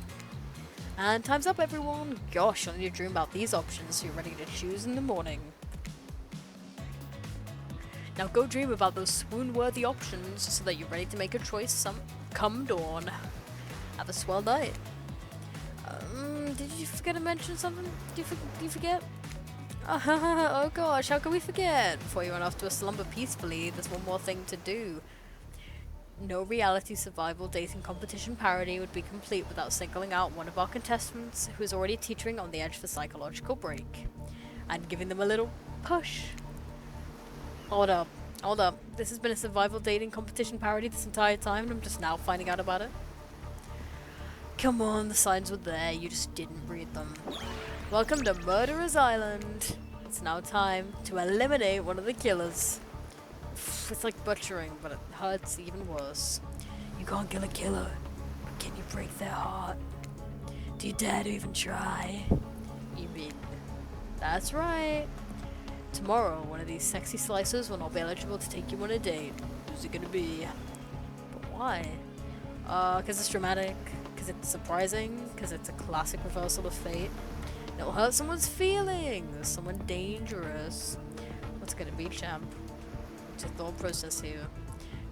Speaker 1: And time's up everyone. Gosh, I need to dream about these options so you're ready to choose in the morning. Now go dream about those swoon-worthy options so that you're ready to make a choice come dawn. Have a swell night. Did you forget to mention something? Did you forget? Oh gosh, how can we forget? Before you run off to a slumber peacefully, there's one more thing to do. No reality survival dating competition parody would be complete without singling out one of our contestants who is already teetering on the edge of a psychological break. And giving them a little push. Hold up. This has been a survival dating competition parody this entire time and I'm just now finding out about it. Come on, the signs were there, you just didn't read them. Welcome to Murderer's Island. It's now time to eliminate one of the killers. It's like butchering, but it hurts even worse. You can't kill a killer, but can you break their heart? Do you dare to even try? You mean... That's right. Tomorrow, one of these sexy slicers will not be eligible to take you on a date. Who's it gonna be? But why? Cause it's dramatic, cause it's surprising, cause it's a classic reversal of fate. It'll hurt someone's feelings, someone dangerous. What's it gonna be, champ? What's your thought process here?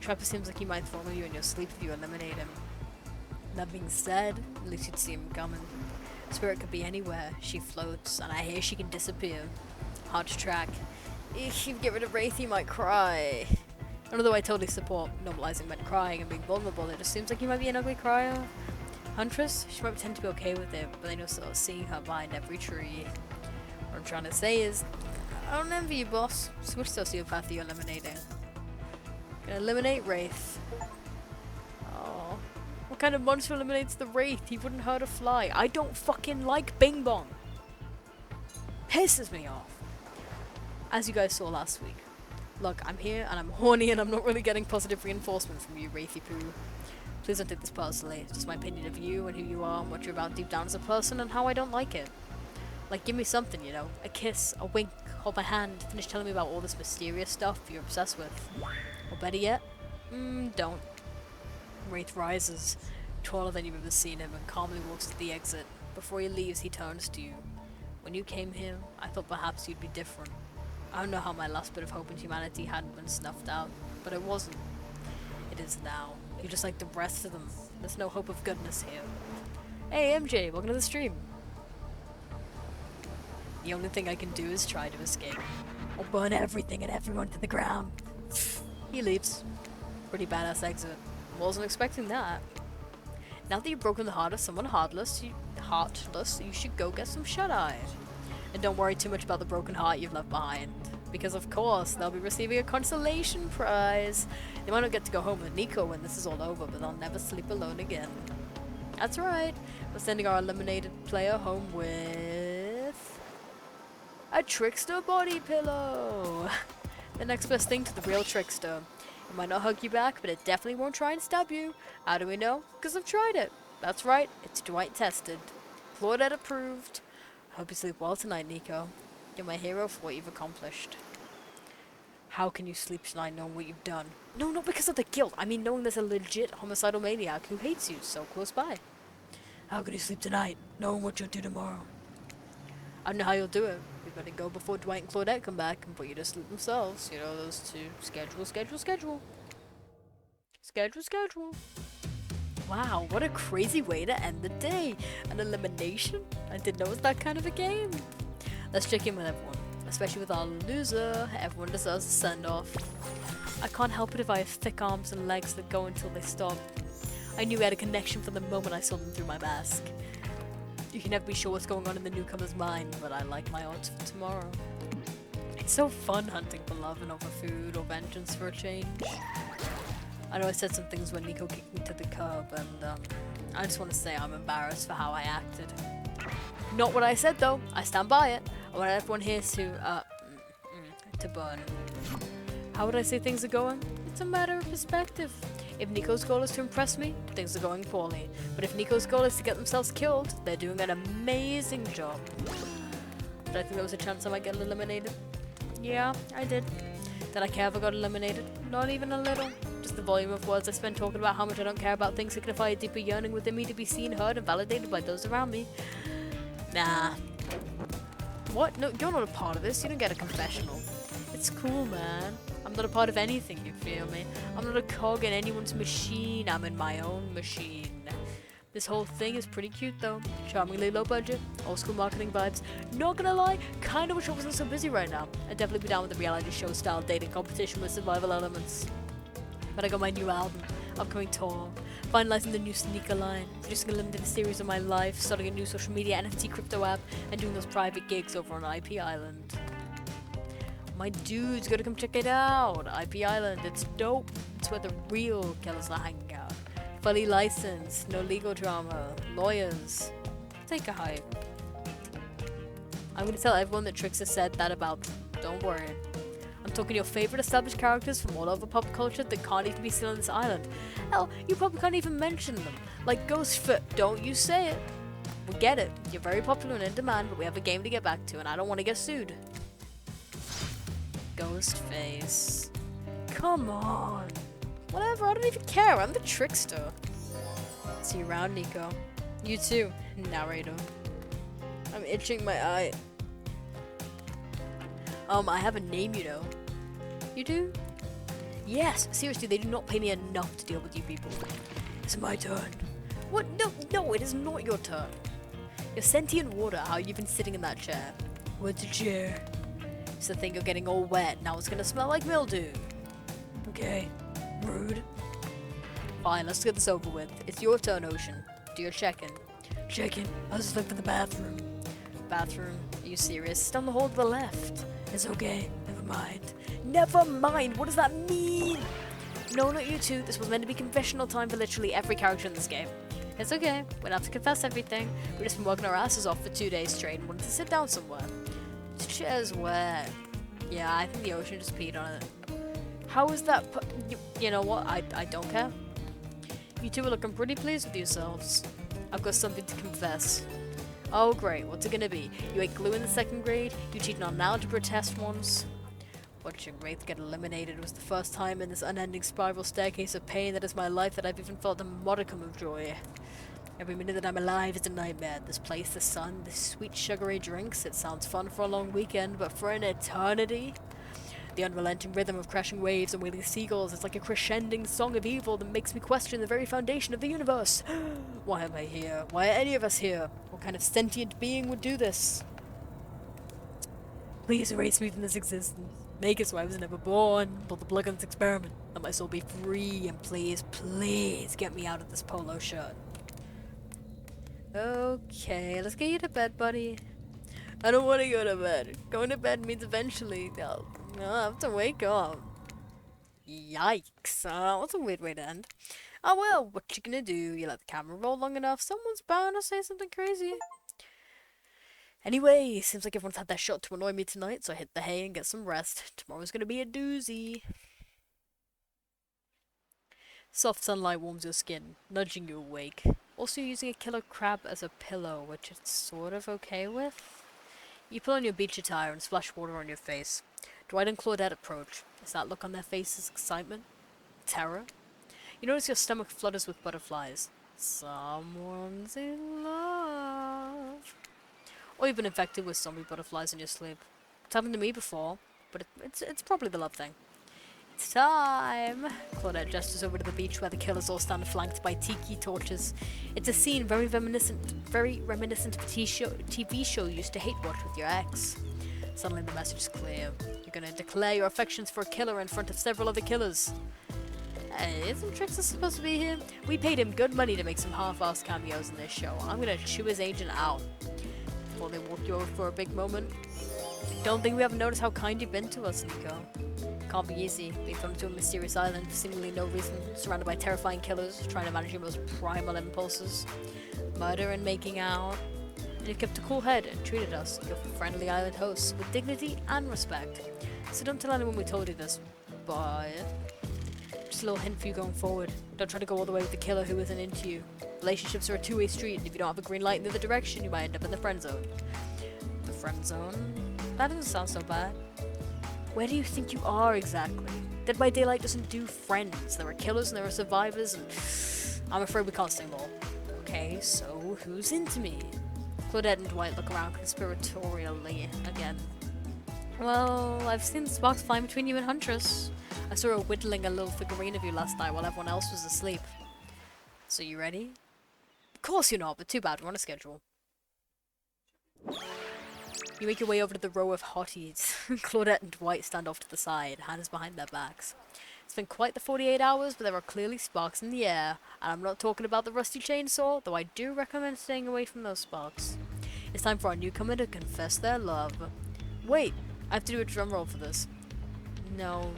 Speaker 1: Trapper seems like he might follow you in your sleep if you eliminate him. That being said, at least you'd see him coming. Spirit could be anywhere. She floats, and I hear she can disappear. Hard to track. If you get rid of Wraith, you might cry. And although I totally support normalizing men crying and being vulnerable, it just seems like you might be an ugly crier. Huntress, she might pretend to be okay with it, but then you'll start seeing her behind every tree. What I'm trying to say is, I don't envy you, boss. So which sociopath are you eliminating? Gonna eliminate Wraith. Oh. What kind of monster eliminates the Wraith? He wouldn't hurt a fly. I don't fucking like Bing Bong. Pisses me off. As you guys saw last week. Look, I'm here and I'm horny and I'm not really getting positive reinforcement from you, Wraithy Poo. Please don't take this personally. It's just my opinion of you and who you are and what you're about deep down as a person and how I don't like it. Like, give me something, you know? A kiss, a wink, hold my hand, finish telling me about all this mysterious stuff you're obsessed with. Or better yet, don't. Wraith rises, taller than you've ever seen him, and calmly walks to the exit. Before he leaves, he turns to you. When you came here, I thought perhaps you'd be different. I don't know how my last bit of hope in humanity hadn't been snuffed out, but it wasn't. It is now. You're just like the rest of them. There's no hope of goodness here. Hey MJ, welcome to the stream. The only thing I can do is try to escape. Or burn everything and everyone to the ground. He leaves. Pretty badass exit. Wasn't expecting that. Now that you've broken the heart of someone heartless, you should go get some shut-eye. And don't worry too much about the broken heart you've left behind. Because of course, they'll be receiving a consolation prize. They might not get to go home with Nico when this is all over, but they'll never sleep alone again. That's right. We're sending our eliminated player home with a trickster body pillow. The next best thing to the real trickster. It might not hug you back, but it definitely won't try and stab you. How do we know? Because I've tried it. That's right, it's Dwight tested. Claudette approved. I hope you sleep well tonight, Nico. You're my hero for what you've accomplished. How can you sleep tonight knowing what you've done? No, not because of the guilt. I mean knowing there's a legit homicidal maniac who hates you so close by. How can you sleep tonight knowing what you'll do tomorrow? I don't know how you'll do it. We better go before Dwight and Claudette come back and put you to sleep themselves. You know, those two. Schedule. Wow, what a crazy way to end the day. An elimination? I didn't know it was that kind of a game. Let's check in with everyone. Especially with our loser. Everyone deserves a send-off. I can't help it if I have thick arms and legs that go until they stop. I knew we had a connection from the moment I saw them through my mask. You can never be sure what's going on in the newcomer's mind, but I like my odds for tomorrow. It's so fun hunting for love and over food or vengeance for a change. I know I said some things when Nico kicked me to the curb, and I just want to say I'm embarrassed for how I acted. Not what I said though, I stand by it. I want everyone here to burn. How would I say things are going? It's a matter of perspective. If Nico's goal is to impress me, things are going poorly. But if Nico's goal is to get themselves killed, they're doing an amazing job. Did I think there was a chance I might get eliminated? Yeah, I did. Did I care if I got eliminated? Not even a little. Just the volume of words I spent talking about how much I don't care about things signify a deeper yearning within me to be seen, heard, and validated by those around me. Nah. What? No, you're not a part of this. You don't get a confessional. It's cool, man. I'm not a part of anything, you feel me? I'm not a cog in anyone's machine. I'm in my own machine. This whole thing is pretty cute, though. Charmingly low budget, old school marketing vibes. Not gonna lie, kinda wish I wasn't so busy right now. I'd definitely be down with the reality show style dating competition with survival elements. But I got my new album, upcoming tour, finalizing the new sneaker line, producing a limited series of my life, starting a new social media NFT crypto app, and doing those private gigs over on IP Island. My dudes, gotta come check it out. IP Island, it's dope. It's where the real killers are hanging out. Fully licensed, no legal drama, lawyers. Take a hike. I'm gonna tell everyone that Trix has said that about them. Don't worry. I'm talking your favorite established characters from all over pop culture that can't even be seen on this island. Hell, you probably can't even mention them. Like Ghostfoot, don't you say it. We get it. You're very popular and in demand, but we have a game to get back to, and I don't want to get sued. Ghostface. Come on. Whatever, I don't even care. I'm the trickster. See you around, Nico. You too, narrator. I'm itching my eye. I have a name, you know. You do? Yes, seriously, they do not pay me enough to deal with you people. It's my turn. What? No, it is not your turn. You're sentient water, how you've been sitting in that chair. What's a chair? It's the thing you're getting all wet, now it's gonna smell like mildew. Okay, rude. Fine, let's get this over with. It's your turn, Ocean. do your check-in. Check-in? I was just looking for the bathroom. Bathroom? Are you serious? It's down the hall to the left. It's okay. Never mind. Never mind? What does that mean? No, not you two. This was meant to be confessional time for literally every character in this game. It's okay. We don't have to confess everything. We've just been working our asses off for 2 days straight and wanted to sit down somewhere. The chair's wet. Yeah, I think the ocean just peed on it. How is that you know what? I don't care. You two are looking pretty pleased with yourselves. I've got something to confess. Oh great, what's it gonna be? You ate glue in the 2nd grade? You cheated on an algebra test once? Watching Wraith get eliminated was the first time in this unending spiral staircase of pain that is my life that I've even felt a modicum of joy. Every minute that I'm alive is a nightmare. This place, the sun, the sweet sugary drinks, it sounds fun for a long weekend, but for an eternity? The unrelenting rhythm of crashing waves and wailing seagulls is like a crescending song of evil that makes me question the very foundation of the universe. Why am I here? Why are any of us here? What kind of sentient being would do this? Please erase me from this existence. Make it so I was never born. Pull the plug on this experiment. Let my soul be free, and please, please get me out of this polo shirt. Okay, let's get you to bed, buddy. I don't want to go to bed. Going to bed means eventually I'll have to wake up. Yikes. That's a weird way to end. Oh well, what you gonna do? You let the camera roll long enough, someone's bound to say something crazy. Anyway, seems like everyone's had their shot to annoy me tonight, so I hit the hay and get some rest. Tomorrow's gonna be a doozy. Soft sunlight warms your skin, nudging you awake. Also using a killer crab as a pillow, which it's sort of okay with. You put on your beach attire and splash water on your face. Dwight and Claudette approach. Is that look on their faces excitement? Terror? You notice your stomach flutters with butterflies. Someone's in love. Or you've been infected with zombie butterflies in your sleep. It's happened to me before, but it's probably the love thing. It's time! Claudette gestures over to the beach where the killers all stand flanked by tiki torches. It's a scene very reminiscent of a TV show you used to hate watch with your ex. Suddenly the message is clear. You're gonna declare your affections for a killer in front of several other killers. Hey, isn't Trixie supposed to be here? We paid him good money to make some half-assed cameos in this show. I'm gonna chew his agent out. Before they walk you over for a big moment. Don't think we haven't noticed how kind you've been to us, Nico. Can't be easy, being thrown to a mysterious island for seemingly no reason, surrounded by terrifying killers, trying to manage your most primal impulses. Murder and making out. And you've kept a cool head and treated us, your friendly island hosts, with dignity and respect. So don't tell anyone we told you this, but just a little hint for you going forward. Don't try to go all the way with the killer who isn't into you. Relationships are a two-way street, and if you don't have a green light in the other direction, you might end up in the friend zone. The friend zone? That doesn't sound so bad. Where do you think you are exactly? Dead by Daylight doesn't do friends. There are killers and there are survivors, and I'm afraid we can't say more. Okay, so who's into me? Claudette and Dwight look around conspiratorially again. Well, I've seen the sparks flying between you and Huntress. I saw her whittling a little figurine of you last night while everyone else was asleep. So you ready? Of course you're not, but too bad, we're on a schedule. You make your way over to the row of hotties. Claudette and Dwight stand off to the side, hands behind their backs. It's been quite the 48 hours, but there are clearly sparks in the air, and I'm not talking about the rusty chainsaw, though I do recommend staying away from those sparks. It's time for our newcomer to confess their love. Wait, I have to do a drum roll for this. No,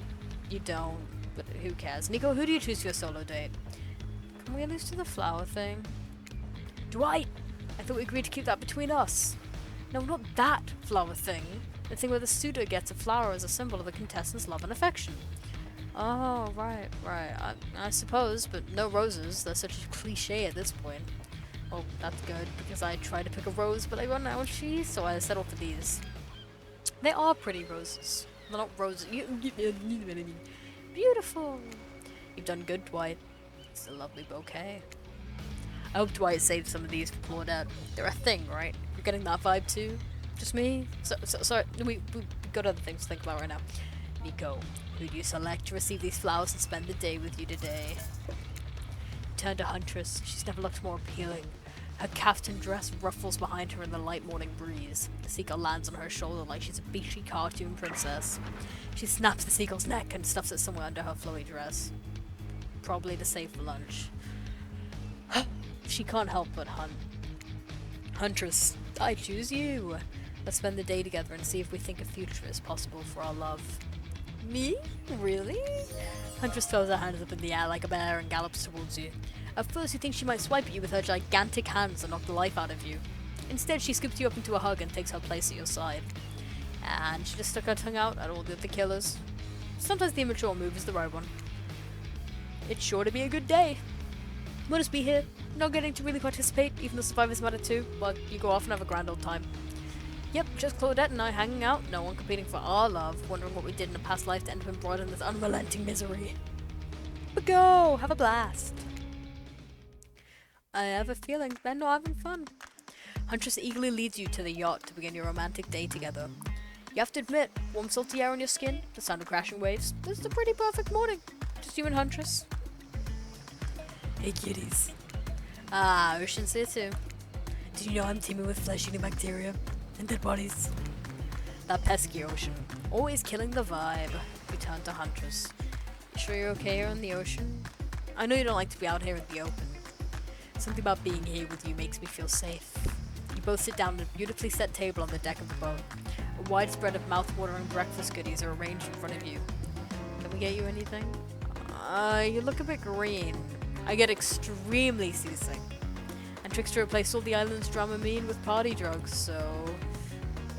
Speaker 1: you don't, but who cares? Nico, who do you choose for your solo date? Can we at least do the flower thing? Dwight! I thought we agreed to keep that between us. No, not that flower thing. The thing where the suitor gets a flower as a symbol of the contestant's love and affection. Oh, right. I suppose, but no roses. They're such a cliche at this point. Well, that's good, because I tried to pick a rose, but I run out of cheese, so I settled for these. They are pretty roses. They're not roses. Beautiful. You've done good, Dwight. It's a lovely bouquet. I hope Dwight saved some of these for Claudette. They're a thing, right? You're getting that vibe too? Just me? Sorry, we got other things to think about right now. Nico, who do you select to receive these flowers and spend the day with you today? Turn to Huntress. She's never looked more appealing. Her caftan dress ruffles behind her in the light morning breeze. The seagull lands on her shoulder like she's a beachy cartoon princess. She snaps the seagull's neck and stuffs it somewhere under her flowy dress. Probably to save for lunch. she can't help but hunt. Huntress, I choose you. Let's spend the day together and see if we think a future is possible for our love. Me? Really? Huntress throws her hands up in the air like a bear and gallops towards you. At first you think she might swipe at you with her gigantic hands and knock the life out of you. Instead she scoops you up into a hug and takes her place at your side. And she just stuck her tongue out at all the other killers. Sometimes the immature move is the right one. It's sure to be a good day. We'll just be here, not getting to really participate, even though survivors matter too, but you go off and have a grand old time. Yep, just Claudette and I hanging out, no one competing for our love, wondering what we did in a past life to end up embroiled in this unrelenting misery. But go, have a blast. I have a feeling they're not having fun. Huntress eagerly leads you to the yacht to begin your romantic day together. You have to admit, warm salty air on your skin, the sound of crashing waves, this is a pretty perfect morning. Just you and Huntress. Hey kitties. Ah, Ocean's here too. Did you know I'm teeming with flesh-eating bacteria and dead bodies? That pesky ocean, always killing the vibe. We turn to Huntress. You sure you're okay here in the ocean? I know you don't like to be out here in the open. Something about being here with you makes me feel safe. You both sit down at a beautifully set table on the deck of the boat. A wide spread of mouth-watering breakfast goodies are arranged in front of you. Can we get you anything? You look a bit green. I get extremely seasick. And Trickster replaced all the island's Dramamine with party drugs, so...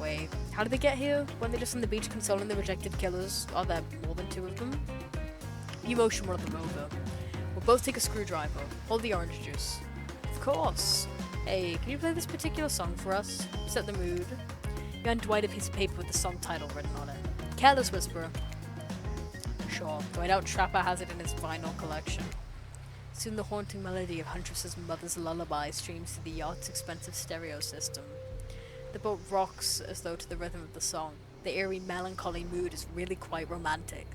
Speaker 1: Wait, how did they get here? Weren't they just on the beach consoling the rejected killers? Are there more than 2 of them? You motion one of them over. We'll both take a screwdriver. Hold the orange juice. Of course. Hey, can you play this particular song for us? Set the mood. You hand Dwight a piece of paper with the song title written on it. Careless Whisperer. Sure, Dwight Out Trapper has it in his vinyl collection. Soon the haunting melody of Huntress's mother's lullaby streams through the yacht's expensive stereo system. The boat rocks as though to the rhythm of the song. The eerie, melancholy mood is really quite romantic.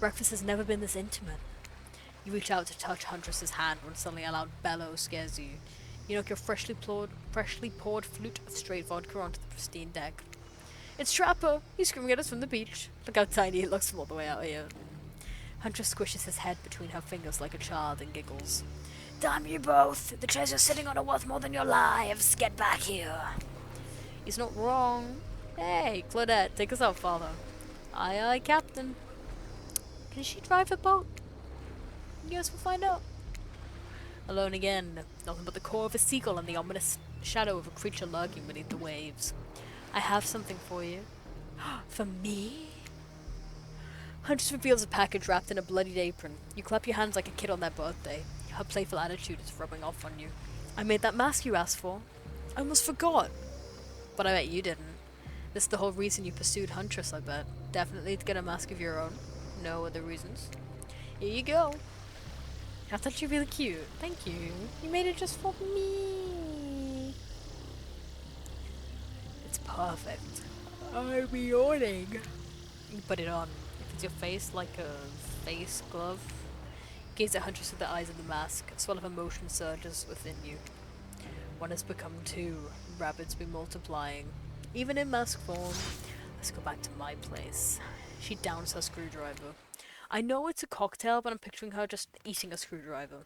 Speaker 1: Breakfast has never been this intimate. You reach out to touch Huntress's hand when suddenly a loud bellow scares you. You knock your freshly poured flute of straight vodka onto the pristine deck. It's Trapper! He's screaming at us from the beach. Look how tiny it looks from all the way out here. Huntress squishes his head between her fingers like a child and giggles. Damn you both! The chairs you're sitting on are worth more than your lives! Get back here! He's not wrong. Hey, Claudette, take us out, father. Aye, aye, Captain. Can she drive a boat? Yes, we'll find out. Alone again, nothing but the core of a seagull and the ominous shadow of a creature lurking beneath the waves. I have something for you. For me? Huntress reveals a package wrapped in a bloodied apron. You clap your hands like a kid on their birthday. Her playful attitude is rubbing off on you. I made that mask you asked for. I almost forgot. But I bet you didn't. This is the whole reason you pursued Huntress, I bet. Definitely to get a mask of your own. No other reasons. Here you go. I thought you were really cute. Thank you. You made it just for me. It's perfect. I'm yawning. You put it on. If it's your face like a face glove. Gaze at Huntress with the eyes of the mask. A swell of emotion surges within you. One has become 2. Rabbits be multiplying. Even in mask form. Let's go back to my place. She downs her screwdriver. I know it's a cocktail, but I'm picturing her just eating a screwdriver.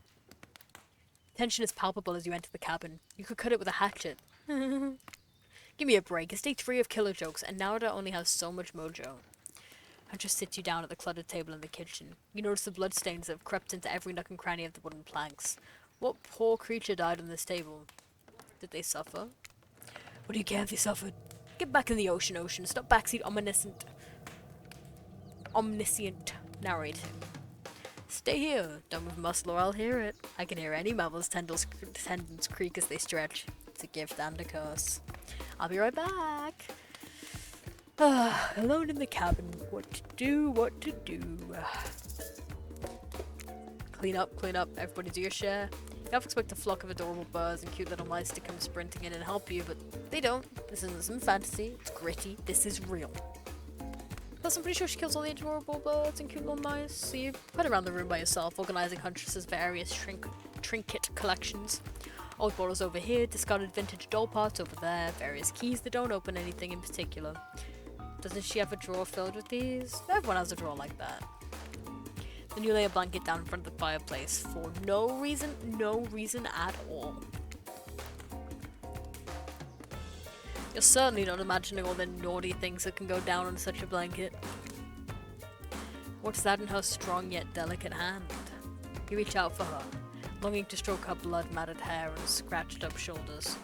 Speaker 1: Tension is palpable as you enter the cabin. You could cut it with a hatchet. Give me a break. It's day 3 of killer jokes, and now it only has so much mojo. Huntress sits you down at the cluttered table in the kitchen. You notice the bloodstains that have crept into every nook and cranny of the wooden planks. What poor creature died on this table? Did they suffer? What do you care if they suffered? Get back in the ocean, Ocean. Stop backseat omniscient narrating. Stay here. Don't move a muscle or I'll hear it. I can hear any mammal's tendons creak as they stretch. It's a gift and a curse. I'll be right back. Alone in the cabin. What to do. Clean up. Everybody do your share. You half expect a flock of adorable birds and cute little mice to come sprinting in and help you, but they don't. This isn't some fantasy. It's gritty. This is real. Plus, I'm pretty sure she kills all the adorable birds and cute little mice, so you put around the room by yourself, organizing Huntress's various trinket collections. Old bottles over here, discarded vintage doll parts over there, various keys that don't open anything in particular. Doesn't she have a drawer filled with these? Everyone has a drawer like that. Then you lay a blanket down in front of the fireplace for no reason at all. You're certainly not imagining all the naughty things that can go down on such a blanket. What's that in her strong yet delicate hand? You reach out for her, longing to stroke her blood-matted hair and scratched up shoulders.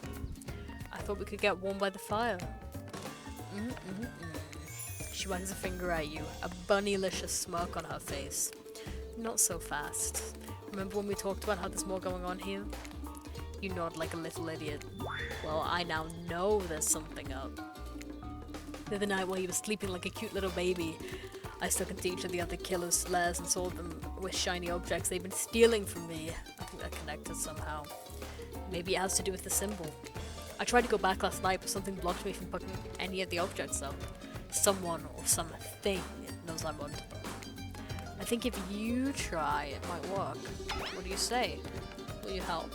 Speaker 1: I thought we could get warm by the fire. She wags a finger at you, a bunnylicious smirk on her face. Not so fast. Remember when we talked about how there's more going on here? You nod like a little idiot. Well, I now know there's something up. The other night while you were sleeping like a cute little baby, I stuck into each of the other killers' lairs and saw them with shiny objects they've been stealing from me. I think they're connected somehow. Maybe it has to do with the symbol. I tried to go back last night, but something blocked me from picking any of the objects up. Someone or something knows I'm onto them. I think if you try, it might work. What do you say? Will you help?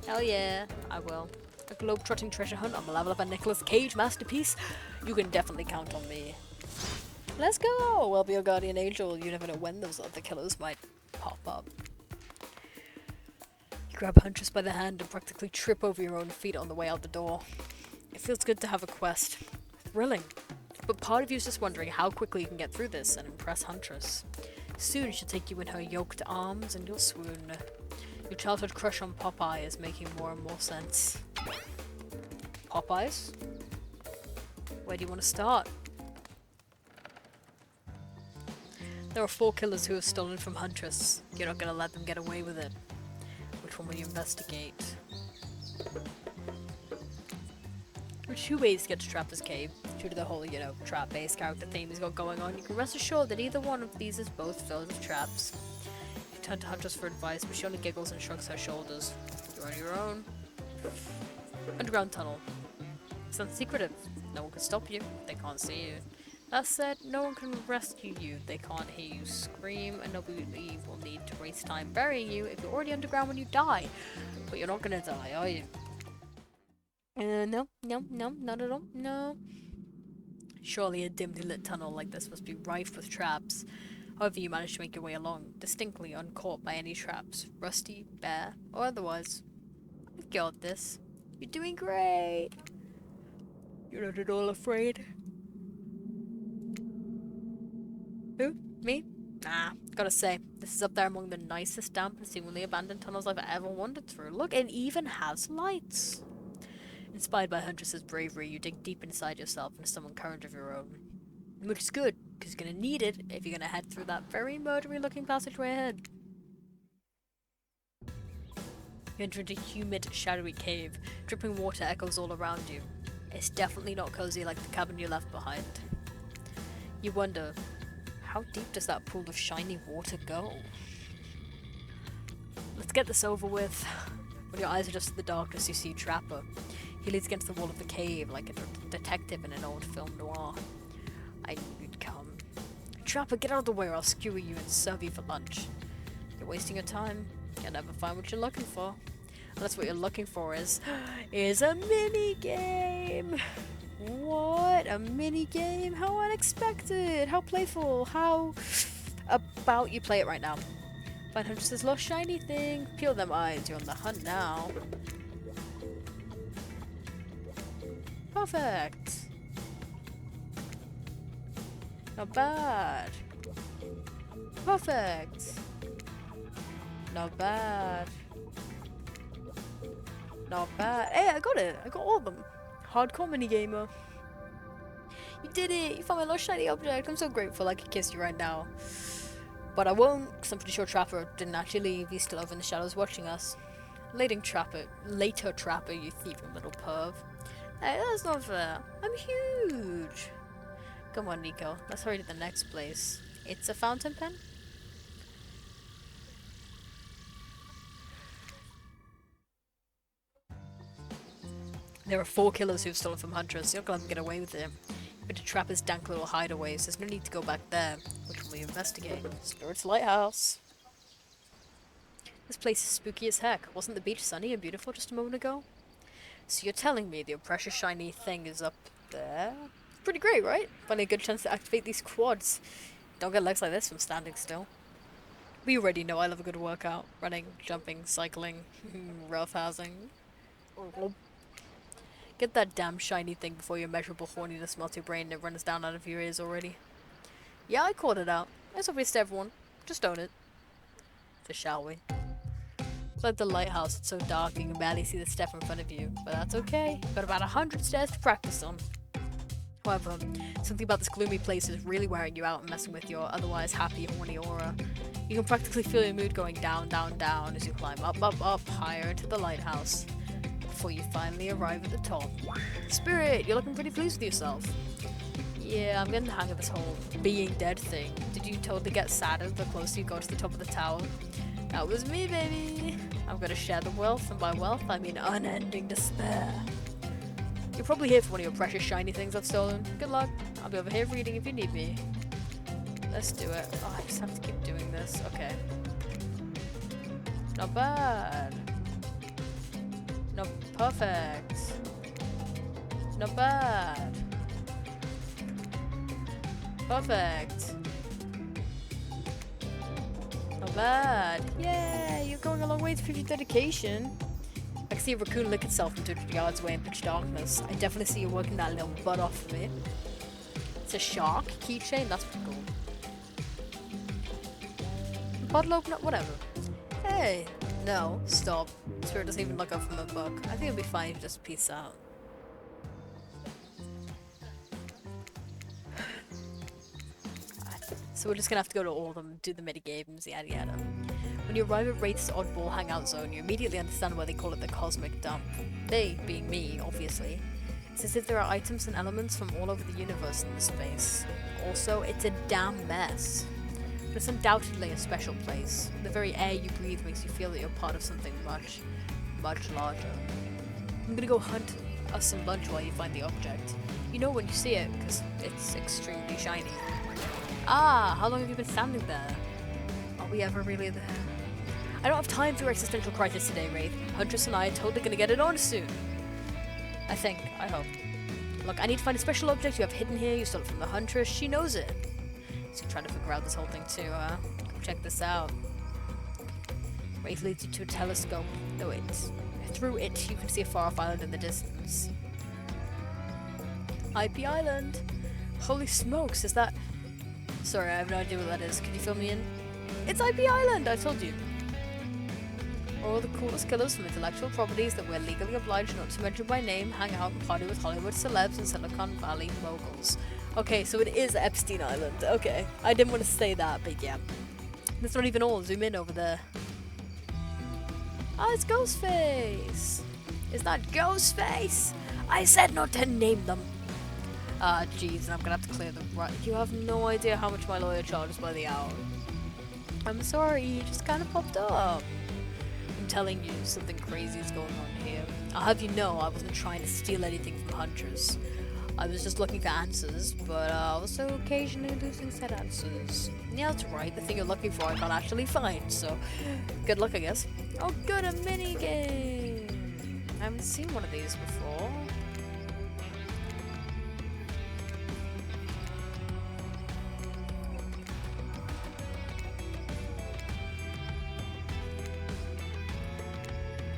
Speaker 1: Hell yeah, I will. A globe-trotting treasure hunt on the level of a Nicolas Cage masterpiece? You can definitely count on me. Let's go! I'll be your guardian angel. You never know when those other killers might pop up. You grab Huntress by the hand and practically trip over your own feet on the way out the door. It feels good to have a quest. Thrilling. But part of you is just wondering how quickly you can get through this and impress Huntress. Soon she'll take you in her yoked arms and you'll swoon. Your childhood crush on Popeye is making more and more sense. Popeyes? Where do you want to start? There are 4 killers who have stolen from Huntress. You're not gonna let them get away with it. Which one will you investigate? There are 2 ways to get to Trapper's Cave. Due to the whole, trap-based character theme he's got going on, you can rest assured that either one of these is both filled with traps. You turn to Huntress for advice, but she only giggles and shrugs her shoulders. You're on your own. Underground tunnel. Sounds secretive. No one can stop you. They can't see you. That said, no one can rescue you. They can't hear you scream, and nobody will need to waste time burying you if you're already underground when you die. But you're not gonna die, are you? No, not at all, no. Surely a dimly lit tunnel like this must be rife with traps. However, you manage to make your way along, distinctly uncaught by any traps, rusty, bare, or otherwise. I've got this. You're doing great. You're not at all afraid. Who? Me? Nah, gotta say, this is up there among the nicest, damp, and seemingly abandoned tunnels I've ever wandered through. Look, it even has lights. Inspired by Huntress's bravery, you dig deep inside yourself into some current of your own. Which is good, because you're gonna need it if you're gonna head through that very murdery-looking passageway ahead. You enter into a humid, shadowy cave. Dripping water echoes all around you. It's definitely not cozy like the cabin you left behind. You wonder, how deep does that pool of shiny water go? Let's get this over with. When your eyes adjust to the darkness, you see Trapper. He leans against the wall of the cave like a detective in an old film noir. I knew you'd come. Trapper, get out of the way or I'll skewer you and serve you for lunch. You're wasting your time. You'll never find what you're looking for. Unless what you're looking for is a mini game. What? A mini game? How unexpected. How playful. How about you play it right now? Find Huntress's lost shiny thing. Peel them eyes. You're on the hunt now. Perfect. Not bad. Perfect. Not bad. Not bad. Hey, I got it. I got all of them. Hardcore minigamer. You did it. You found my lost shiny object. I'm so grateful I could kiss you right now. But I won't, because I'm pretty sure Trapper didn't actually leave. He's still over in the shadows watching us. Later Trapper, you thieving little perv. Hey, that's not fair. I'm huge. Come on, Nico. Let's hurry to the next place. It's a fountain pen? There are 4 killers who've stolen from Huntress. You're not gonna let them get away with it. But to Trapper's dank little hideaways, there's no need to go back there. Which will we investigate? Spirit's Lighthouse. This place is spooky as heck. Wasn't the beach sunny and beautiful just a moment ago? So you're telling me the precious shiny thing is up there? Pretty great, right? Finding a good chance to activate these quads. Don't get legs like this from standing still. We already know I love a good workout. Running, jumping, cycling, roughhousing. Get that damn shiny thing before your measurable horniness melts your brain and it runs down out of your ears already. Yeah, I called it out. It's obvious to everyone. Just own it. So shall we? It's like the lighthouse, it's so dark you can barely see the step in front of you. But that's okay. You've got about 100 stairs to practice on. However, something about this gloomy place is really wearing you out and messing with your otherwise happy, horny aura. You can practically feel your mood going down, down, down as you climb up, up, up, higher into the lighthouse. Before you finally arrive at the top. Spirit, you're looking pretty pleased with yourself. Yeah, I'm getting the hang of this whole being dead thing. Did you totally get sadder the closer you go to the top of the tower? That was me, baby! I'm gonna share the wealth, and by wealth, I mean unending despair. You're probably here for one of your precious shiny things I've stolen. Good luck. I'll be over here reading if you need me. Let's do it. Oh, I just have to keep doing this. Okay. Not bad. Not perfect. Not bad. Perfect. Not bad. Yay! You're going a long way to prove your dedication. I can see a raccoon lick itself from 200 yards away in pitch darkness. I definitely see you working that little butt off for me. It's a shark keychain. That's pretty cool. Bottle opener, whatever. Hey, no, stop. Spirit doesn't even look up from the book. I think it'll be fine if you just peace out. So we're just gonna have to go to all of them, do the mini games, yada yada. When you arrive at Wraith's oddball hangout zone, you immediately understand why they call it the cosmic dump. They, being me, obviously. It's as if there are items and elements from all over the universe in this space. Also, it's a damn mess. But it's undoubtedly a special place. The very air you breathe makes you feel that you're part of something much, much larger. I'm gonna go hunt us some lunch while you find the object. You know when you see it, because it's extremely shiny. Ah, how long have you been standing there? Are we ever really there? I don't have time for your existential crisis today, Wraith. Huntress and I are totally gonna get it on soon. I think. I hope. Look, I need to find a special object you have hidden here. You stole it from the Huntress. She knows it. So you're trying to figure out this whole thing too, check this out. Wraith leads you to a telescope. Oh wait. Through it, you can see a far-off island in the distance. IP Island! Holy smokes, is that... Sorry, I have no idea what that is. Could you fill me in? It's IP Island, I told you. All the coolest killers from intellectual properties that we're legally obliged not to mention by name hang out and party with Hollywood celebs and Silicon Valley moguls. Okay, so it is Epstein Island. Okay, I didn't want to say that, but yeah. That's not even all. Zoom in over there. Oh, it's Ghostface! Is that Ghostface? I said not to name them! Ah, jeez, I'm gonna have to clear them. Right, you have no idea how much my lawyer charges by the hour. I'm sorry, you just kind of popped up. I'm telling you, something crazy is going on here. I'll have you know I wasn't trying to steal anything from Huntress. I was just looking for answers, but also occasionally losing said answers. Yeah, that's right, the thing you're looking for I can't actually find, so good luck, I guess. Oh good, a mini game! I haven't seen one of these before.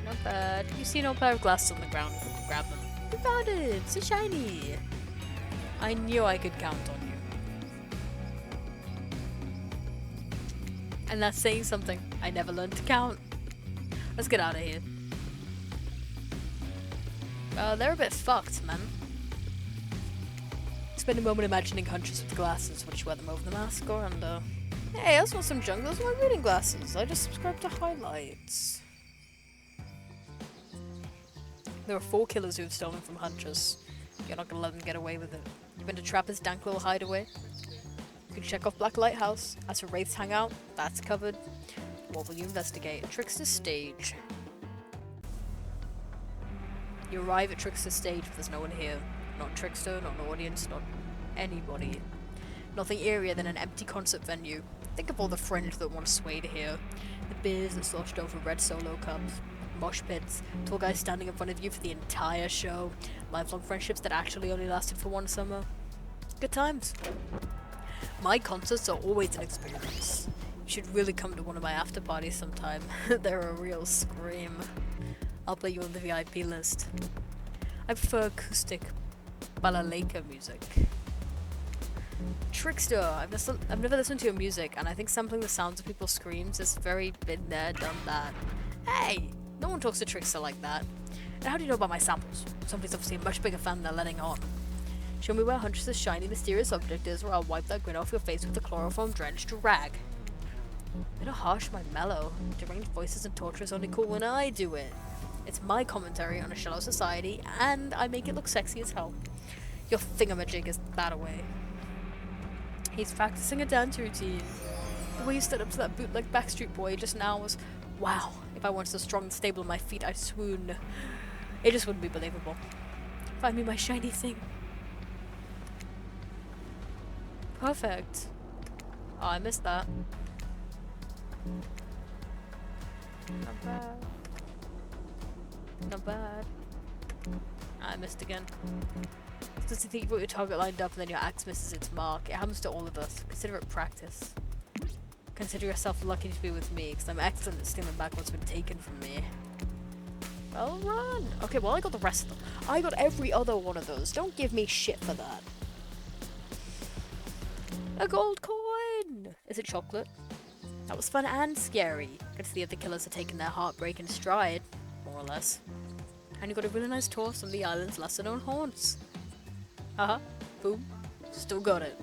Speaker 1: Not bad. You see no pair of glasses on the ground, grab them. You found it! So shiny! I knew I could count on you. And that's saying something. I never learned to count. Let's get out of here. They're a bit fucked, man. Spend a moment imagining Huntress with the glasses. Would you wear them over the mask or under? Hey, I just want some junk. Those are my reading glasses. I just subscribed to highlights. There are 4 killers who have stolen from Huntress. You're not gonna let them get away with it. You've been to Trapper's dank little hideaway. You can check off Black Lighthouse. As for Wraith's hangout, that's covered. What will you investigate? Trickster's stage. You arrive at Trickster's stage, but there's no one here. Not Trickster, not an audience, not anybody. Nothing eerier than an empty concert venue. Think of all the fringe that once swayed here. The beers that sloshed over red solo cups. Mosh pits, tall guys standing in front of you for the entire show, lifelong friendships that actually only lasted for one summer. Good times. My concerts are always an experience. You should really come to one of my after parties sometime. They're a real scream. I'll put you on the VIP list. I prefer acoustic balalaika music. Trickster, I've never listened to your music, and I think sampling the sounds of people's screams is very been there, done that. Hey, no one talks to Trickster like that. And how do you know about my samples? Somebody's obviously a much bigger fan than they're letting on. Show me where Huntress's shiny, mysterious object is, or I'll wipe that grin off your face with a chloroform-drenched rag. Bit of harsh, my mellow. Deranged voices and torture is only cool when I do it. It's my commentary on a shallow society, and I make it look sexy as hell. Your thingamajig is that away. He's practicing a dance routine. The way you stood up to that bootleg Backstreet Boy just now was, wow. If I weren't so strong and stable on my feet, I'd swoon. It just wouldn't be believable. Find me my shiny thing. Perfect. Oh, I missed that. Not bad. Not bad. I missed again. Does you think you've got your target lined up and then your axe misses its mark? It happens to all of us. Consider it practice. Consider yourself lucky to be with me, because I'm excellent at stealing back what's been taken from me. Well run! Okay, well I got the rest of them. I got every other one of those. Don't give me shit for that. A gold coin! Is it chocolate? That was fun and scary. Good to see if the killers are taking their heartbreak in stride, more or less. And you got a really nice tour of some of the island's lesser known haunts. Haha, boom, still got it.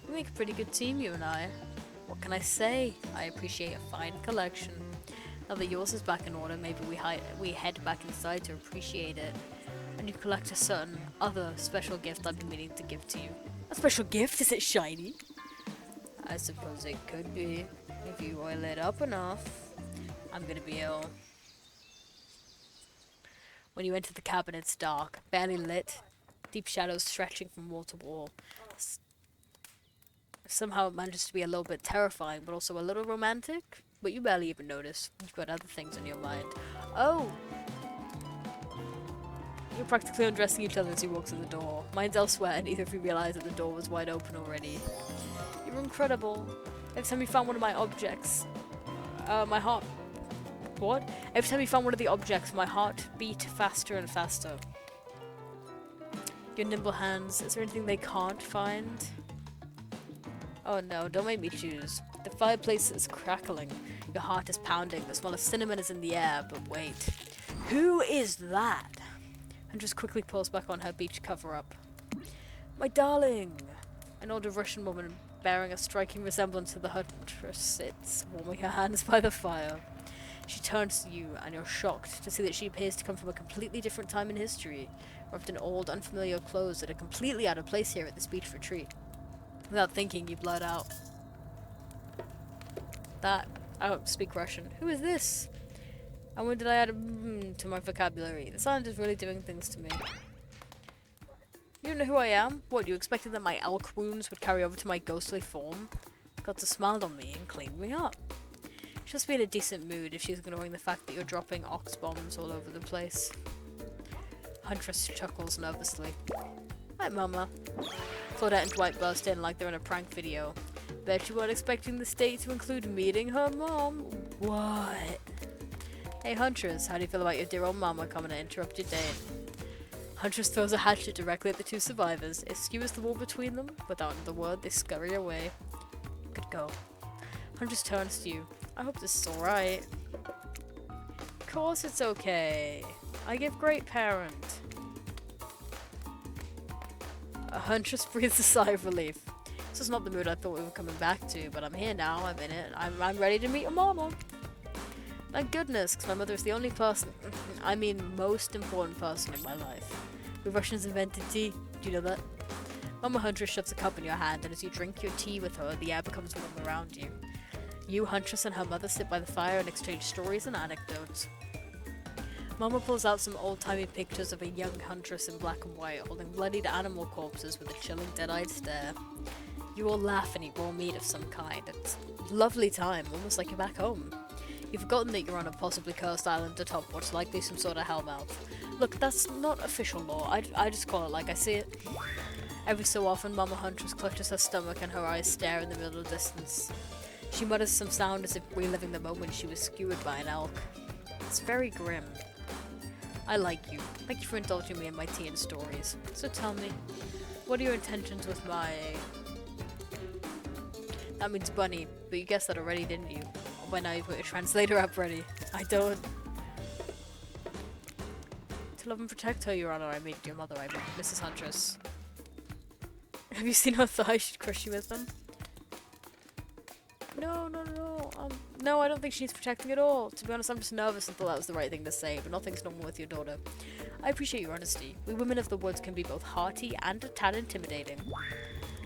Speaker 1: We make a pretty good team, you and I. What can I say? I appreciate a fine collection. Now that yours is back in order, maybe we head back inside to appreciate it. And you collect a certain other special gift I've been meaning to give to you. A special gift? Is it shiny? I suppose it could be, if you oil it up enough. I'm gonna be ill. When you enter the cabin, it's dark, barely lit, deep shadows stretching from wall to wall. Somehow it manages to be a little bit terrifying, but also a little romantic. But you barely even notice. You've got other things on your mind. Oh! You're practically undressing each other as you walk through the door. Mine's elsewhere, and neither of you realize that the door was wide open already. You're incredible. Every time you found one of my objects, my heart... What? Every time you found one of the objects, my heart beat faster and faster. Your nimble hands, is there anything they can't find? Oh no, don't make me choose. The fireplace is crackling. Your heart is pounding. The smell of cinnamon is in the air, but wait. Who is that? Huntress quickly pulls back on her beach cover-up. My darling! An older Russian woman bearing a striking resemblance to the Huntress sits, warming her hands by the fire. She turns to you, and you're shocked to see that she appears to come from a completely different time in history, wrapped in old, unfamiliar clothes that are completely out of place here at this beach retreat. Without thinking, you blurt out. I don't speak Russian. Who is this? And when did I add to my vocabulary? The sound is really doing things to me. You don't know who I am? What, you expected that my elk wounds would carry over to my ghostly form? Gotta smiled on me and cleaned me up. She'll be in a decent mood if she's ignoring the fact that you're dropping ox bombs all over the place. Huntress chuckles nervously. Hi, Mama. Claudette and Dwight burst in like they're in a prank video. Bet you weren't expecting the date to include meeting her mom. What? Hey, Huntress, how do you feel about your dear old mama coming to interrupt your date? Huntress throws a hatchet directly at the two survivors. It skewers the wall between them. Without another word, they scurry away. Good go. Huntress turns to you. I hope this is alright. Of course it's okay. I give great parent. Huntress breathes a sigh of relief. This is not the mood I thought we were coming back to, but I'm here now, I'm in it, I'm ready to meet a mama. Thank goodness, because my mother is the only person, I mean most important person in my life. We Russians invented tea, do you know that? Mama Huntress shoves a cup in your hand, and as you drink your tea with her, the air becomes warm around you. You, Huntress, and her mother sit by the fire and exchange stories and anecdotes. Mama pulls out some old-timey pictures of a young Huntress in black and white, holding bloodied animal corpses with a chilling, dead-eyed stare. You all laugh and eat raw meat of some kind. It's a lovely time, almost like you're back home. You've forgotten that you're on a possibly cursed island atop what's likely some sort of hellmouth. Look, that's not official law. I just call it like I see it. Every so often, Mama Huntress clutches her stomach and her eyes stare in the middle distance. She mutters some sound as if reliving the moment she was skewered by an elk. It's very grim. I like you. Thank you for indulging me in my teen stories. So tell me, what are your intentions with my... That means bunny, but you guessed that already, didn't you? By now you've got your translator app ready. I don't... To love and protect her, Your Honor, I mean your mother, I mean Mrs. Huntress. Have you seen her thighs? She'd crush you with them. No. No, I don't think she needs protecting at all. To be honest, I'm just nervous and thought that was the right thing to say, but nothing's normal with your daughter. I appreciate your honesty. We women of the woods can be both hearty and a tad intimidating.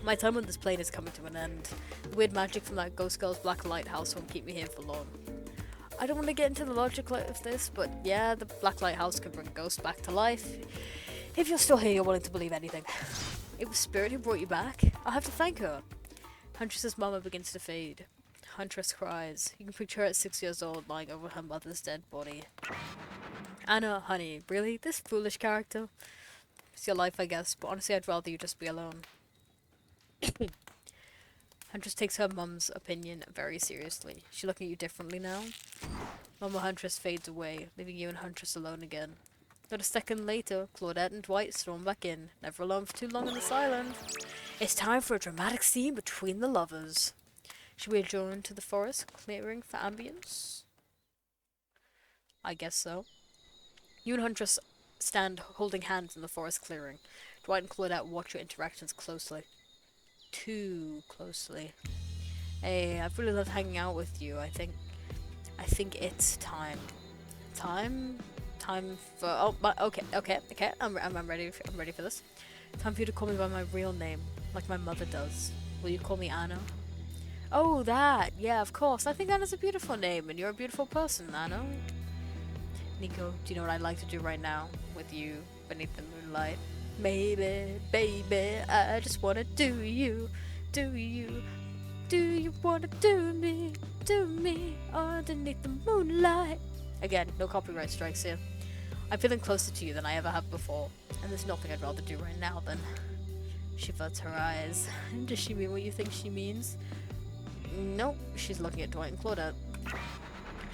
Speaker 1: My time on this plane is coming to an end. The weird magic from that ghost girl's black lighthouse won't keep me here for long. I don't want to get into the logic of this, but yeah, the black lighthouse can bring ghosts back to life. If you're still here, you're willing to believe anything. It was Spirit who brought you back. I'll have to thank her. Huntress's mama begins to fade. Huntress cries. You can picture her at 6 years old, lying over her mother's dead body. Anna, honey, really? This foolish character? It's your life, I guess, but honestly I'd rather you just be alone. Huntress takes her mum's opinion very seriously. Is she looking at you differently now? Mama Huntress fades away, leaving you and Huntress alone again. Not a second later, Claudette and Dwight storm back in, never alone for too long on this island. It's time for a dramatic scene between the lovers. Should we adjourn to the forest, clearing for ambience? I guess so. You and Huntress stand holding hands in the forest clearing. Dwight and Claudette watch your interactions closely. Too closely. Hey, I've really loved hanging out with you. I think it's time. Time for... Oh, okay. I'm ready. I'm ready for this. Time for you to call me by my real name, like my mother does. Will you call me Anna? Oh, that. Yeah, of course. I think Anna's a beautiful name, and you're a beautiful person, Anna. Nico, do you know what I'd like to do right now with you beneath the moonlight? Baby, I just wanna do you wanna do me underneath the moonlight? Again, no copyright strikes here. I'm feeling closer to you than I ever have before, and there's nothing I'd rather do right now than... She averts her eyes. Does she mean what you think she means? Nope, she's looking at Dwight and Claudette.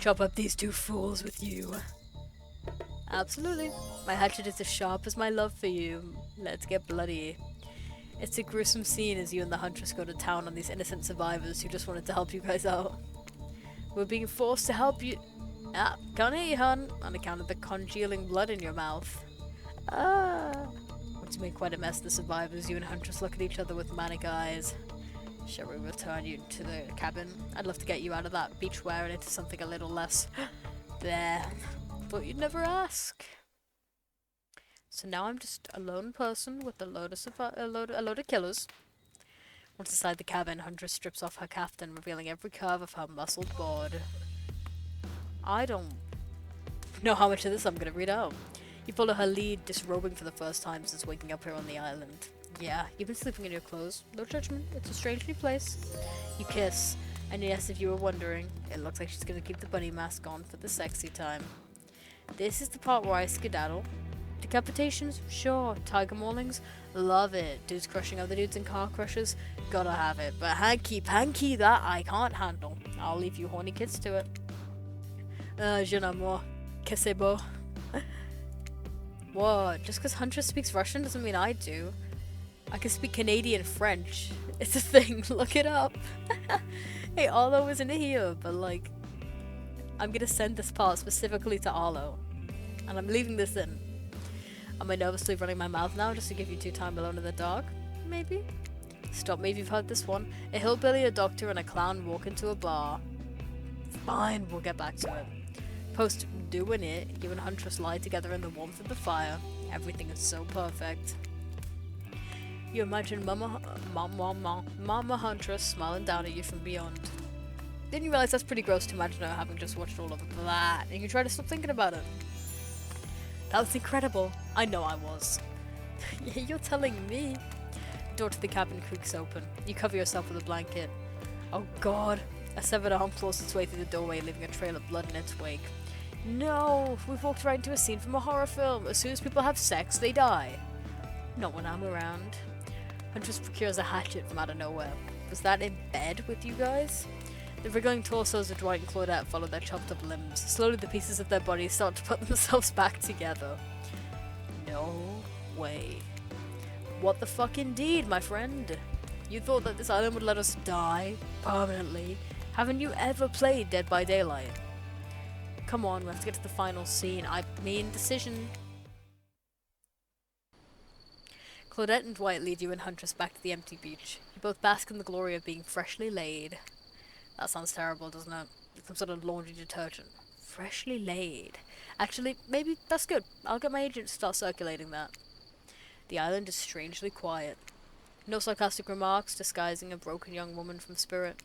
Speaker 1: Chop up these two fools with you. Absolutely. My hatchet is as sharp as my love for you. Let's get bloody. It's a gruesome scene as you and the Huntress go to town on these innocent survivors who just wanted to help you guys out. We're being forced to help you... Ah, can't hear you, hon, on account of the congealing blood in your mouth. Want to make quite a mess of the survivors, you and Huntress look at each other with manic eyes. Shall we return you to the cabin? I'd love to get you out of that beachwear and into something a little less... there. Thought you'd never ask. So now I'm just a lone person with a load of killers. Once inside the cabin, Huntress strips off her caftan, revealing every curve of her muscled board. I don't know how much of this I'm gonna read out. You follow her lead, disrobing for the first time since waking up here on the island. Yeah, you've been sleeping in your clothes. No judgment, it's a strange new place. You kiss, and yes, if you were wondering, it looks like she's gonna keep the bunny mask on for the sexy time. This is the part where I skedaddle. Decapitations? Sure. Tiger maulings? Love it. Dudes crushing other dudes in car crushes? Gotta have it. But hanky panky, that I can't handle. I'll leave you horny kids to it. Je n'aime que c'est beau. What? Just because Huntress speaks Russian doesn't mean I do. I can speak Canadian French. It's a thing. Look it up. Hey, Arlo isn't here, but like... I'm gonna send this part specifically to Arlo. And I'm leaving this in. Am I nervously running my mouth now just to give you 2 time alone in the dark? Maybe? Stop me if you've heard this one. A hillbilly, a doctor, and a clown walk into a bar. Fine, we'll get back to it. Post doing it, you and Huntress lie together in the warmth of the fire. Everything is so perfect. You imagine Mama Huntress smiling down at you from beyond. Didn't you realize that's pretty gross to imagine her having just watched all of that, and you try to stop thinking about it? That was incredible. I know I was. You're telling me. The door to the cabin creaks open. You cover yourself with a blanket. Oh god. A severed arm claws its way through the doorway, leaving a trail of blood in its wake. No! We've walked right into a scene from a horror film. As soon as people have sex, they die. Not when I'm around. Huntress procures a hatchet from out of nowhere. Was that in bed with you guys? The wriggling torsos of Dwight and Claudette follow their chopped up limbs. Slowly the pieces of their bodies start to put themselves back together. No way. What the fuck indeed, my friend? You thought that this island would let us die permanently? Haven't you ever played Dead by Daylight? Come on, we have to get to the final scene. I mean, decision. Claudette and Dwight lead you and Huntress back to the empty beach. You both bask in the glory of being freshly laid. That sounds terrible, doesn't it? Some sort of laundry detergent. Freshly laid. Actually, maybe that's good. I'll get my agent to start circulating that. The island is strangely quiet. No sarcastic remarks disguising a broken young woman from spirit.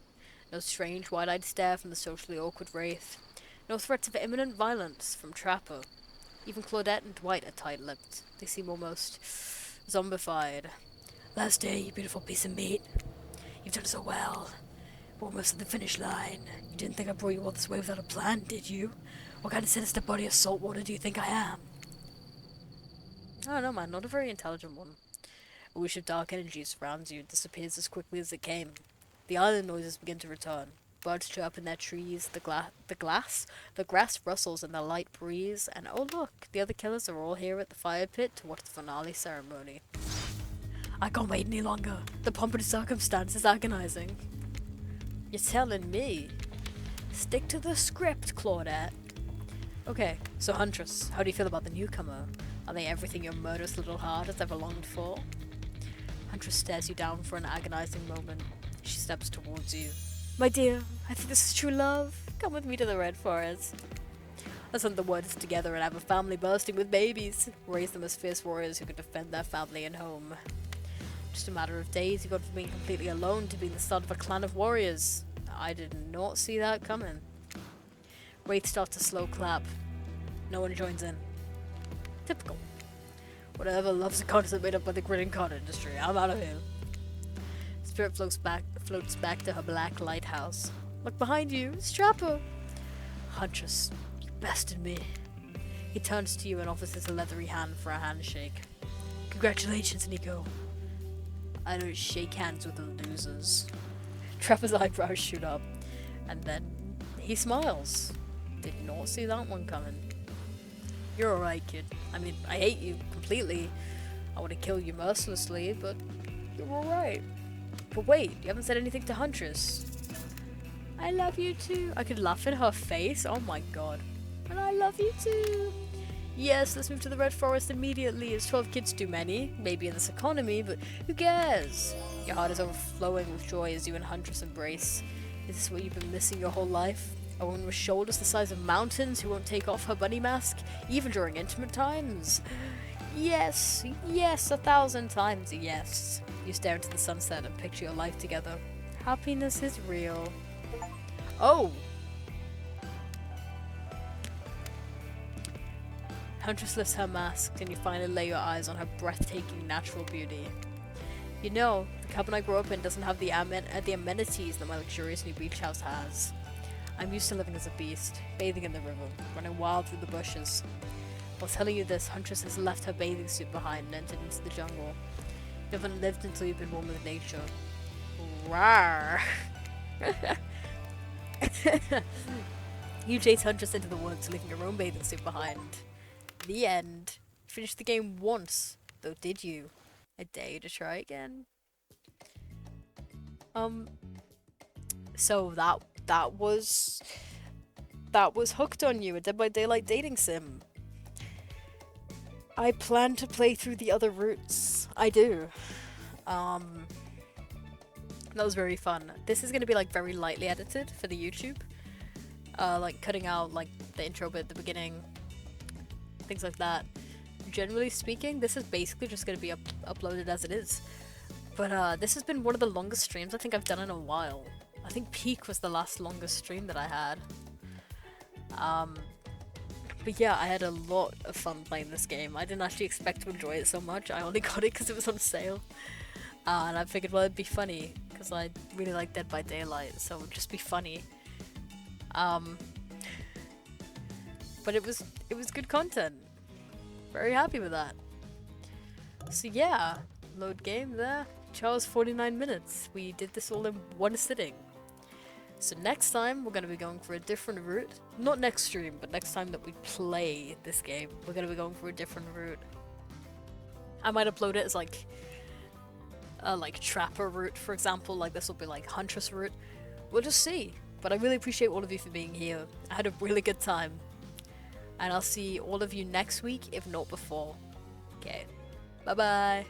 Speaker 1: No strange wide-eyed stare from the socially awkward wraith. No threats of imminent violence from Trapper. Even Claudette and Dwight are tight-lipped. They seem almost zombified. Last day, you beautiful piece of meat. You've done so well. We're almost at the finish line. You didn't think I brought you all this way without a plan, did you? What kind of sinister body of salt water do you think I am? I don't know, man. Not a very intelligent one. A wish of dark energy surrounds you and disappears as quickly as it came. The island noises begin to return. Birds chirp in their trees, the grass rustles in the light breeze, and oh look, the other killers are all here at the fire pit to watch the finale ceremony. I can't wait any longer. The pomp of circumstance is agonizing. You're telling me? Stick to the script, Claudette. Okay, so Huntress, how do you feel about the newcomer? Are they everything your murderous little heart has ever longed for? Huntress stares you down for an agonizing moment. She steps towards you. My dear, I think this is true love. Come with me to the Red Forest. Let's hunt the woods together and have a family bursting with babies. Raise them as fierce warriors who can defend their family and home. Just a matter of days, you've gone from being completely alone to being the start of a clan of warriors. I did not see that coming. Wraith starts a slow clap. No one joins in. Typical. Whatever loves a concept made up by the gritting con industry. I'm out of here. Spirit floats back to her black lighthouse. Look behind you, it's Trapper. Huntress, you bested me. He turns to you and offers his leathery hand for a handshake. Congratulations, Nico. I don't shake hands with the losers. Trapper's eyebrows shoot up, and then he smiles. Did not see that one coming. You're alright, kid. I mean, I hate you completely. I want to kill you mercilessly, but you're alright. But wait, you haven't said anything to Huntress. I love you too. I could laugh in her face. Oh my god. And I love you too. Yes, let's move to the Red Forest immediately. It's 12 kids too many, maybe in this economy, but who cares? Your heart is overflowing with joy as you and Huntress embrace. Is this what you've been missing your whole life? A woman with shoulders the size of mountains who won't take off her bunny mask, even during intimate times? Yes, yes, 1,000 times yes. You stare into the sunset and picture your life together. Happiness is real. Oh! Huntress lifts her mask, and you finally lay your eyes on her breathtaking natural beauty. You know, the cabin I grew up in doesn't have the amenities that my luxurious new beach house has. I'm used to living as a beast, bathing in the river, running wild through the bushes. While telling you this, Huntress has left her bathing suit behind and entered into the jungle. You haven't lived until you've been one with nature. Rawr! You chase Huntress into the woods, leaving your own bathing suit behind. The end. Finished the game once, though did you? I dare you to try again. So that was Hooked on You, a Dead by Daylight dating sim. I plan to play through the other routes. I do. That was very fun. This is gonna be like very lightly edited for the YouTube. Like cutting out like the intro bit at the beginning, things like that. Generally speaking, this is basically just gonna be uploaded as it is. But this has been one of the longest streams I think I've done in a while. I think Peak was the last longest stream that I had. But yeah, I had a lot of fun playing this game. I didn't actually expect to enjoy it so much. I only got it because it was on sale. And I figured, well, it'd be funny, because I really like Dead by Daylight, so it would just be funny. But it was good content. Very happy with that. So yeah, load game there. 2 hours 49 minutes. We did this all in one sitting. So next time we're going to be going for a different route. Not next stream, but next time that we play this game, we're going to be going for a different route. I might upload it as like a trapper route, for example. Like this will be like Huntress route. We'll just see. But I really appreciate all of you for being here. I had a really good time. And I'll see all of you next week, if not before. Okay. Bye bye.